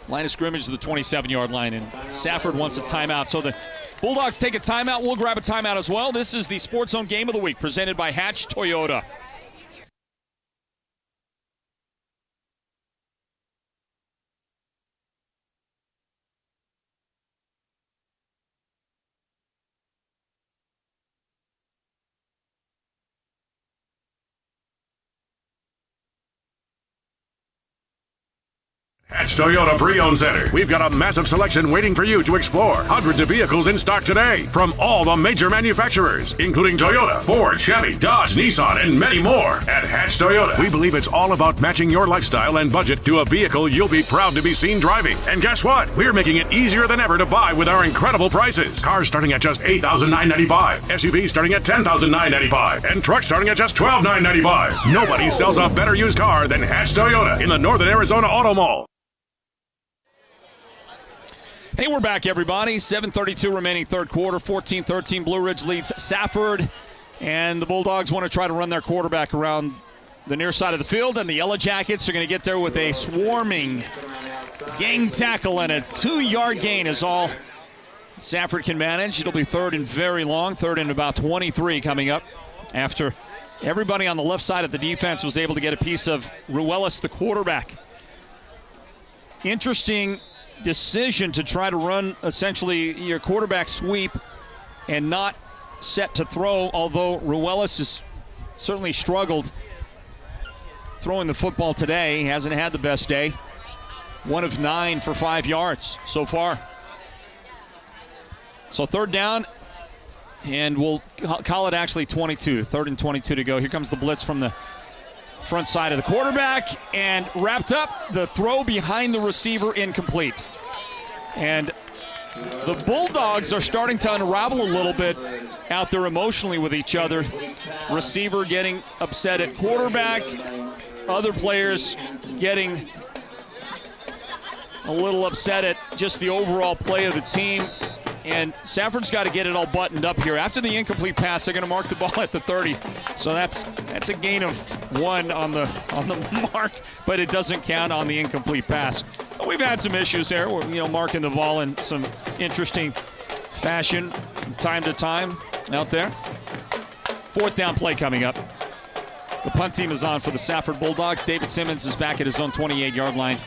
Speaker 2: Line of scrimmage to the 27-yard line, and Safford wants a timeout. So the Bulldogs take a timeout. We'll grab a timeout as well. This is the Sports Zone Game of the Week presented by Hatch Toyota.
Speaker 4: Hatch Toyota Pre-Owned Center. We've got a massive selection waiting for you to explore. Hundreds of vehicles in stock today from all the major manufacturers, including Toyota, Ford, Chevy, Dodge, Nissan, and many more. At Hatch Toyota, we believe it's all about matching your lifestyle and budget to a vehicle you'll be proud to be seen driving. And guess what? We're making it easier than ever to buy with our incredible prices. Cars starting at just $8,995, SUVs starting at $10,995, and trucks starting at just $12,995. Nobody sells a better used car than Hatch Toyota in the Northern Arizona Auto Mall.
Speaker 2: Hey, we're back, everybody. 7:32 remaining third quarter. 14-13. Blue Ridge leads Safford. And the Bulldogs want to try to run their quarterback around the near side of the field. And the Yellow Jackets are going to get there with a swarming gang tackle. And a 2-yard gain is all Safford can manage. It'll be third and very long. Third and about 23 coming up after everybody on the left side of the defense was able to get a piece of Ruelas, the quarterback. Interesting decision to try to run essentially your quarterback sweep and not set to throw, although Ruelas has certainly struggled throwing the football today. He hasn't had the best day. 1 of 9 for 5 yards so far. So third down, and we'll call it actually 22. Third and 22 to go. Here comes the blitz from the front side of the quarterback, and wrapped up. The throw behind the receiver, incomplete. And the Bulldogs are starting to unravel a little bit out there emotionally with each other. Receiver getting upset at quarterback. Other players getting a little upset at just the overall play of the team. And Safford's got to get it all buttoned up here. After the incomplete pass, they're going to mark the ball at the 30. So that's a gain of 1 on the mark, but it doesn't count on the incomplete pass. We've had some issues there, marking the ball in some interesting fashion from time to time out there. Fourth down play coming up. The punt team is on for the Safford Bulldogs. David Simmons is back at his own 28-yard line.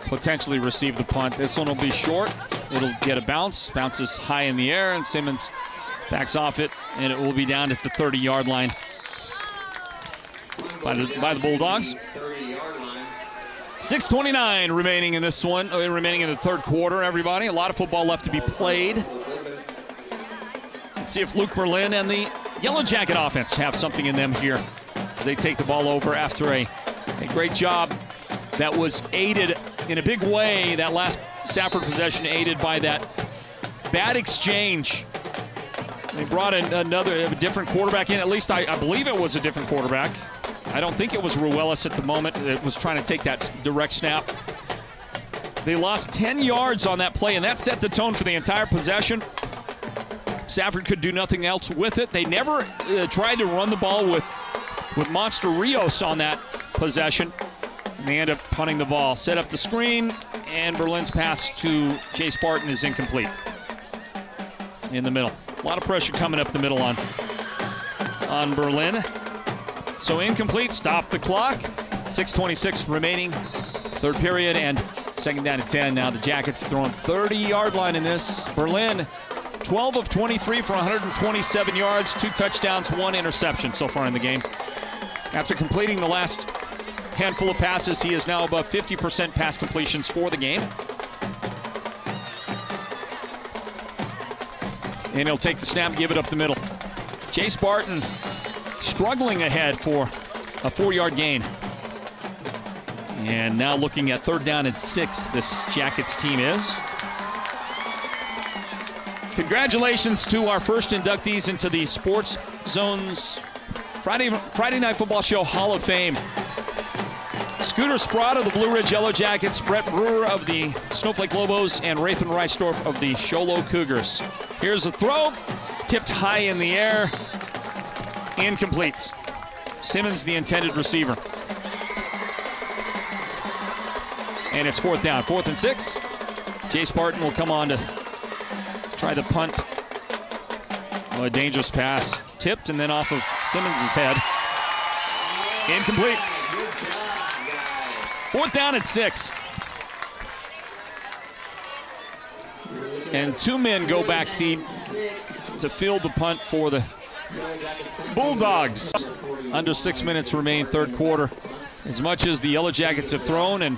Speaker 2: Potentially receive the punt. This one will be short. It'll get a bounce. Bounces high in the air, and Simmons backs off it, and it will be down at the 30-yard line by the Bulldogs. 6:29 remaining in this one, remaining in the third quarter, everybody. A lot of football left to be played. Let's see if Luke Berlin and the Yellow Jacket offense have something in them here as they take the ball over after a great job that was aided in a big way, that last Safford possession aided by that bad exchange. They brought in a different quarterback in. At least I believe it was a different quarterback. I don't think it was Ruelas at the moment that was trying to take that direct snap. They lost 10 yards on that play, and that set the tone for the entire possession. Safford could do nothing else with it. They never tried to run the ball with Monster Rios on that possession. And they end up punting the ball. Set up the screen, and Berlin's pass to Jay Spartan is incomplete. In the middle. A lot of pressure coming up the middle on Berlin. So incomplete, stop the clock. 6:26 remaining, third period, and second down and 10. Now the Jackets throwing 30-yard line in this. Berlin, 12 of 23 for 127 yards, 2 touchdowns, 1 interception so far in the game. After completing the last handful of passes, he is now above 50% pass completions for the game. And he'll take the snap, give it up the middle. Jay Spartan struggling ahead for a 4-yard gain. And now looking at third down and 6, this Jackets team is. Congratulations to our first inductees into the Sports Zone's Friday Night Football Show Hall of Fame. Scooter Sprott of the Blue Ridge Yellow Jackets, Brett Brewer of the Snowflake Lobos, and Rathan Reisdorf of the Sholo Cougars. Here's a throw, tipped high in the air, incomplete. Simmons, the intended receiver. And it's fourth down, 4th and 6. Jay Spartan will come on to try to punt. Oh, a dangerous pass. Tipped and then off of Simmons' head. Incomplete. 4th down and 6. And 2 men go back deep to field the punt for the Bulldogs. Under 6 minutes remain, third quarter. As much as the Yellow Jackets have thrown and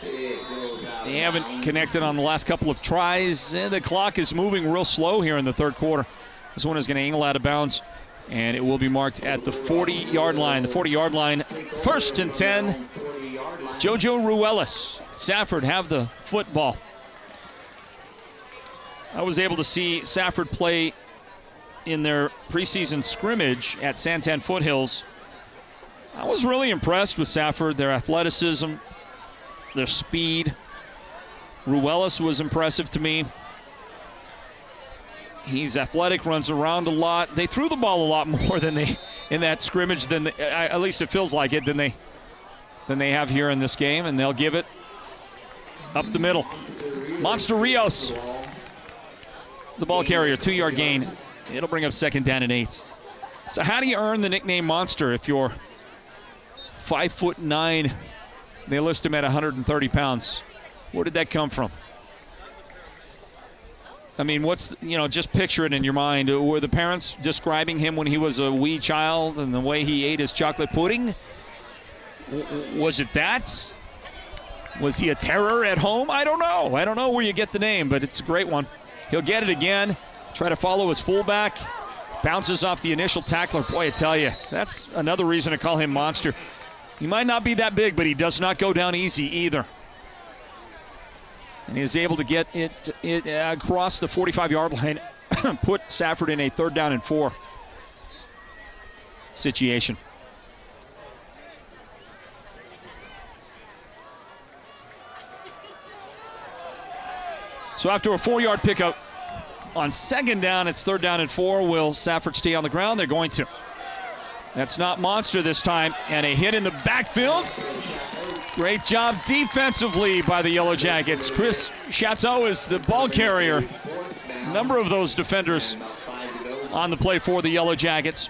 Speaker 2: They haven't connected on the last couple of tries. The clock is moving real slow here in the third quarter. This one is going to angle out of bounds, and it will be marked at the 40-yard line. The 40-yard line, 1st and 10. Jojo Ruelas, Safford have the football. I was able to see Safford play in their preseason scrimmage at Santan Foothills. I was really impressed with Safford, their athleticism, their speed. Ruelas was impressive to me. He's athletic, runs around a lot. They threw the ball a lot more than they in that scrimmage than at least it feels like it than they have here in this game, and they'll give it up the middle. Monster Rios, the ball carrier, 2-yard gain. It'll bring up 2nd down and 8. So how do you earn the nickname Monster if you're 5'9"? They list him at 130 pounds. Where did that come from? I mean, just picture it in your mind. Were the parents describing him when he was a wee child and the way he ate his chocolate pudding? Was it that? Was he a terror at home? I don't know. I don't know where you get the name, but it's a great one. He'll get it again. Try to follow his fullback. Bounces off the initial tackler. Boy, I tell you, that's another reason to call him Monster. He might not be that big, but he does not go down easy either. And he's able to get it across the 45-yard line, put Safford in a 3rd down and 4 situation. So after a 4-yard pickup on 2nd down, it's 3rd down and 4. Will Safford stay on the ground? They're going to. That's not Monster this time. And a hit in the backfield. Great job defensively by the Yellow Jackets. Chris Chateau is the ball carrier. A number of those defenders on the play for the Yellow Jackets.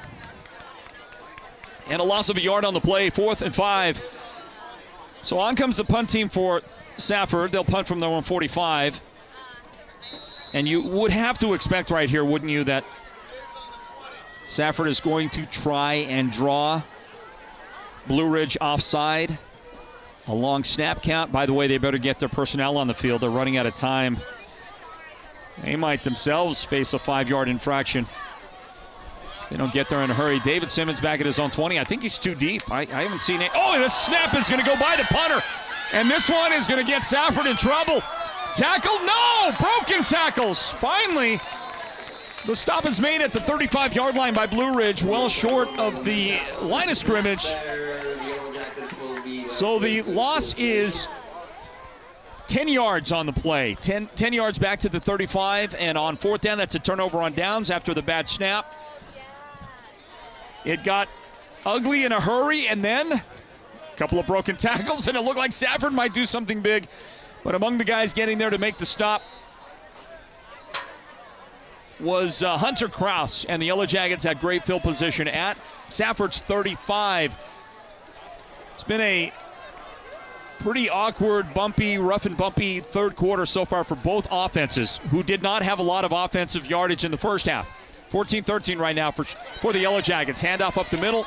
Speaker 2: And a loss of a yard on the play, 4th and 5. So on comes the punt team for Safford. They'll punt from their own 45. And you would have to expect right here, wouldn't you, that Safford is going to try and draw Blue Ridge offside. A long snap count. By the way, they better get their personnel on the field. They're running out of time. They might themselves face a 5-yard infraction. They don't get there in a hurry. David Simmons back at his own 20. I think he's too deep. I haven't seen it. Oh, this snap is going to go by the punter. And this one is going to get Safford in trouble. Tackle? No! Broken tackles. Finally, the stop is made at the 35-yard line by Blue Ridge, well short of the line of scrimmage. So the loss is 10 yards on the play. 10 yards back to the 35, and on 4th down, that's a turnover on downs after the bad snap. It got ugly in a hurry, and then a couple of broken tackles, and it looked like Safford might do something big. But among the guys getting there to make the stop was Hunter Kraus, and the Yellow Jackets had great field position at Safford's 35. It's been a pretty awkward, bumpy, rough and bumpy third quarter so far for both offenses, who did not have a lot of offensive yardage in the first half. 14-13 right now for the Yellow Jackets. Handoff up the middle.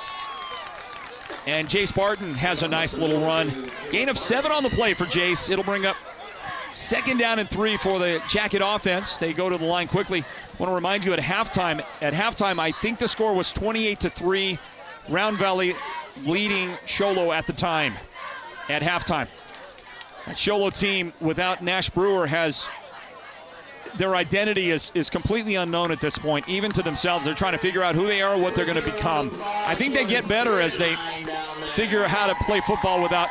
Speaker 2: And Jace Barton has a nice little run. Gain of 7 on the play for Jace. It'll bring up 2nd down and 3 for the Jacket offense. They go to the line quickly. I want to remind you at halftime, I think the score was 28-3. Round Valley leading Sholo at the time. At halftime. That Sholo team without Nash Brewer has their identity is completely unknown at this point, even to themselves. They're trying to figure out who they are, what they're going to become. I think they get better as they figure out how to play football without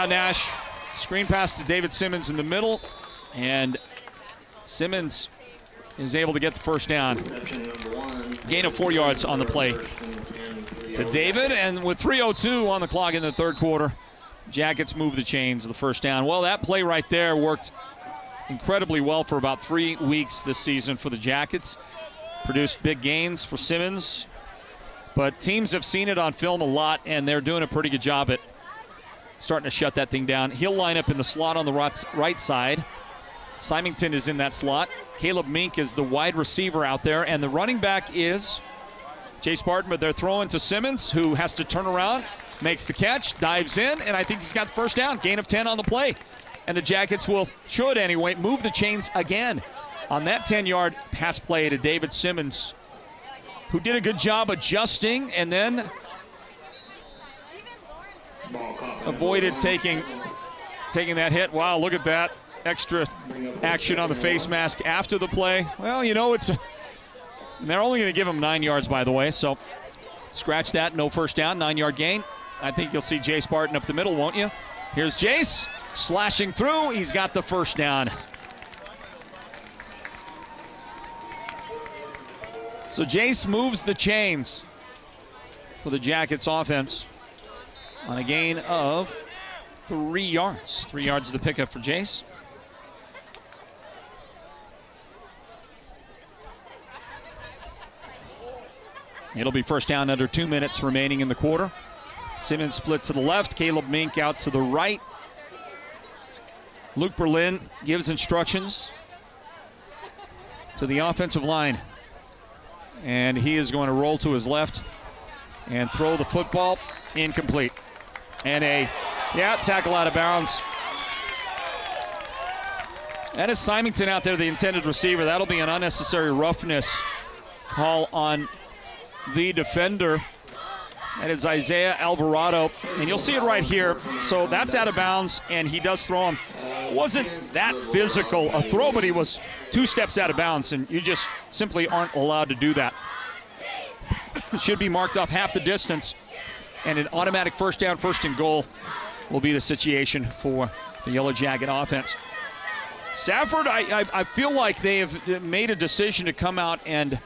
Speaker 2: Nash. Screen pass to David Simmons in the middle, and Simmons is able to get the first down. Gain of 4 yards on the play to David, and with 3:02 on the clock in the third quarter, Jackets move the chains of the first down. Well, that play right there worked incredibly well for about 3 weeks this season for the Jackets. Produced big gains for Simmons, but teams have seen it on film a lot, and they're doing a pretty good job at starting to shut that thing down. He'll line up in the slot on the right side. Symington is in that slot. Caleb Mink is the wide receiver out there, and the running back is Jace Barton, but they're throwing to Simmons, who has to turn around makes the catch, dives in, and I think he's got the first down. Gain of 10 on the play. And the Jackets should anyway, move the chains again on that 10-yard pass play to David Simmons, who did a good job adjusting and then avoided taking that hit. Wow, look at that. Extra action on the face mask after the play. Well, they're only going to give him 9 yards, by the way, so scratch that. No first down, 9-yard gain. I think you'll see Jace Barton up the middle, won't you? Here's Jace slashing through. He's got the first down. So Jace moves the chains for the Jackets offense on a gain of 3 yards. 3 yards of the pickup for Jace. It'll be first down under 2 minutes remaining in the quarter. Simmons split to the left. Caleb Mink out to the right. Luke Berlin gives instructions to the offensive line. And he is going to roll to his left and throw the football incomplete. And tackle out of bounds. That is Symington out there, the intended receiver. That'll be an unnecessary roughness call on the defender. That is Isaiah Alvarado. And you'll see it right here. So that's out of bounds, and he does throw him. It wasn't that physical a throw, but he was 2 steps out of bounds, and you just simply aren't allowed to do that. It should be marked off half the distance, and an automatic first down, first and goal will be the situation for the Yellow Jacket offense. Safford, I feel like they have made a decision to come out and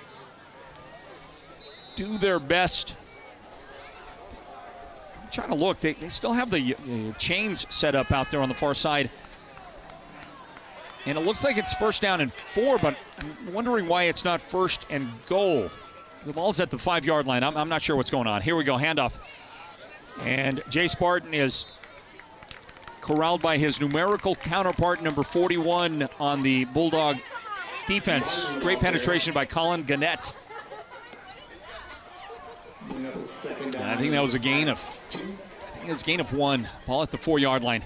Speaker 2: do their best. I'm trying to look. They still have the chains set up out there on the far side. And it looks like it's first down and 4, but I'm wondering why it's not first and goal. The ball's at the 5-yard line. I'm not sure what's going on. Here we go, handoff. And Jace Barton is corralled by his numerical counterpart, number 41 on the Bulldog defense. Great penetration by Colin Gannett. And I think that was a gain of 1. Ball at the 4-yard line.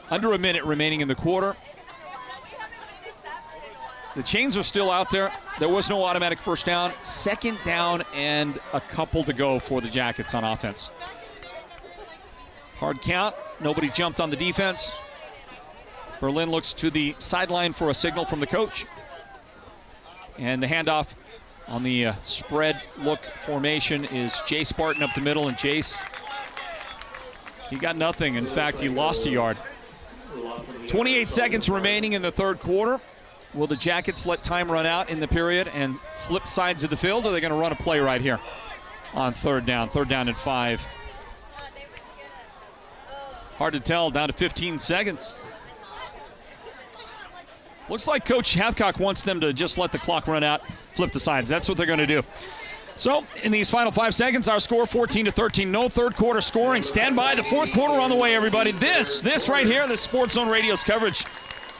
Speaker 2: Under a minute remaining in the quarter. The chains are still out there. There was no automatic first down. Second down and a couple to go for the Jackets on offense. Hard count. Nobody jumped on the defense. Berlin looks to the sideline for a signal from the coach. And the handoff on the spread look formation is Jace Barton up the middle, and Jace, he got nothing. In fact, he lost a yard. 28 seconds remaining in the third quarter. Will the Jackets let time run out in the period and flip sides of the field, or are they going to run a play right here on third down? Third down and 5. Hard to tell, down to 15 seconds. Looks like Coach Hathcock wants them to just let the clock run out, flip the sides. That's what they're going to do. So, in these final 5 seconds, our score 14-13. No third quarter scoring. Stand by. The fourth quarter on the way, everybody. This right here, the Sports Zone Radio's coverage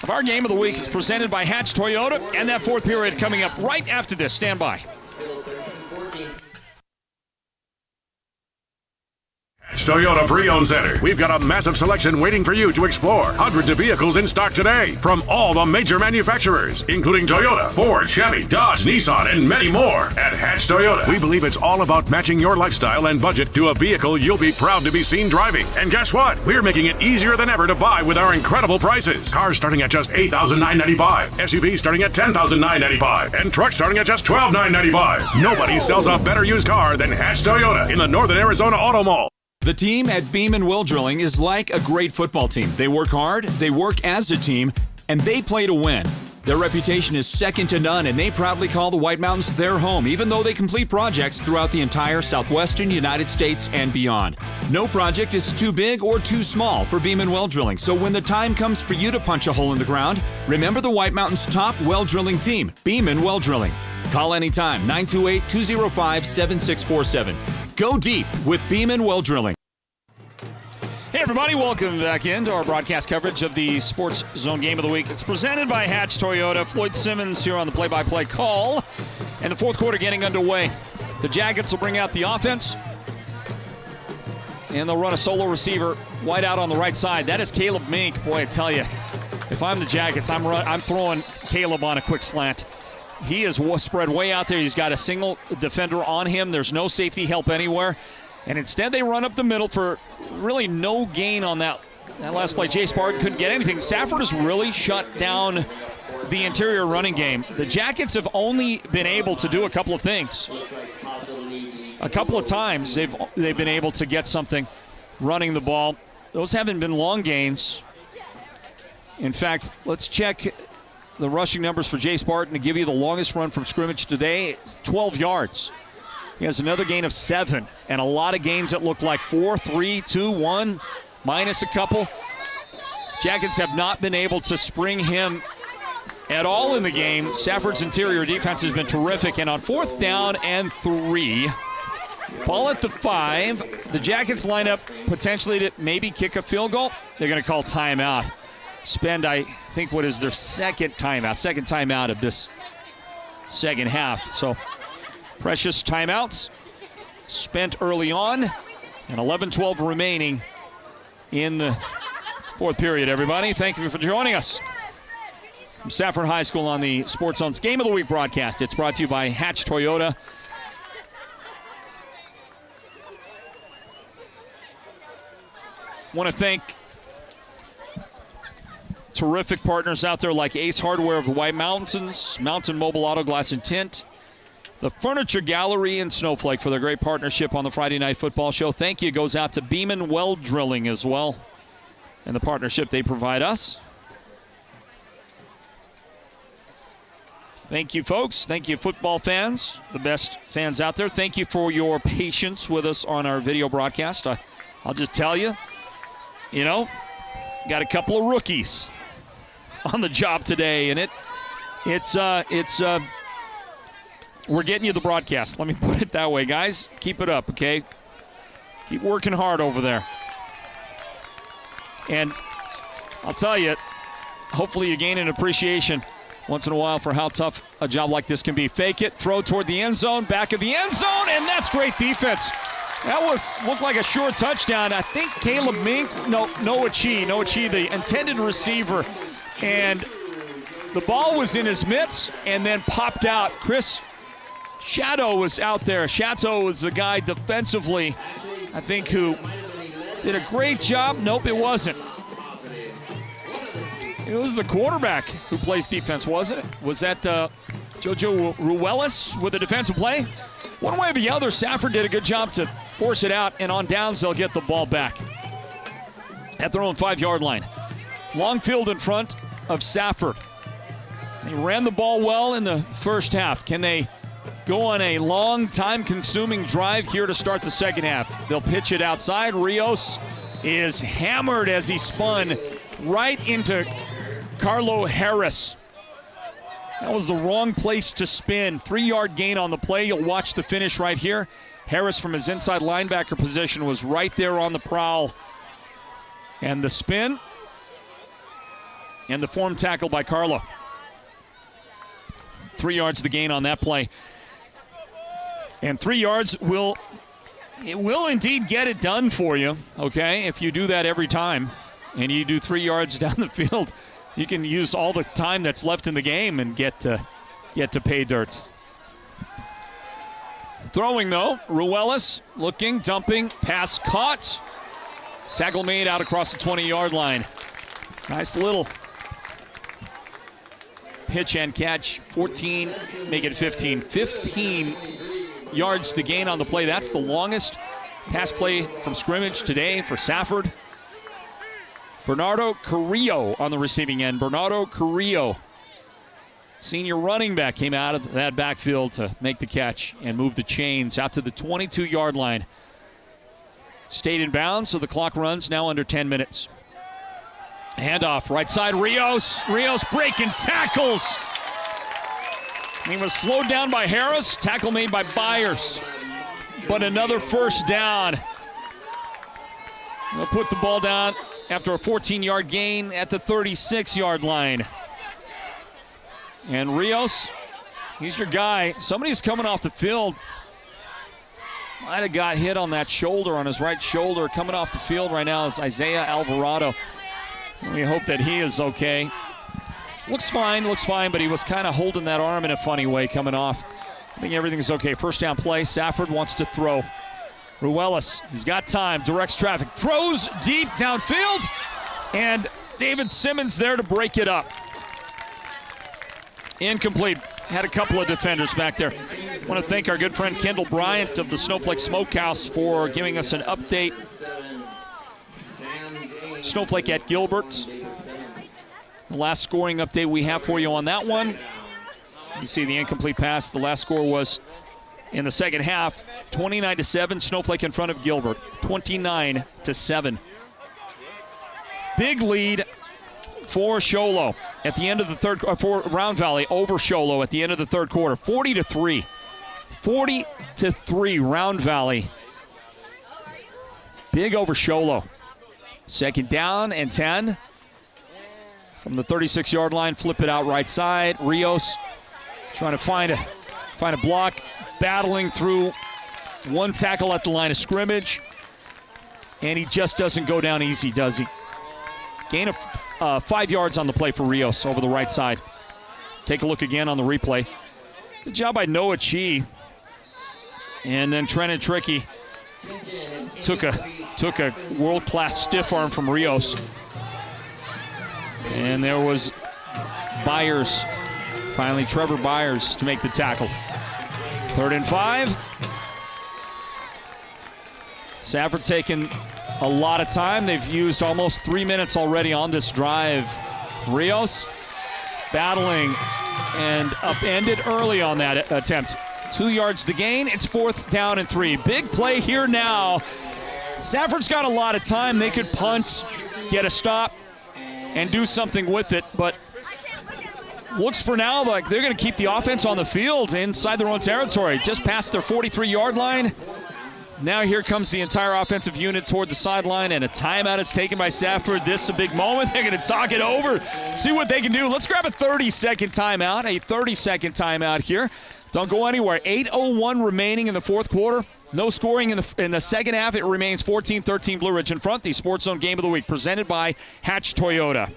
Speaker 2: of our game of the week is presented by Hatch Toyota, and that fourth period coming up right after this. Stand by.
Speaker 4: Toyota Pre-Owned Center. We've got a massive selection waiting for you to explore. Hundreds of vehicles in stock today from all the major manufacturers, including Toyota, Ford, Chevy, Dodge, Nissan, and many more. At Hatch Toyota, we believe it's all about matching your lifestyle and budget to a vehicle you'll be proud to be seen driving. And guess what? We're making it easier than ever to buy with our incredible prices. Cars starting at just $8,995, SUVs starting at $10,995, and trucks starting at just $12,995. Nobody sells a better used car than Hatch Toyota in the Northern Arizona Auto Mall.
Speaker 10: The team at Beeman Will Drilling is like a great football team. They work hard, they work as a team, and they play to win. Their reputation is second to none, and they proudly call the White Mountains their home, even though they complete projects throughout the entire southwestern United States and beyond. No project is too big or too small for Beeman Well Drilling, so when the time comes for you to punch a hole in the ground, remember the White Mountains' top well drilling team, Beeman Well Drilling. Call anytime, 928-205-7647. Go deep with Beeman Well Drilling.
Speaker 2: Hey everybody, welcome back into our broadcast coverage of the Sports Zone Game of the Week. It's presented by Hatch Toyota. Floyd Simmons here on the play-by-play call. And the fourth quarter getting underway. The Jackets will bring out the offense. And they'll run a solo receiver wide out on the right side. That is Caleb Mink. Boy, I tell you, if I'm the Jackets, I'm throwing Caleb on a quick slant. He is spread way out there. He's got a single defender on him. There's no safety help anywhere. And instead they run up the middle for really no gain on that last play. Jay Spartan couldn't get anything. Safford has really shut down the interior running game. The Jackets have only been able to do a couple of things. A couple of times they've been able to get something running the ball. Those haven't been long gains. In fact, let's check the rushing numbers for Jay Spartan to give you the longest run from scrimmage today. It's 12 yards. He has another gain of 7, and a lot of gains that look like 4, 3, 2, 1, minus a couple. Jackets have not been able to spring him at all in the game. Safford's interior defense has been terrific, and on 4th down and 3, ball at the 5, the Jackets line up potentially to maybe kick a field goal. They're going to call timeout. Spend, I think, what is their second timeout of this second half. So precious timeouts spent early on, and 11-12 remaining in the 4th period, everybody. Thank you for joining us from Safford High School on the Sports Zone's Game of the Week broadcast. It's brought to you by Hatch Toyota. Want to thank terrific partners out there like Ace Hardware of the White Mountains, Mountain Mobile Auto Glass and Tint, the Furniture Gallery, and Snowflake for their great partnership on the Friday Night Football Show. Thank you goes out to Beeman Well Drilling as well, and the partnership they provide us. Thank you, folks. Thank you, football fans, the best fans out there. Thank you for your patience with us on our video broadcast. I'll just tell you, got a couple of rookies on the job today, and we're getting you the broadcast. Let me put it that way, guys. Keep it up, okay? Keep working hard over there. And I'll tell you, hopefully you gain an appreciation once in a while for how tough a job like this can be. Fake it, throw toward the end zone, back of the end zone, and that's great defense. That looked like a sure touchdown. I think Caleb Mink, Noah Chi, the intended receiver, and the ball was in his mitts and then popped out. Chris Shadow was out there. Shadow was the guy defensively, I think, who did a great job. Nope, it wasn't. It was the quarterback who plays defense, wasn't it? Was that Jojo Ruelas with a defensive play? One way or the other, Safford did a good job to force it out, and on downs they'll get the ball back at their own 5-yard line. Long field in front of Safford. They ran the ball well in the first half. Can they go on a long, time-consuming drive here to start the second half? They'll pitch it outside. Rios is hammered as he spun right into Carlo Harris. That was the wrong place to spin. 3-yard gain on the play. You'll watch the finish right here. Harris from his inside linebacker position was right there on the prowl. And the spin and the form tackle by Carlo. 3 yards the gain on that play. And 3 yards will indeed get it done for you, okay? If you do that every time and you do 3 yards down the field, you can use all the time that's left in the game and get to pay dirt. Throwing, though, Ruelas looking, dumping, pass caught. Tackle made out across the 20-yard line. Nice little pitch and catch. 14, make it 15. 15 yards the gain on the play. That's the longest pass play from scrimmage today for Safford. Bernardo Carrillo on the receiving end. Bernardo Carrillo, senior running back, came out of that backfield to make the catch and move the chains out to the 22-yard line. Stayed in bounds, so the clock runs now under 10 minutes. Handoff, right side, Rios. Rios breaking tackles. He was slowed down by Harris. Tackle made by Byers. But another first down. They'll put the ball down after a 14-yard gain at the 36-yard line. And Rios, he's your guy. Somebody's coming off the field. Might have got hit on that shoulder, on his right shoulder. Coming off the field right now is Isaiah Alvarado. We hope that he is okay. Looks fine, but he was kind of holding that arm in a funny way coming off. I think everything's okay. First down play. Safford wants to throw. Ruelas, he's got time, directs traffic, throws deep downfield, and David Simmons there to break it up. Incomplete. Had a couple of defenders back there. I want to thank our good friend Kendall Bryant of the Snowflake Smokehouse for giving us an update. Snowflake at Gilbert. The last scoring update we have for you on that one. You see the incomplete pass. The last score was in the second half, 29-7. Snowflake in front of Gilbert, 29-7. Big lead for Sholo at the end of the third, for Round Valley over Sholo at the end of the third quarter, 40-3. 40-3, Round Valley. Big over Sholo. Second down and 10. From the 36-yard line, flip it out right side. Rios trying to find a block, battling through one tackle at the line of scrimmage. And he just doesn't go down easy, does he? Gain of 5 yards on the play for Rios over the right side. Take a look again on the replay. Good job by Noah Chi. And then Trenton Tricky took a world-class stiff arm from Rios. And there was Byers, finally Trevor Byers to make the tackle. 3rd and 5. Safford taking a lot of time. They've used almost 3 minutes already on this drive. Rios battling and upended early on that attempt. 2 yards the gain. It's 4th down and 3. Big play here now. Safford's got a lot of time. They could punt, get a stop, and do something with it, but looks for now like they're going to keep the offense on the field inside their own territory, just past their 43-yard line. Now here comes the entire offensive unit toward the sideline, and a timeout is taken by Safford. This is a big moment. They're going to talk it over, see what they can do. Let's grab a 30-second timeout, here. Don't go anywhere. 8:01 remaining in the fourth quarter. No scoring in the second half. It remains 14-13 Blue Ridge in front. The Sports Zone Game of the Week presented by Hatch Toyota.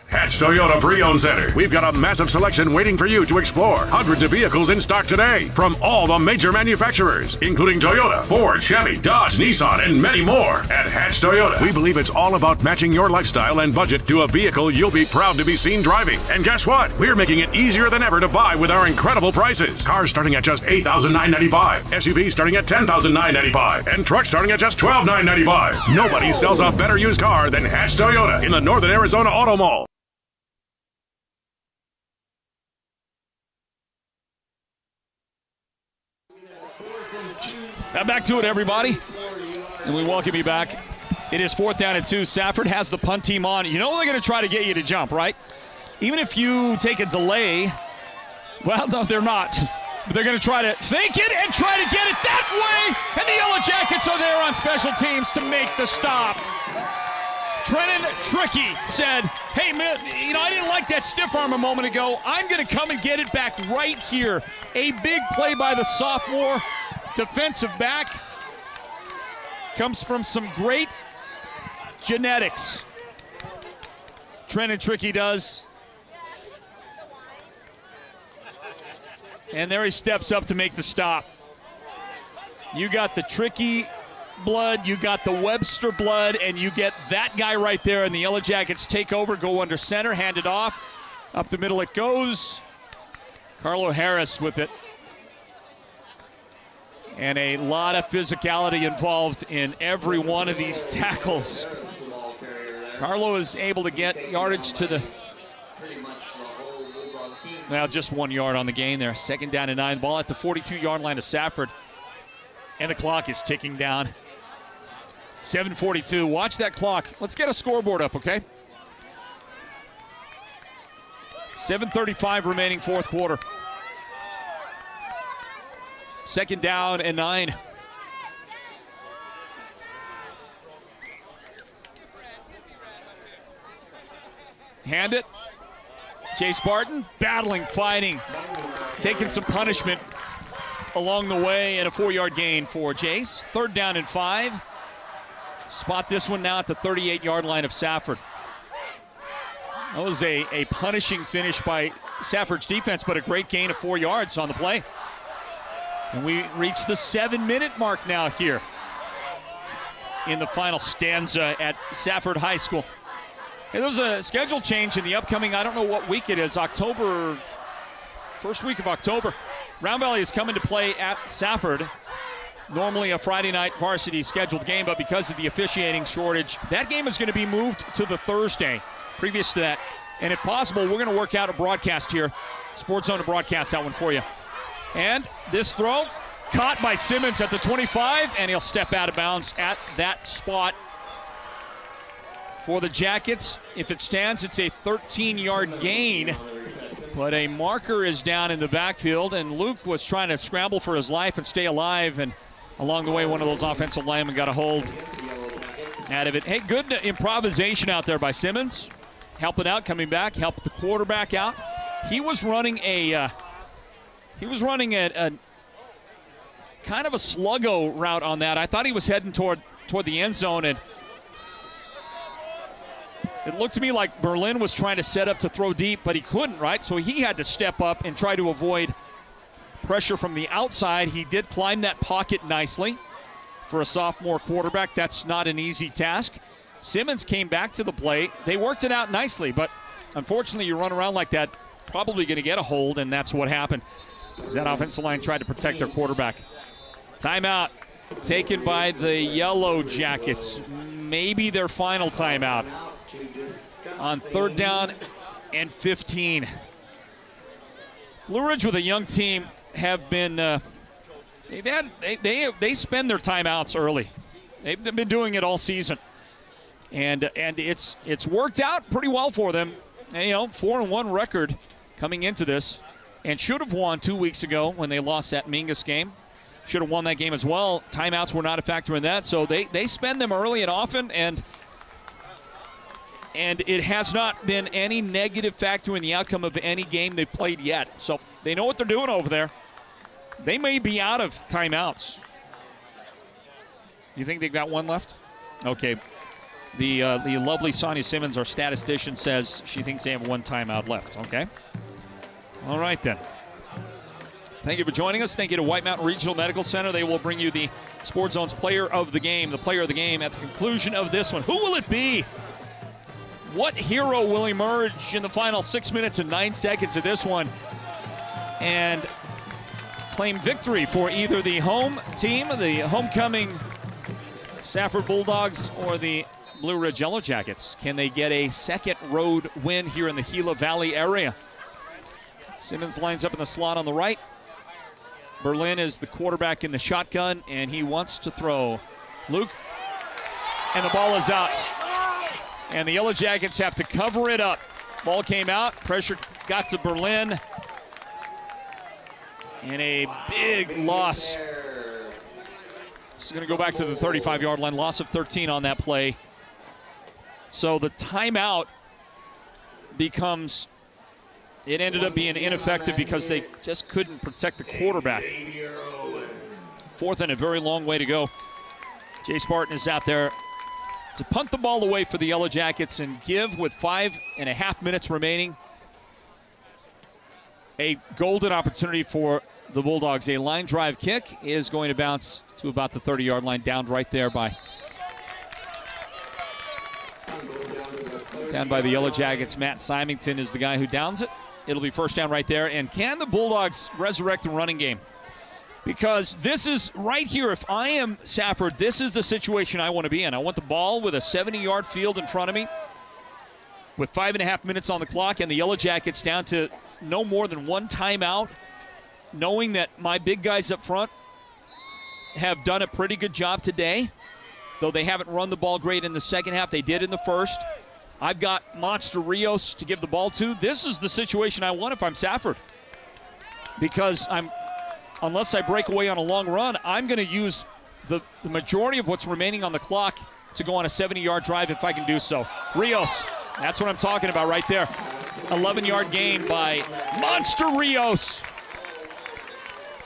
Speaker 4: Hatch Toyota Pre-Owned Center. We've got a massive selection waiting for you to explore. Hundreds of vehicles in stock today from all the major manufacturers, including Toyota, Ford, Chevy, Dodge, Nissan, and many more. At Hatch Toyota, we believe it's all about matching your lifestyle and budget to a vehicle you'll be proud to be seen driving. And guess what? We're making it easier than ever to buy with our incredible prices. Cars starting at just $8,995, SUVs starting at $10,995, and trucks starting at just $12,995. Nobody sells a better used car than Hatch Toyota in the Northern Arizona Auto Mall.
Speaker 2: Back to it, everybody. And we welcome you back. It is 4th down and 2. Safford has the punt team on. You know they're going to try to get you to jump, right? Even if you take a delay, well, no, they're not. But they're going to try to fake it and try to get it that way. And the Yellow Jackets are there on special teams to make the stop. Trenton Tricky said, hey, man, I didn't like that stiff arm a moment ago. I'm going to come and get it back right here. A big play by the sophomore defensive back. Comes from some great genetics. Trenton Tricky does. And there he steps up to make the stop. You got the Tricky blood, you got the Webster blood, and you get that guy right there, and the Yellow Jackets take over, go under center, hand it off. Up the middle it goes. Carlo Harris with it. And a lot of physicality involved in every one of these tackles. Carlo is able to get yardage to the, well, just 1 yard on the gain there. 2nd down and 9. Ball at the 42-yard line of Safford. And the clock is ticking down. 7:42. Watch that clock. Let's get a scoreboard up, okay? 7:35 remaining fourth quarter. 2nd down and 9. Hand it. Jay Spartan battling, fighting, taking some punishment. along the way and a 4-yard gain for Jace. 3rd down and 5. Spot this one now at the 38-yard line of Safford. That was a punishing finish by Safford's defense, but a great gain of 4 yards on the play. And we reach the 7-minute mark now here in the final stanza at Safford High School. Hey, there's a schedule change in the upcoming, I don't know what week it is, October, first week of October. Round Valley is coming to play at Safford. Normally a Friday night varsity scheduled game, but because of the officiating shortage, that game is going to be moved to the Thursday previous to that. And if possible, we're going to work out a broadcast here. Sports Zone to broadcast that one for you. And this throw, caught by Simmons at the 25, and he'll step out of bounds at that spot. For the Jackets, if it stands, it's a 13-yard gain. But a marker is down in the backfield, and Luke was trying to scramble for his life and stay alive, and along the way, one of those offensive linemen got a hold out of it. Hey, good improvisation out there by Simmons. Helping out, coming back, helped the quarterback out. He was running a kind of a sluggo route on that. I thought he was heading toward the end zone, and it looked to me like Berlin was trying to set up to throw deep, but he couldn't, right? So he had to step up and try to avoid pressure from the outside. He did climb that pocket nicely for a sophomore quarterback. That's not an easy task. Simmons came back to the play. They worked it out nicely, but unfortunately you run around like that, probably going to get a hold, and that's what happened. As that offensive line tried to protect their quarterback. Timeout taken by the Yellow Jackets. Maybe their final timeout on 3rd down and 15. Blue Ridge with a young team have been they spend their timeouts early. They've been doing it all season, and it's worked out pretty well for them. And, 4-1 record coming into this, and should have won 2 weeks ago when they lost that Mingus game. Should have won that game as well. Timeouts were not a factor in that, so they spend them early and often, and it has not been any negative factor in the outcome of any game they've played yet. So they know what they're doing over there. They may be out of timeouts. You think they've got one left? Okay. The lovely Sonia Simmons, our statistician, says she thinks they have one timeout left. Okay. All right, then. Thank you for joining us. Thank you to White Mountain Regional Medical Center. They will bring you the Sports Zone's player of the game, the player of the game at the conclusion of this one. Who will it be? What hero will emerge in the final 6 minutes and 9 seconds of this one and claim victory for either the home team, the homecoming Safford Bulldogs, or the Blue Ridge Yellow Jackets? Can they get a second road win here in the Gila Valley area? Simmons lines up in the slot on the right. Berlin is the quarterback in the shotgun, and he wants to throw. Luke, and the ball is out. And the Yellow Jackets have to cover it up. Ball came out, pressure got to Berlin. And a big loss. This is going to go back to the 35-yard line. Loss of 13 on that play. So the timeout becomes, it ended up being ineffective because they just couldn't protect the quarterback. 4th and a very long way to go. Jay Spartan is out there to punt the ball away for the Yellow Jackets and give, with 5.5 minutes remaining, a golden opportunity for the Bulldogs. A line drive kick is going to bounce to about the 30-yard line, down right there by the Yellow Jackets. Matt Symington is the guy who downs it. It'll be first down right there. And can the Bulldogs resurrect the running game? Because this is right here, if I am Safford, this is the situation I want to be in. I want the ball with a 70-yard field in front of me with 5.5 minutes on the clock, and the Yellow Jackets down to no more than one timeout, knowing that my big guys up front have done a pretty good job today, though they haven't run the ball great in the second half. They did in the first. I've got Monster Rios to give the ball to. This is the situation I want if I'm Safford, because unless I break away on a long run, I'm going to use the majority of what's remaining on the clock to go on a 70-yard drive if I can do so. Rios, that's what I'm talking about right there. 11-yard gain by Monster Rios.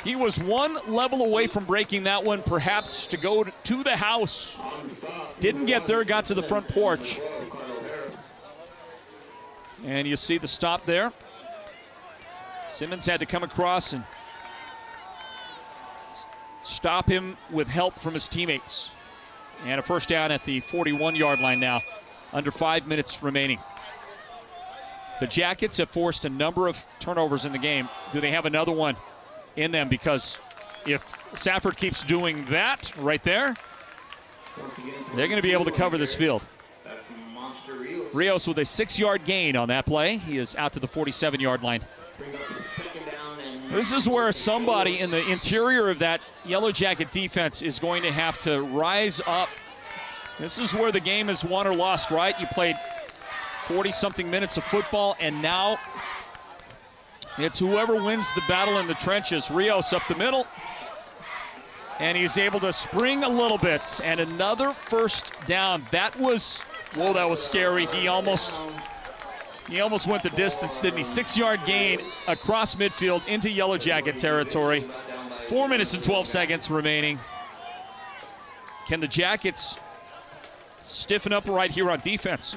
Speaker 2: He was one level away from breaking that one, perhaps to go to the house. Didn't get there, got to the front porch. And you see the stop there. Simmons had to come across and stop him with help from his teammates. And a first down at the 41-yard line now, under 5 minutes remaining. The Jackets have forced a number of turnovers in the game. Do they have another one in them? Because if Safford keeps doing that right there, they're going to be able to cover this field. Rios with a 6-yard gain on that play. He is out to the 47-yard line. This is where somebody in the interior of that Yellow Jacket defense is going to have to rise up. This is where the game is won or lost, right? You played 40-something minutes of football, and now it's whoever wins the battle in the trenches. Rios up the middle, and he's able to spring a little bit, and another first down. That was, whoa, that was scary. He almost went the distance, didn't he? 6-yard gain across midfield into Yellow Jacket territory. 4 minutes and 12 seconds remaining. Can the Jackets stiffen up right here on defense?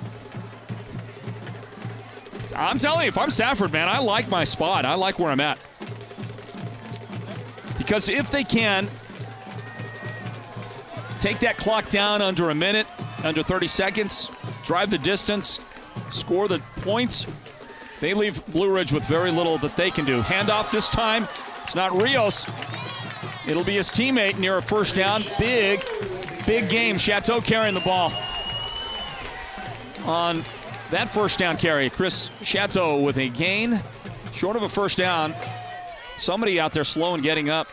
Speaker 2: I'm telling you, if I'm Safford, man, I like my spot. I like where I'm at. Because if they can take that clock down under a minute, under 30 seconds, drive the distance, score the points, they leave Blue Ridge with very little that they can do. Handoff this time. It's not Rios. It'll be his teammate near a first down. Big game. Chateau carrying the ball on that first down carry. Chris Chateau with a gain, short of a first down. Somebody out there slow and getting up.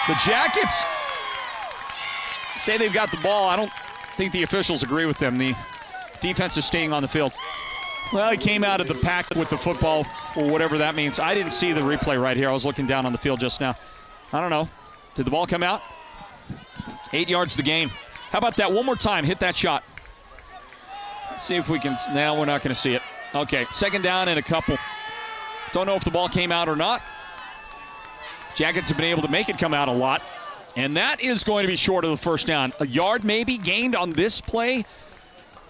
Speaker 2: The Jackets say they've got the ball. I don't think the officials agree with them. The defense is staying on the field. Well, he came out of the pack with the football, for whatever that means. I didn't see the replay right here. I was looking down on the field just now. I don't know. Did the ball come out? 8 yards the game. How about that? One more time. Hit that shot. Let's see if we can. Now we're not going to see it. Okay, second down and a couple. Don't know if the ball came out or not. Jackets have been able to make it come out a lot. And that is going to be short of the first down. A yard maybe gained on this play.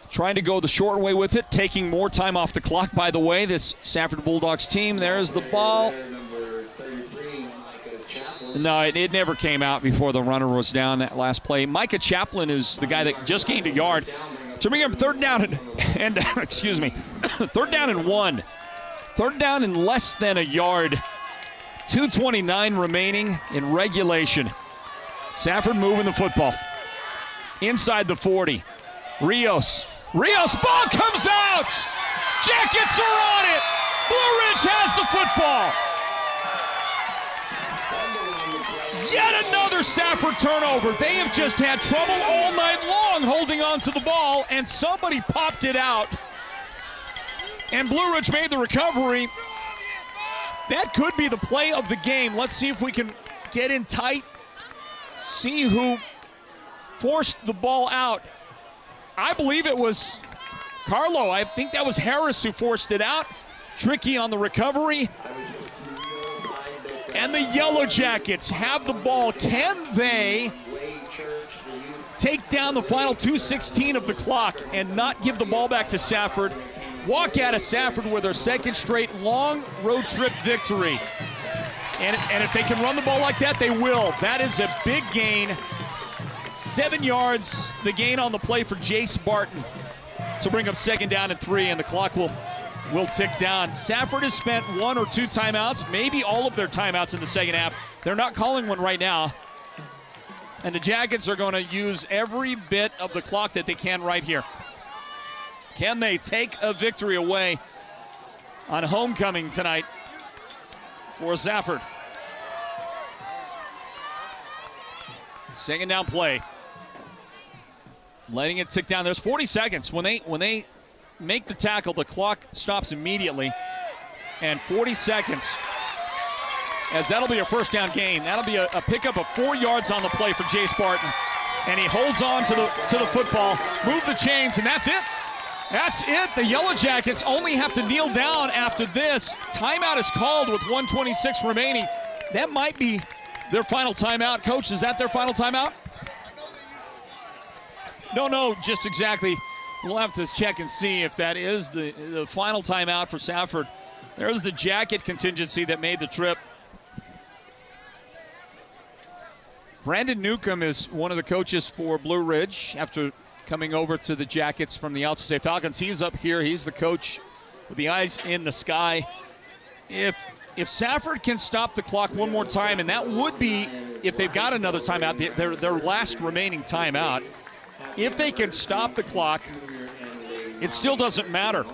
Speaker 2: Trying to go the short way with it. Taking more time off the clock, by the way. This Safford Bulldogs team. There's the ball. No, it never came out before the runner was down that last play. Micah Chaplin is the guy that just gained a yard. To bring up third down and excuse me, third down and 1. Third down and less than a yard. 2:29 remaining in regulation. Safford moving the football. Inside the 40. Rios, ball comes out! Jackets are on it! Blue Ridge has the football! Yet another Safford turnover. They have just had trouble all night long holding on to the ball, and somebody popped it out. And Blue Ridge made the recovery. That could be the play of the game. Let's see if we can get in tight. See who forced the ball out. I believe it was Carlo. I think that was Harris who forced it out. Tricky on the recovery. And the Yellow Jackets have the ball. Can they take down the final 2:16 of the clock and not give the ball back to Safford? Walk out of Safford with their second straight long road trip victory. And if they can run the ball like that, they will. That is a big gain. 7 yards, the gain on the play for Jace Barton to bring up second down and 3, and the clock will tick down. Safford has spent 1 or 2 timeouts, maybe all of their timeouts in the second half. They're not calling one right now. And the Jackets are going to use every bit of the clock that they can right here. Can they take a victory away on homecoming tonight for Safford? Second down play. Letting it tick down. There's 40 seconds. When they make the tackle, the clock stops immediately. And 40 seconds, as that'll be a first down gain. That'll be a pickup of 4 yards on the play for Jace Barton. And he holds on to the football, move the chains, and that's it. That's it. The Yellow Jackets only have to kneel down after this. Timeout is called with 1:26 remaining. That might be their final timeout. Coach, is that their final timeout? No, just exactly. We'll have to check and see if that is the final timeout for Safford. There's the jacket contingency that made the trip. Brandon Newcomb is one of the coaches for Blue Ridge after coming over to the Jackets from the Alta State Falcons. He's up here. He's the coach with the eyes in the sky. If Safford can stop the clock one more time, and that would be if they've got another timeout, their last remaining timeout. If they can stop the clock, it still doesn't matter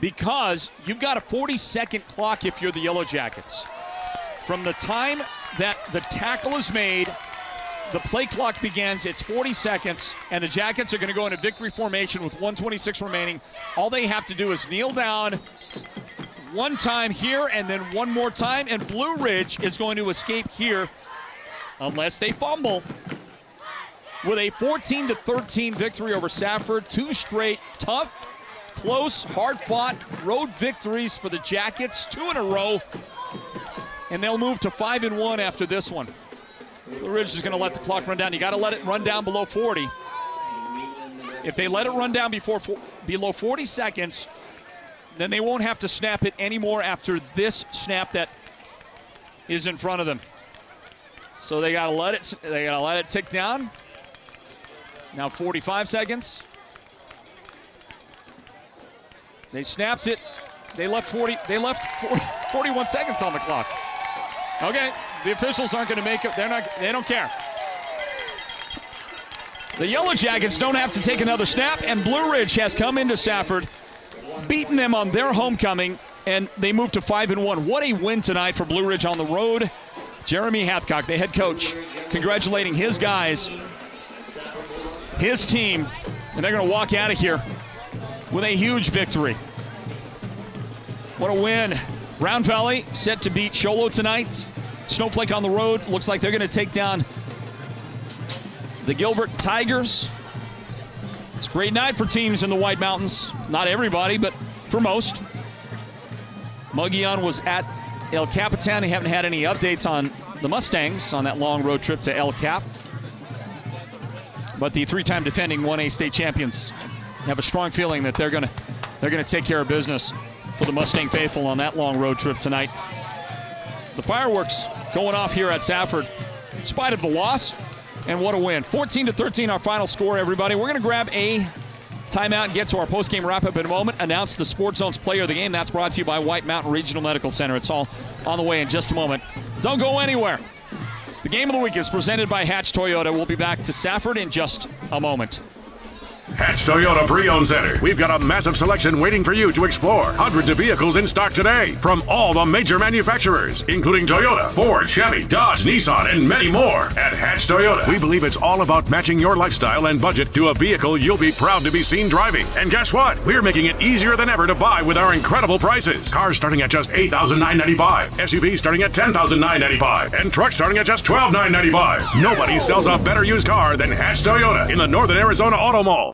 Speaker 2: because you've got a 40-second clock if you're the Yellow Jackets. From the time that the tackle is made, the play clock begins, it's 40 seconds, and the Jackets are going to go into victory formation with 1:26 remaining. All they have to do is kneel down one time here and then one more time, and Blue Ridge is going to escape here unless they fumble. With a 14-13 victory over Safford, 2 straight tough, close, hard-fought road victories for the Jackets, 2 in a row, and they'll move to 5-1 after this one. Blue Ridge is going to let the clock run down. You got to let it run down below 40. If they let it run down below 40 seconds, then they won't have to snap it anymore after this snap that is in front of them. So they got to let it tick down. Now 45 seconds. They snapped it. They left 41 seconds on the clock. Okay, the officials aren't going to make it. They don't care. The Yellow Jackets don't have to take another snap, and Blue Ridge has come into Safford, beaten them on their homecoming, and they move to 5-1. What a win tonight for Blue Ridge on the road. Jeremy Hathcock, the head coach, congratulating his guys, his team, and they're going to walk out of here with a huge victory. What a win. Round Valley set to beat Sholo tonight. Snowflake on the road. Looks like they're going to take down the Gilbert Tigers. It's a great night for teams in the White Mountains. Not everybody, but for most. Mogollon was at El Capitan. They haven't had any updates on the Mustangs on that long road trip to El Cap. But the 3-time defending 1A state champions have a strong feeling that they're going to take care of business for the Mustang faithful on that long road trip tonight. The fireworks going off here at Safford in spite of the loss, and what a win. 14-13 our final score, everybody. We're going to grab a timeout and get to our postgame wrap-up in a moment. Announce the Sports Zone's player of the game. That's brought to you by White Mountain Regional Medical Center. It's all on the way in just a moment. Don't go anywhere. The game of the week is presented by Hatch Toyota. We'll be back to Safford in just a moment.
Speaker 4: Hatch Toyota Pre-Owned Center. We've got a massive selection waiting for you to explore. Hundreds of vehicles in stock today from all the major manufacturers, including Toyota, Ford, Chevy, Dodge, Nissan, and many more. At Hatch Toyota, we believe it's all about matching your lifestyle and budget to a vehicle you'll be proud to be seen driving. And guess what? We're making it easier than ever to buy with our incredible prices. Cars starting at just $8,995, SUVs starting at $10,995, and trucks starting at just $12,995. Nobody sells a better used car than Hatch Toyota in the Northern Arizona Auto Mall.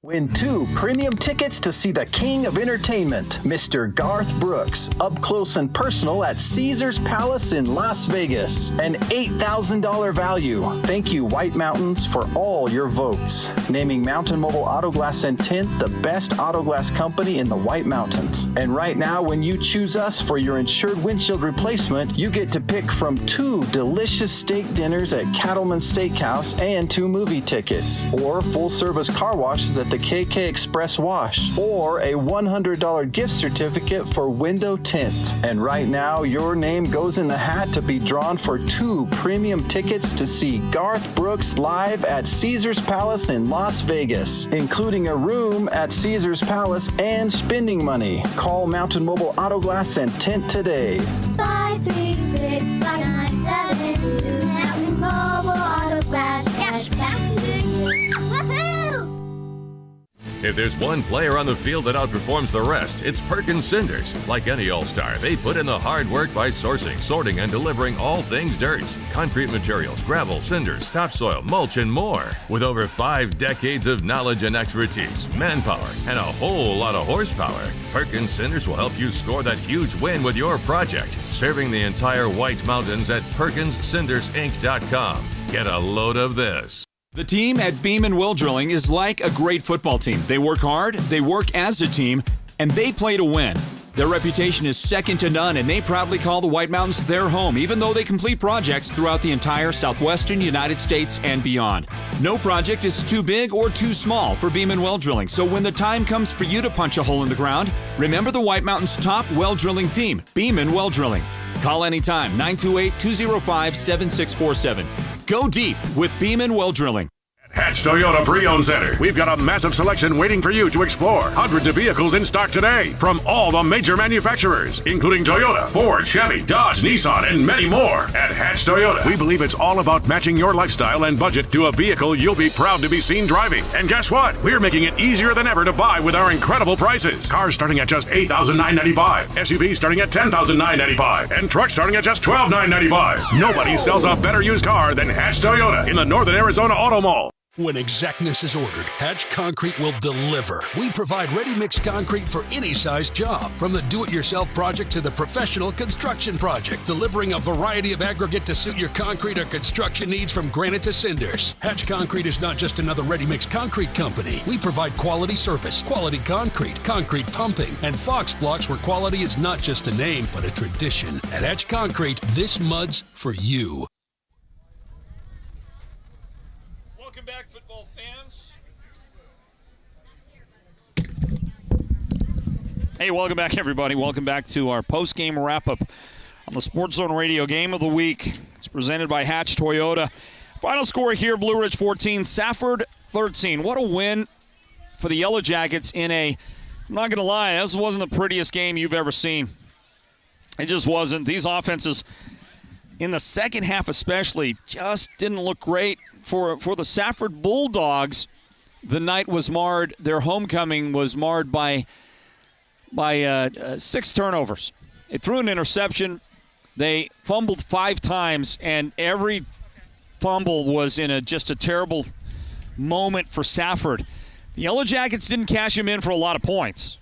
Speaker 12: Win 2 premium tickets to see the king of entertainment, Mr. Garth Brooks, up close and personal at Caesars Palace in Las Vegas. An $8,000 value. Thank you, White Mountains, for all your votes. Naming Mountain Mobile Auto Glass and Tint the best auto glass company in the White Mountains. And right now, when you choose us for your insured windshield replacement, you get to pick from 2 delicious steak dinners at Cattleman Steakhouse and 2 movie tickets, or full-service car washes at the KK Express Wash, or a $100 gift certificate for window tint. And right now, your name goes in the hat to be drawn for 2 premium tickets to see Garth Brooks live at Caesars Palace in Las Vegas, including a room at Caesars Palace and spending money. Call Mountain Mobile Auto Glass and Tint today.
Speaker 13: 53659
Speaker 11: If there's one player on the field that outperforms the rest, it's Perkins Cinders. Like any all-star, they put in the hard work by sourcing, sorting, and delivering all things dirt. Concrete materials, gravel, cinders, topsoil, mulch, and more. With over 5 decades of knowledge and expertise, manpower, and a whole lot of horsepower, Perkins Cinders will help you score that huge win with your project. Serving the entire White Mountains at PerkinsCindersInc.com. Get a load of this.
Speaker 2: The team at Beeman Well Drilling is like a great football team. They work hard, they work as a team, and they play to win. Their reputation is second to none, and they proudly call the White Mountains their home, even though they complete projects throughout the entire southwestern United States and beyond. No project is too big or too small for Beeman Well Drilling, so when the time comes for you to punch a hole in the ground, remember the White Mountains' top well drilling team, Beeman Well Drilling. Call anytime, 928-205-7647. Go deep with Beeman Well Drilling.
Speaker 4: Hatch Toyota Pre-Owned Center. We've got a massive selection waiting for you to explore. Hundreds of vehicles in stock today from all the major manufacturers, including Toyota, Ford, Chevy, Dodge, Nissan, and many more. At Hatch Toyota, we believe it's all about matching your lifestyle and budget to a vehicle you'll be proud to be seen driving. And guess what? We're making it easier than ever to buy with our incredible prices. Cars starting at just $8,995, SUVs starting at $10,995, and trucks starting at just $12,995. Nobody sells a better used car than Hatch Toyota in the Northern Arizona Auto Mall.
Speaker 3: When exactness is ordered, Hatch Concrete will deliver. We provide ready-mix concrete for any size job, from the do-it-yourself project to the professional construction project, delivering a variety of aggregate to suit your concrete or construction needs from granite to cinders. Hatch Concrete is not just another ready-mix concrete company. We provide quality surface, quality concrete, concrete pumping, and Fox blocks where quality is not just a name, but a tradition. At Hatch Concrete, this mud's for you.
Speaker 2: Welcome back, football fans. Hey, welcome back, everybody. Welcome back to our post-game wrap-up on the Sports Zone Radio Game of the Week. It's presented by Hatch Toyota. Final score here, Blue Ridge 14, Safford 13. What a win for the Yellow Jackets in I'm not going to lie, this wasn't the prettiest game you've ever seen. It just wasn't. These offenses, in the second half especially, just didn't look great. For the Safford Bulldogs, the night was marred. Their homecoming was marred by 6 turnovers. It threw an interception. They fumbled 5 times, and every fumble was in just a terrible moment for Safford. The Yellow Jackets didn't cash him in for a lot of points.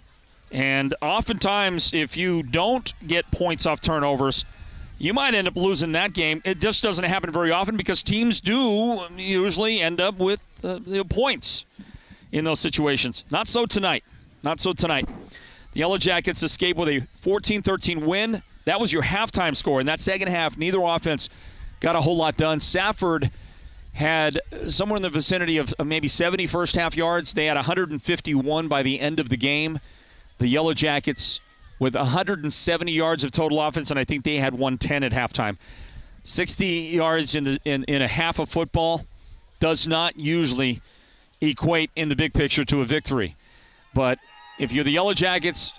Speaker 2: And oftentimes, if you don't get points off turnovers, you might end up losing that game. It just doesn't happen very often because teams do usually end up with points in those situations. Not so tonight. The Yellow Jackets escape with a 14-13 win. That was your halftime score. In that second half, neither offense got a whole lot done. Safford had somewhere in the vicinity of maybe 70 first-half yards. They had 151 by the end of the game. The Yellow Jackets with 170 yards of total offense, and I think they had 110 at halftime. 60 yards in a half of football does not usually equate in the big picture to a victory. But if you're the Yellow Jackets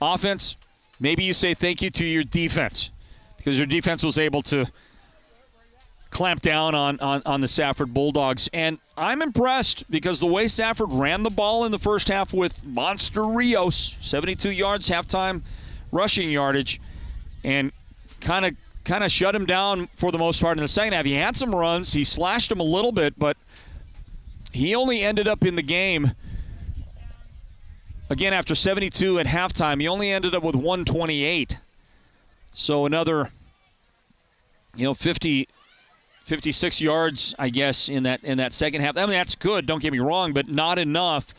Speaker 2: offense, maybe you say thank you to your defense because your defense was able to clamp down on the Safford Bulldogs. And I'm impressed because the way Safford ran the ball in the first half with Monster Rios, 72 yards halftime rushing yardage, and kind of shut him down for the most part in the second half. He had some runs. He slashed him a little bit, but he only ended up in the game, again, after 72 at halftime, he only ended up with 128. So another, 56 yards, I guess, in that second half. I mean, that's good, don't get me wrong, but not enough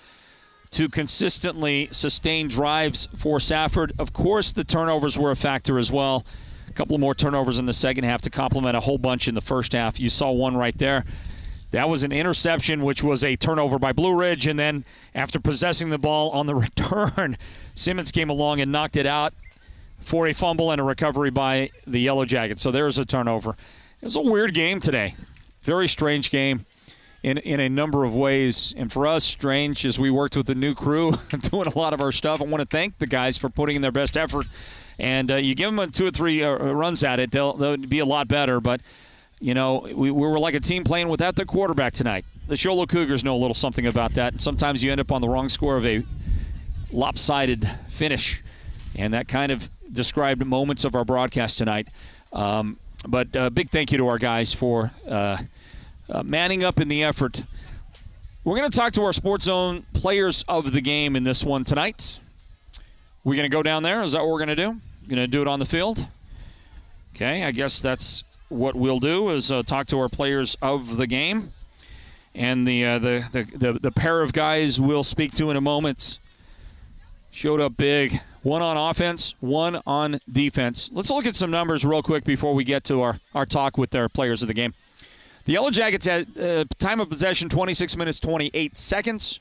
Speaker 2: to consistently sustain drives for Safford. Of course, the turnovers were a factor as well. A couple of more turnovers in the second half to complement a whole bunch in the first half. You saw one right there. That was an interception, which was a turnover by Blue Ridge, and then after possessing the ball on the return, Simmons came along and knocked it out for a fumble and a recovery by the Yellow Jackets. So there's a turnover. It was a weird game today. Very strange game in a number of ways. And for us, strange as we worked with the new crew doing a lot of our stuff. I want to thank the guys for putting in their best effort. And you give them 2 or 3 runs at it, they'll be a lot better. But, we were like a team playing without their quarterback tonight. the Sholo Cougars know a little something about that. And sometimes you end up on the wrong score of a lopsided finish. And that kind of described moments of our broadcast tonight. But a big thank you to our guys for manning up in the effort. We're going to talk to our Sports Zone players of the game in this one tonight. We're going to go down there. Is that what we're going to do? Going to do it on the field? Okay, I guess that's what we'll do is talk to our players of the game. And the pair of guys we'll speak to in a moment showed up big. One on offense, one on defense. Let's look at some numbers real quick before we get to our talk with their players of the game. The Yellow Jackets had time of possession 26 minutes 28 seconds.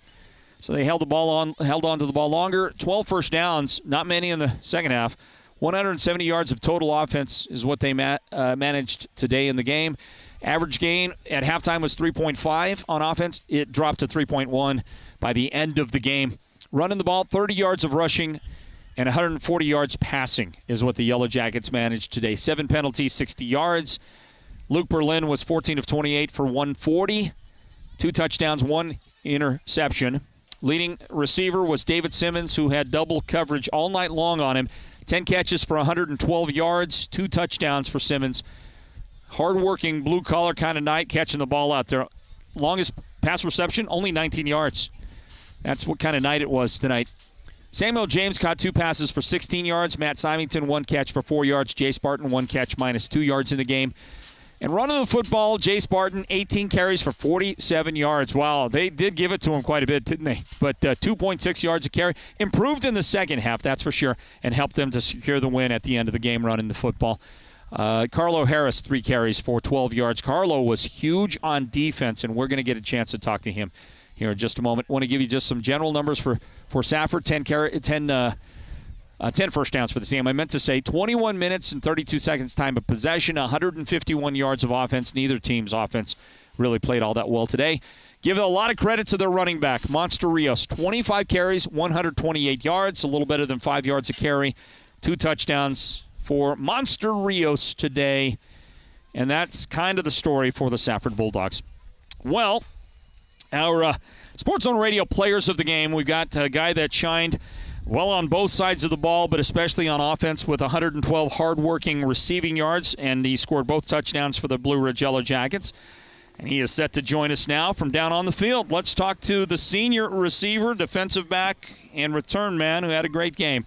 Speaker 2: So they held on to the ball longer. 12 first downs, not many in the second half. 170 yards of total offense is what they managed today in the game. Average gain at halftime was 3.5 on offense. It dropped to 3.1 by the end of the game. Running the ball, 30 yards of rushing and 140 yards passing is what the Yellow Jackets managed today. 7 penalties, 60 yards. Luke Berlin was 14 of 28 for 140. 2 touchdowns, 1 interception. Leading receiver was David Simmons, who had double coverage all night long on him. 10 catches for 112 yards, 2 touchdowns for Simmons. Hard-working, blue-collar kind of night, catching the ball out there. Longest pass reception, only 19 yards. That's what kind of night it was tonight. Samuel James caught 2 passes for 16 yards. Matt Symington, 1 catch for 4 yards. Jay Spartan, 1 catch, minus 2 yards in the game. And running the football, Jay Spartan, 18 carries for 47 yards. Wow, they did give it to him quite a bit, didn't they? But 2.6 yards a carry. Improved in the second half, that's for sure, and helped them to secure the win at the end of the game running the football. Carlo Harris, 3 carries for 12 yards. Carlo was huge on defense, and we're going to get a chance to talk to him here in just a moment. I want to give you just some general numbers for Safford. 10 first downs for the team. I meant to say 21 minutes and 32 seconds time of possession, 151 yards of offense. Neither team's offense really played all that well today. Give a lot of credit to their running back, Monster Rios. 25 carries, 128 yards, a little better than 5 yards a carry. 2 touchdowns for Monster Rios today. And that's kind of the story for the Safford Bulldogs. Well, our Sports Zone Radio players of the game, we've got a guy that shined well on both sides of the ball, but especially on offense with 112 hard-working receiving yards, and he scored both touchdowns for the Blue Ridge Yellow Jackets. And he is set to join us now from down on the field. Let's talk to the senior receiver, defensive back, and return man who had a great game.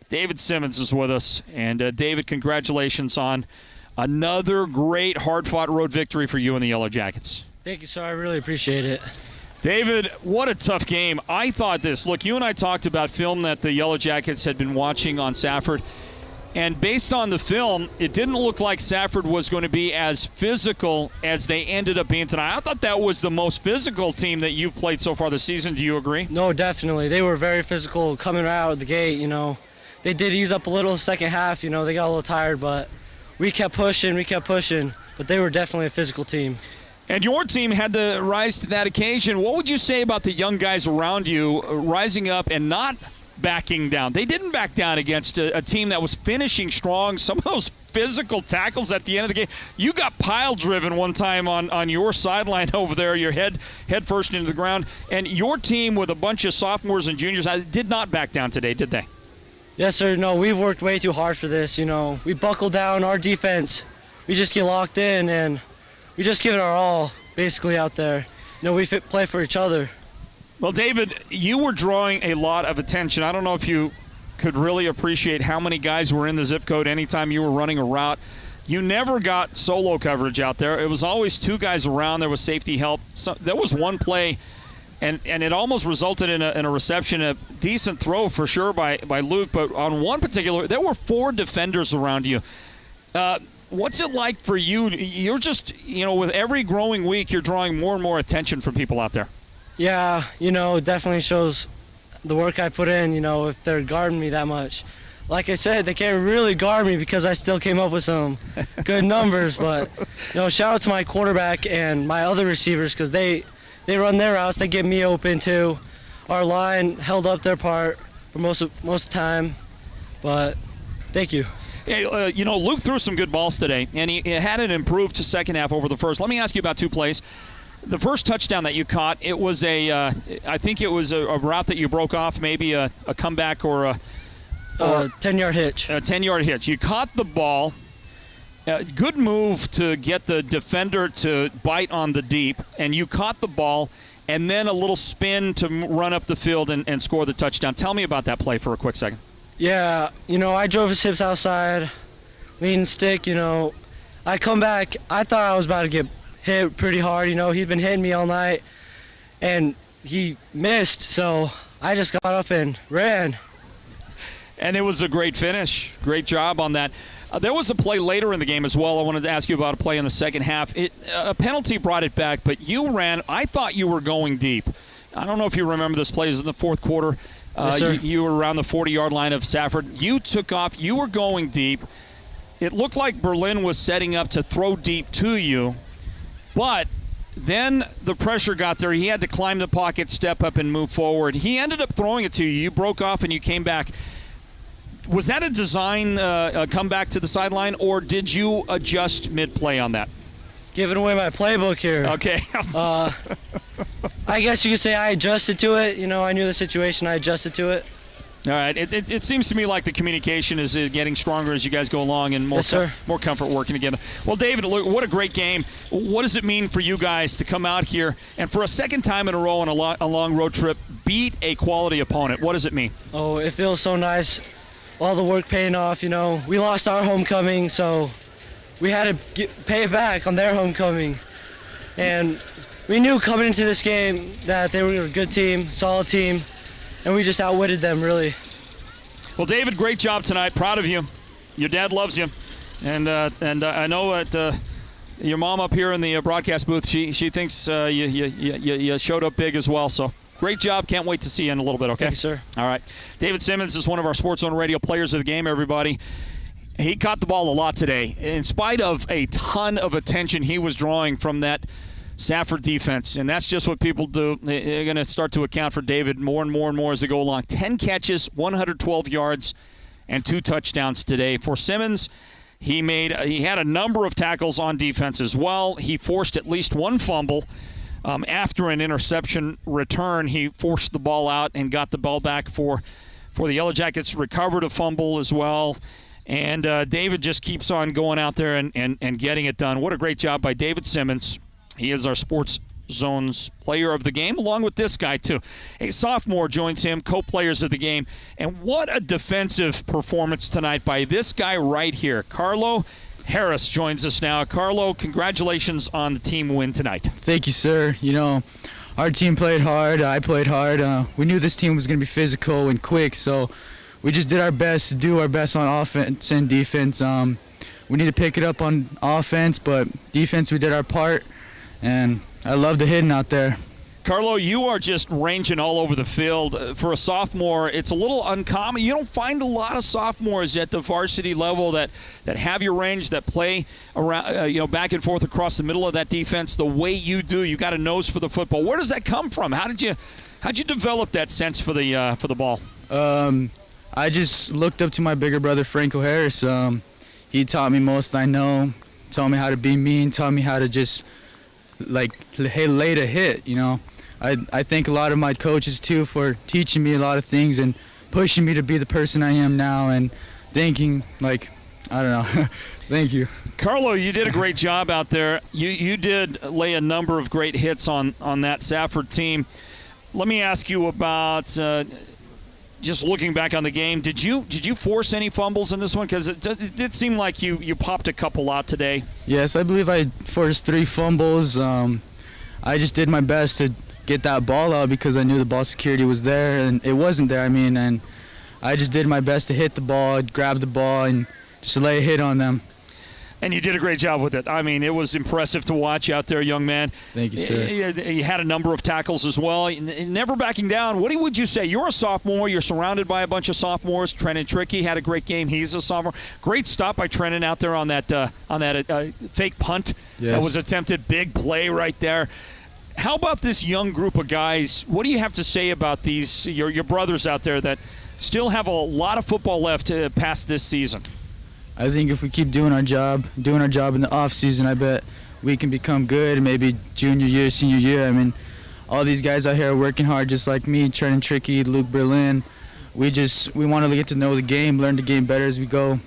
Speaker 2: David Simmons is with us. And, David, congratulations on another great hard-fought road victory for you and the Yellow Jackets.
Speaker 14: Thank you, sir. I really appreciate it.
Speaker 2: David, what a tough game. I thought this. Look, you and I talked about film that the Yellow Jackets had been watching on Safford. And based on the film, it didn't look like Safford was going to be as physical as they ended up being tonight. I thought that was the most physical team that you've played so far this season. Do you agree?
Speaker 14: No, definitely. They were very physical coming right out of the gate, you know. They did ease up a little second half, you know. They got a little tired, but we kept pushing. But they were definitely a physical team.
Speaker 2: And your team had to rise to that occasion. What would you say about the young guys around you rising up and not backing down? They didn't back down against a team that was finishing strong. Some of those physical tackles at the end of the game. You got pile-driven one time on your sideline over there, your head first into the ground. And your team with a bunch of sophomores and juniors did not back down today, did they?
Speaker 14: Yes, sir. No, we've worked way too hard for this. You know, we buckle down our defense. We just get locked in and we just give it our all, basically, out there. You know, we play for each other.
Speaker 2: Well, David, you were drawing a lot of attention. I don't know if you could really appreciate how many guys were in the zip code anytime you were running a route. You never got solo coverage out there. It was always 2 guys around. There was safety help. So there was one play, and it almost resulted in a reception, a decent throw for sure by Luke. But on one particular, there were 4 defenders around you. What's it like for you? You're just, you know, with every growing week, you're drawing more and more attention from people out there.
Speaker 14: Yeah, you know, it definitely shows the work I put in, you know, if they're guarding me that much. Like I said, they can't really guard me because I still came up with some good numbers. But, you know, shout out to my quarterback and my other receivers because they run their routes. They get me open, too. Our line held up their part for most of the time. But thank you.
Speaker 2: Hey, you know, Luke threw some good balls today, and he had an improved second half over the first. Let me ask you about 2 plays. The first touchdown that you caught, it was I think it was a route that you broke off, maybe a comeback or a
Speaker 14: 10-yard hitch.
Speaker 2: A 10-yard hitch. You caught the ball. Good move to get the defender to bite on the deep, and you caught the ball, and then a little spin to run up the field and score the touchdown. Tell me about that play for a quick second.
Speaker 14: Yeah, I drove his hips outside, lean stick, I come back, I thought I was about to get hit pretty hard, he'd been hitting me all night, and he missed, so I just got up and ran.
Speaker 2: And it was a great finish. Great job on that. There was a play later in the game as well. I wanted to ask you about a play in the second half. A penalty brought it back, but you ran. I thought you were going deep. I don't know if you remember this play. It was in the fourth quarter.
Speaker 14: Yes, sir.
Speaker 2: You were around the 40-yard line of Safford. You took off. You were going deep. It looked like Berlin was setting up to throw deep to you, but then the pressure got there. He had to climb the pocket, step up, and move forward. He ended up throwing it to you. You broke off, and you came back. Was that a design comeback to the sideline, or did you adjust mid-play on that?
Speaker 14: Giving away my playbook here.
Speaker 2: Okay.
Speaker 14: I guess you could say I adjusted to it. I knew the situation. I adjusted to it.
Speaker 2: All right. It seems to me like the communication is getting stronger as you guys go along and more, more comfort working together. Well, David, look, what a great game. What does it mean for you guys to come out here and for a second time in a row on a long road trip beat a quality opponent? What does it mean?
Speaker 14: Oh, it feels so nice. All the work paying off, We lost our homecoming, so we had to pay it back on their homecoming. And we knew coming into this game that they were a good team, solid team, and we just outwitted them, really.
Speaker 2: Well, David, great job tonight. Proud of you. Your dad loves you. And I know that your mom up here in the broadcast booth, she thinks you showed up big as well, so great job. Can't wait to see you in a little bit, okay?
Speaker 14: Thank you, sir.
Speaker 2: All right. David Simmons is one of our Sports Zone Radio players of the game, everybody. He caught the ball a lot today. In spite of a ton of attention he was drawing from that Safford defense, and that's just what people do. They're going to start to account for David more and more and more as they go along. 10 catches, 112 yards, and 2 touchdowns today. For Simmons, he had a number of tackles on defense as well. He forced at least one fumble. After an interception return, he forced the ball out and got the ball back for the Yellow Jackets, recovered a fumble as well. And David just keeps on going out there and getting it done. What a great job by David Simmons. He is our Sports Zone's player of the game, along with this guy, too. A sophomore joins him, co-players of the game. And what a defensive performance tonight by this guy right here. Carlo Harris joins us now. Carlo, congratulations on the team win tonight.
Speaker 15: Thank you, sir. Our team played hard. I played hard. We knew this team was going to be physical and quick, so we just did our best to do our best on offense and defense. We need to pick it up on offense, but defense, we did our part, and I love the hitting out there.
Speaker 2: Carlo, you are just ranging all over the field. For a sophomore, it's a little uncommon. You don't find a lot of sophomores at the varsity level that have your range, that play around, back and forth across the middle of that defense the way you do. You got a nose for the football. Where does that come from? How'd you develop that sense for the ball?
Speaker 15: I just looked up to my bigger brother, Franco Harris. He taught me most I know, taught me how to be mean, taught me how to just lay to hit, I thank a lot of my coaches, too, for teaching me a lot of things and pushing me to be the person I am now and thinking, I don't know. Thank you.
Speaker 2: Carlo, you did a great job out there. You did lay a number of great hits on that Safford team. Let me ask you about just looking back on the game. Did you force any fumbles in this one? Because it did seem like you popped a couple out today.
Speaker 15: Yes, I believe I forced 3 fumbles. I just did my best to get that ball out because I knew the ball security was there, and it wasn't there, and I just did my best to hit the ball, grab the ball, and just lay a hit on them.
Speaker 2: And you did a great job with it. I mean, it was impressive to watch out there, young man.
Speaker 15: Thank you, sir.
Speaker 2: You had a number of tackles as well. Never backing down. What would you say? You're a sophomore. You're surrounded by a bunch of sophomores. Trenton Trickey had a great game. He's a sophomore. Great stop by Trenton out there on that fake punt that was attempted. Big play right there. How about this young group of guys? What do you have to say about these your brothers out there that still have a lot of football left past this season?
Speaker 15: I think if we keep doing our job in the off season, I bet we can become good, maybe junior year, senior year. I mean, all these guys out here are working hard just like me, Trenton Trickey, Luke Berlin. We want to get to know the game, learn the game better as we go.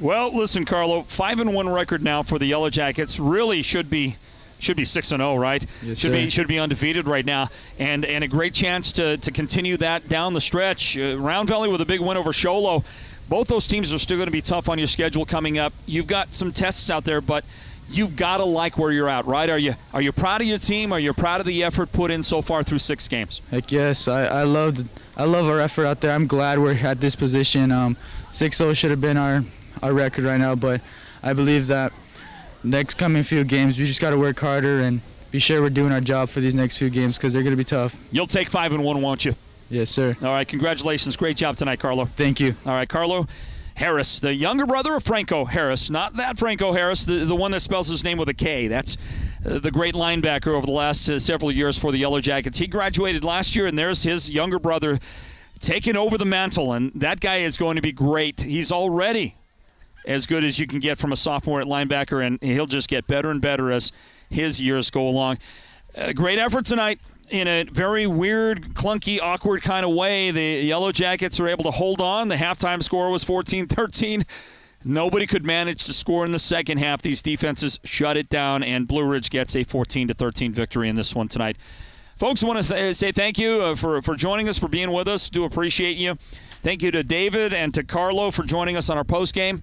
Speaker 2: Well, listen, Carlo, 5-1 record now for the Yellow Jackets. Really should be 6-0, right?
Speaker 15: Yes,
Speaker 2: should be undefeated right now, and a great chance to continue that down the stretch. Round Valley with a big win over Sholo. Both those teams are still going to be tough on your schedule coming up. You've got some tests out there, but you've got to like where you're at, right? Are you proud of your team? Are you proud of the effort put in so far through 6 games?
Speaker 15: Heck yes, I love our effort out there. I'm glad we're at this position. 6-0 should have been our record right now, but I believe that next coming few games we just got to work harder and be sure we're doing our job for these next few games because they're going to be tough.
Speaker 2: You'll take 5-1, won't you?
Speaker 15: Yes, sir.
Speaker 2: All right, congratulations. Great job tonight, Carlo.
Speaker 15: Thank you.
Speaker 2: All right, Carlo Harris, the younger brother of Franco Harris, not that Franco Harris, the one that spells his name with a K. That's the great linebacker over the last several years for the Yellow Jackets. He graduated last year, and there's his younger brother taking over the mantle, and that guy is going to be great. He's already as good as you can get from a sophomore at linebacker, and he'll just get better and better as his years go along. Great effort tonight. In a very weird, clunky, awkward kind of way, the Yellow Jackets are able to hold on. The halftime score was 14-13. Nobody could manage to score in the second half. These defenses shut it down, and Blue Ridge gets a 14-13 victory in this one tonight. Folks, I want to say thank you for joining us, for being with us. Do appreciate you. Thank you to David and to Carlo for joining us on our postgame.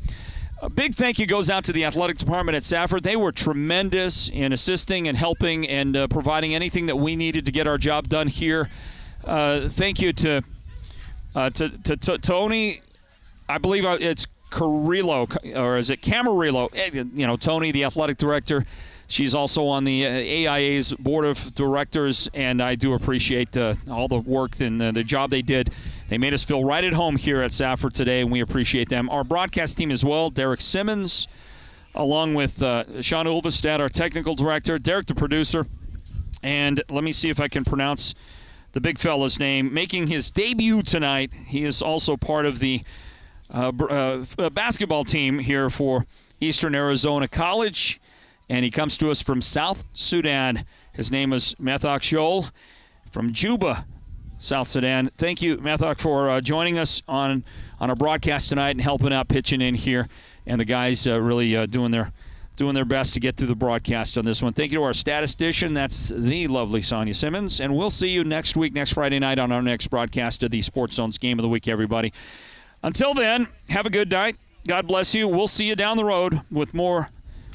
Speaker 2: A big thank you goes out to the athletic department at Safford. They were tremendous in assisting and helping and providing anything that we needed to get our job done here. Thank you to Tony. I believe it's Carrillo, or is it Camarillo? Tony, the athletic director. She's also on the AIA's board of directors, and I do appreciate all the work and the job they did. They made us feel right at home here at Safford today, and we appreciate them. Our broadcast team as well, Derek Simmons, along with Sean Ulvestad, our technical director, Derek, the producer, and let me see if I can pronounce the big fella's name. Making his debut tonight, he is also part of the basketball team here for Eastern Arizona College, and he comes to us from South Sudan. His name is Mathak Shol from Juba, South Sudan. Thank you, Mathak, for joining us on our broadcast tonight and helping out, pitching in here, and the guys really doing their best to get through the broadcast on this one. Thank you to our statistician. That's the lovely Sonia Simmons, and we'll see you next week, next Friday night, on our next broadcast of the Sports Zone's Game of the Week, everybody. Until then, have a good night. God bless you. We'll see you down the road with more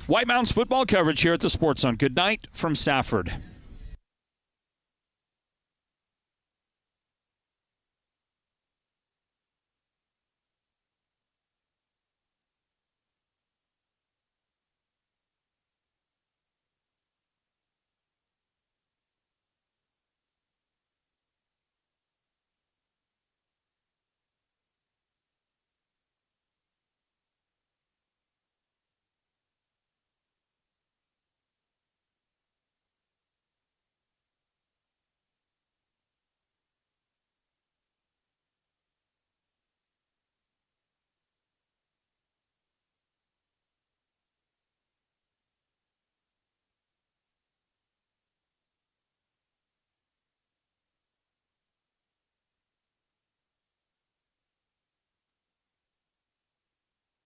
Speaker 2: White Mountains football coverage here at the Sports Zone. Good night from Safford.